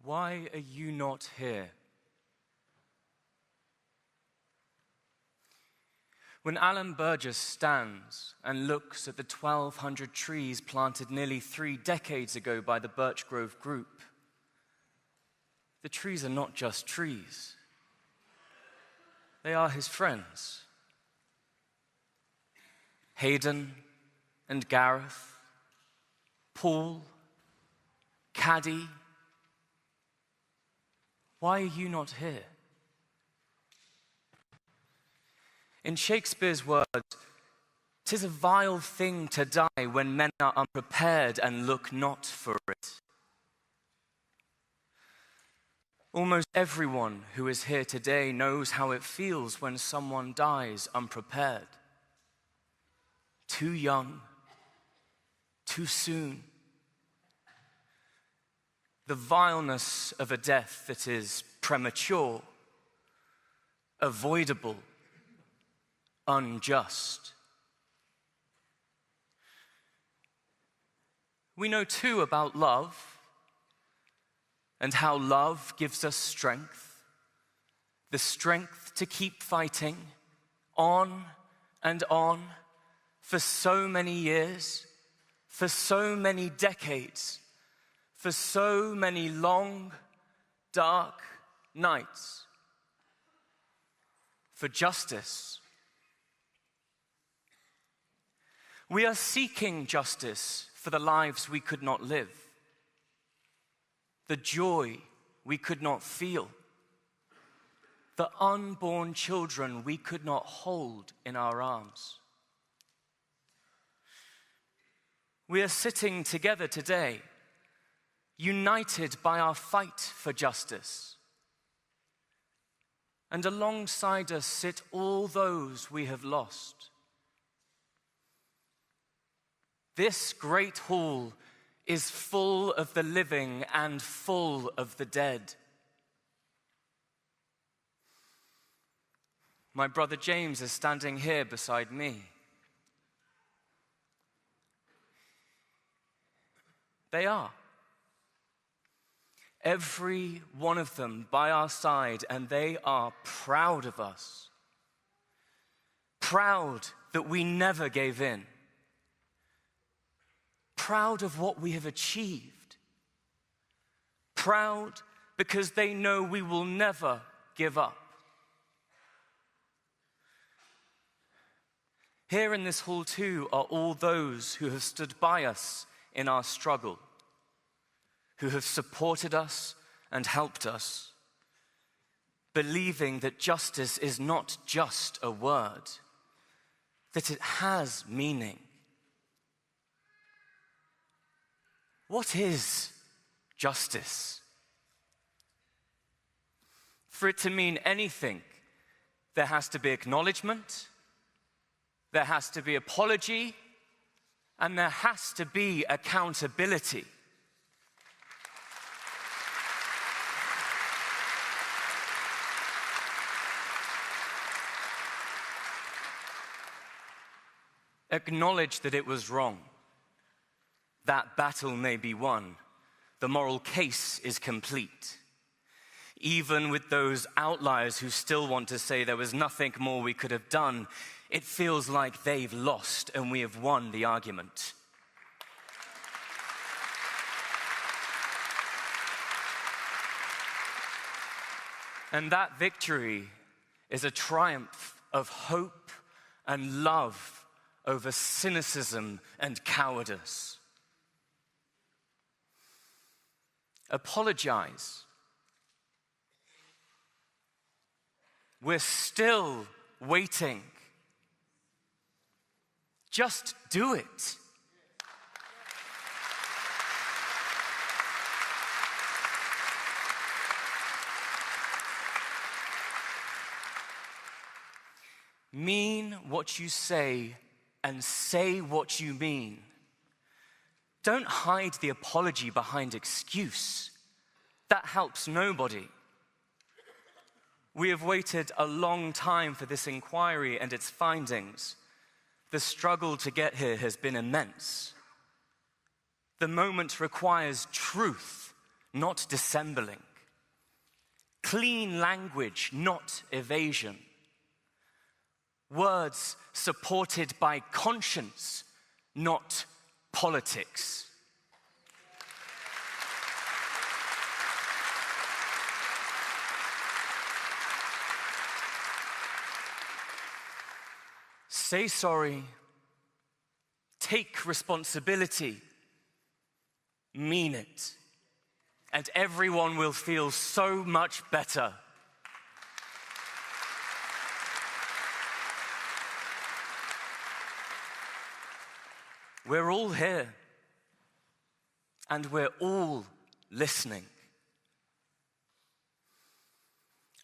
Why are you not here? When Alan Burgess stands and looks at the 1,200 trees planted nearly 3 decades ago by the Birch Grove Group, the trees are not just trees. They are his friends. Hayden and Gareth, Paul, Caddy. Why are you not here? In Shakespeare's words, "'Tis a vile thing to die when men are unprepared and look not for it." Almost everyone who is here today knows how it feels when someone dies unprepared. Too young, too soon. The vileness of a death that is premature, avoidable, unjust. We know too about love and how love gives us strength, the strength to keep fighting on and on for so many years, for so many decades, for so many long, dark nights, for justice. We are seeking justice for the lives we could not live, the joy we could not feel, the unborn children we could not hold in our arms. We are sitting together today, united by our fight for justice. and alongside us sit all those we have lost. This great hall is full of the living and full of the dead. My brother James is standing here beside me. They are. Every one of them by our side, and they are proud of us. Proud that we never gave in. Proud of what we have achieved. Proud because they know we will never give up. Here in this hall too are all those who have stood by us in our struggle, who have supported us and helped us, believing that justice is not just a word, that it has meaning. What is justice? For it to mean anything, there has to be acknowledgement, there has to be apology, and there has to be accountability. Acknowledge that it was wrong. That battle may be won. The moral case is complete. Even with those outliers who still want to say there was nothing more we could have done, it feels like they've lost and we have won the argument. And that victory is a triumph of hope and love over cynicism and cowardice. Apologize. We're still waiting. Just do it. Mean what you say and say what you mean. Don't hide the apology behind excuse. That helps nobody. We have waited a long time for this inquiry and its findings. The struggle to get here has been immense. The moment requires truth, not dissembling. Clean language, not evasion. Words supported by conscience, not politics. Say sorry, take responsibility, mean it, and everyone will feel so much better. We're all here, and we're all listening.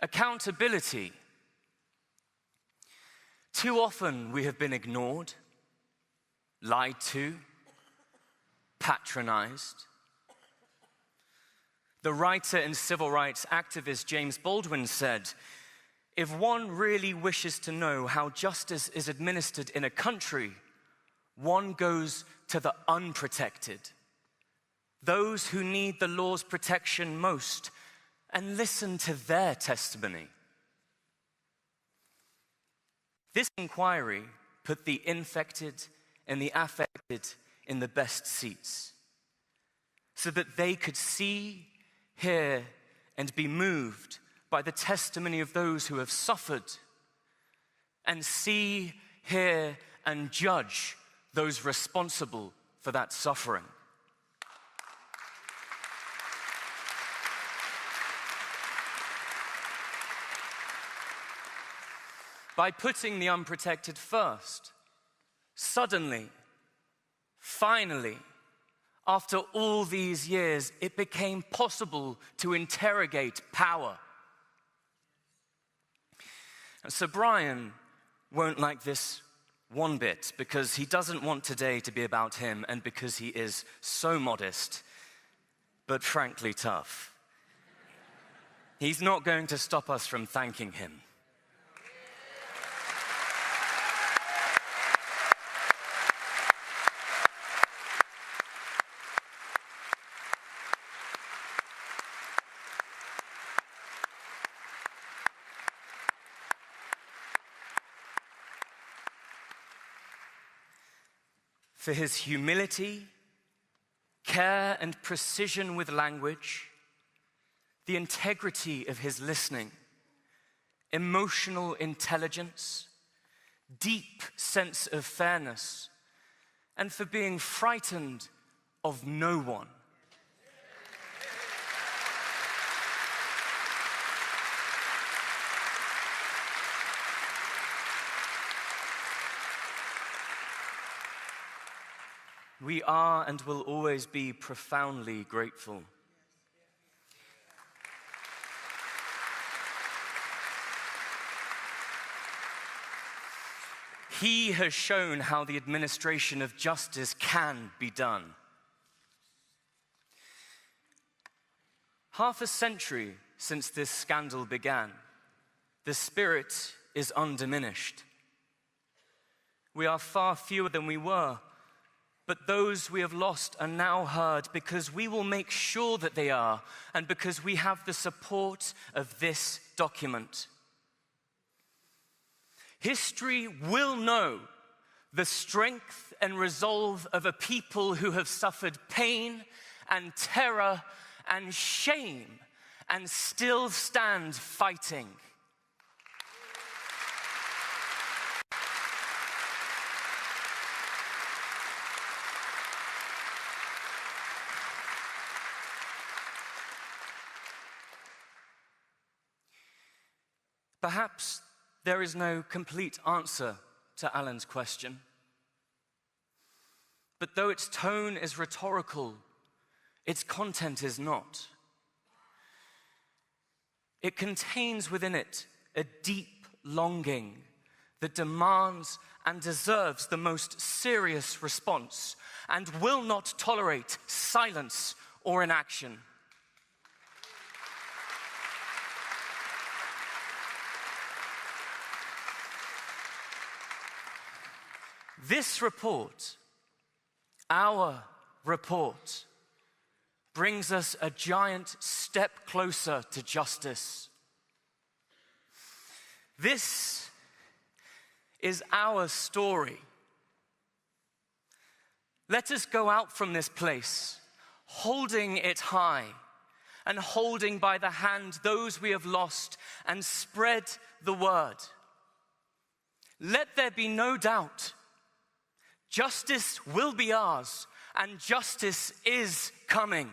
Accountability. Too often we have been ignored, lied to, patronized. The writer and civil rights activist James Baldwin said, "If one really wishes to know how justice is administered in a country, one goes to the unprotected, those who need the law's protection most, and listen to their testimony." This inquiry put the infected and the affected in the best seats, so that they could see, hear, and be moved by the testimony of those who have suffered, and see, hear, and judge those responsible for that suffering. By putting the unprotected first, suddenly, finally, after all these years, it became possible to interrogate power. And Sir Brian won't like this one bit, because he doesn't want today to be about him, and because he is so modest, but frankly tough. He's not going to stop us from thanking him. For his humility, care and precision with language, the integrity of his listening, emotional intelligence, deep sense of fairness, and for being frightened of no one. We are and will always be profoundly grateful. He has shown how the administration of justice can be done. Half a century since this scandal began, the spirit is undiminished. We are far fewer than we were, but those we have lost are now heard, because we will make sure that they are, and because we have the support of this document. History will know the strength and resolve of a people who have suffered pain and terror and shame and still stand fighting. Perhaps there is no complete answer to Alan's question. But though its tone is rhetorical, its content is not. It contains within it a deep longing that demands and deserves the most serious response, and will not tolerate silence or inaction. This report, our report, brings us a giant step closer to justice. This is our story. Let us go out from this place, holding it high, and holding by the hand those we have lost, and spread the word. Let there be no doubt. Justice will be ours, and justice is coming.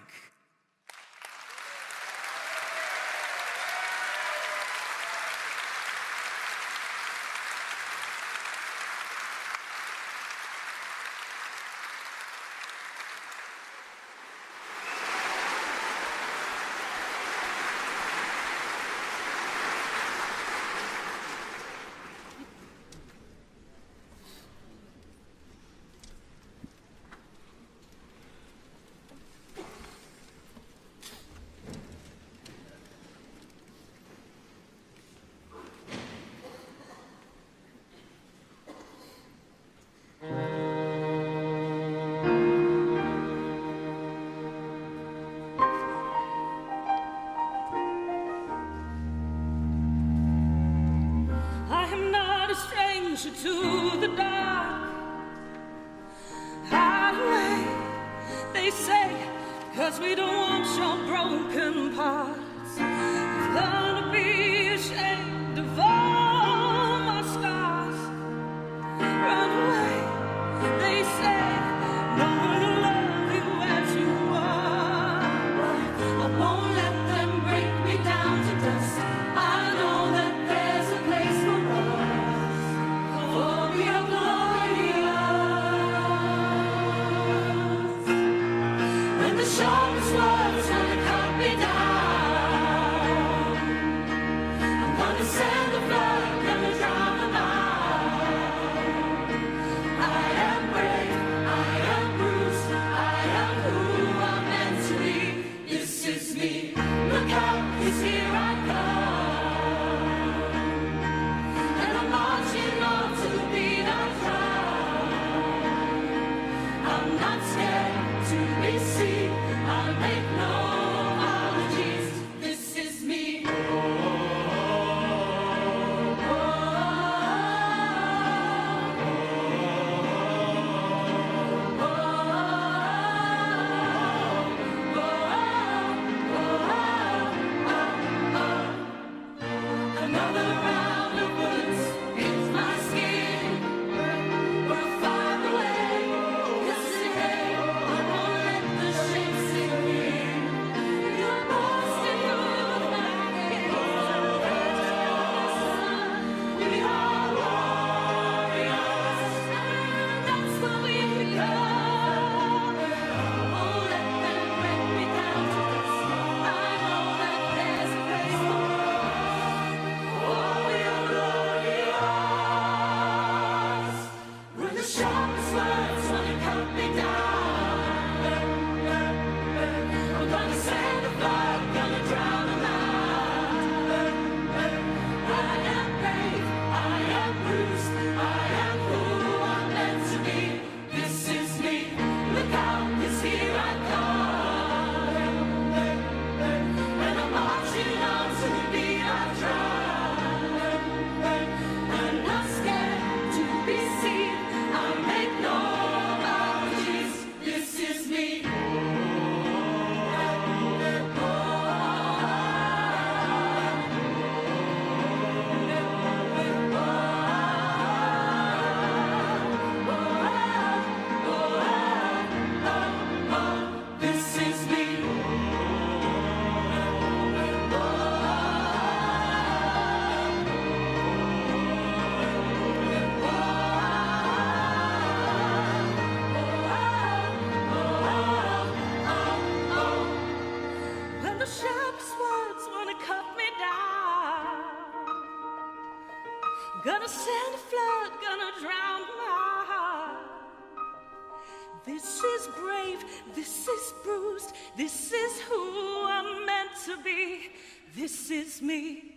To the dark, hide away, they say, 'cause we don't want your broken parts. I've learned to be ashamed of all my scars. Run away, they say, no one will love you as you are. I won't let them break me down to dust. I know that there's a place for us. For we are glorious. When the sharpest words wanna cut me down, I'm gonna send the fire. Gonna send a flood, gonna drown my heart. This is brave, this is bruised, this is who I'm meant to be. This is me.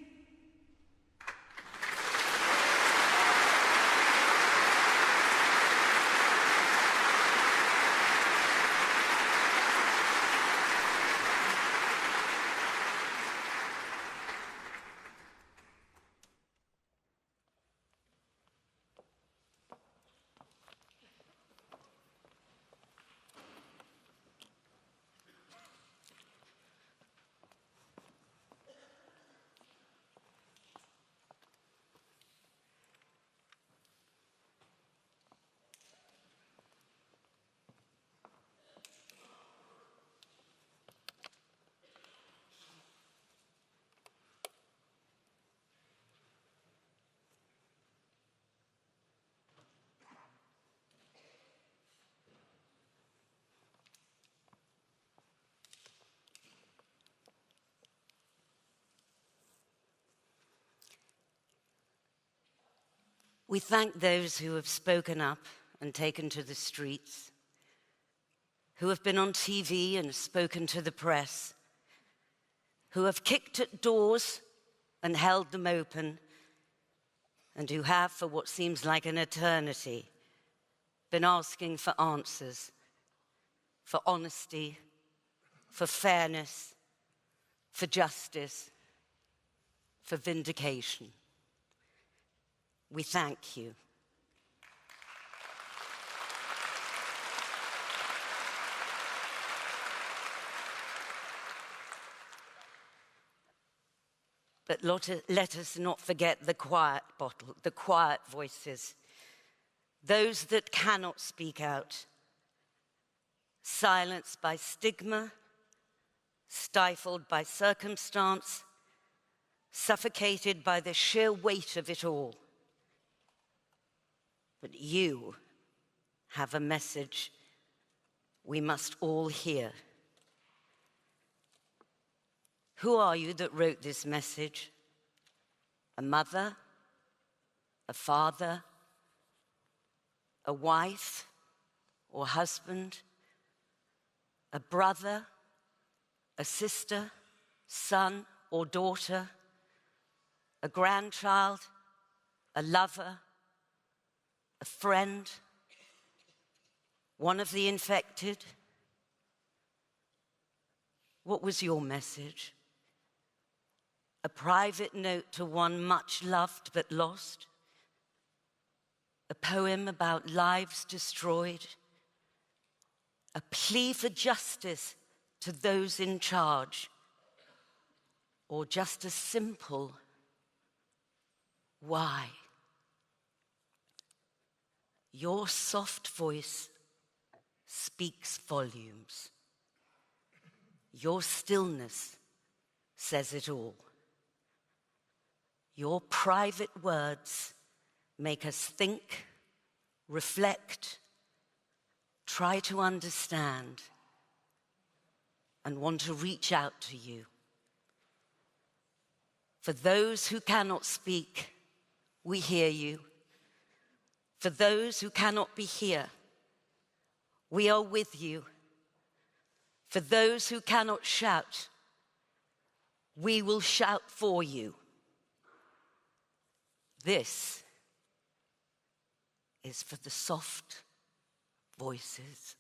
We thank those who have spoken up and taken to the streets, who have been on TV and spoken to the press, who have kicked at doors and held them open, and who have, for what seems like an eternity, been asking for answers, for honesty, for fairness, for justice, for vindication. We thank you. But let us not forget the quiet bottle, the quiet voices, those that cannot speak out, silenced by stigma, stifled by circumstance, suffocated by the sheer weight of it all. But you have a message we must all hear. Who are you that wrote this message? A mother? A father? A wife or husband? A brother? A sister? Son or daughter? A grandchild? A lover? A friend? One of the infected? What was your message? A private note to one much loved but lost? A poem about lives destroyed? A plea for justice to those in charge? Or just a simple why? Your soft voice speaks volumes. Your stillness says it all. Your private words make us think, reflect, try to understand, and want to reach out to you. For those who cannot speak, we hear you. For those who cannot be here, we are with you. For those who cannot shout, we will shout for you. This is for the soft voices.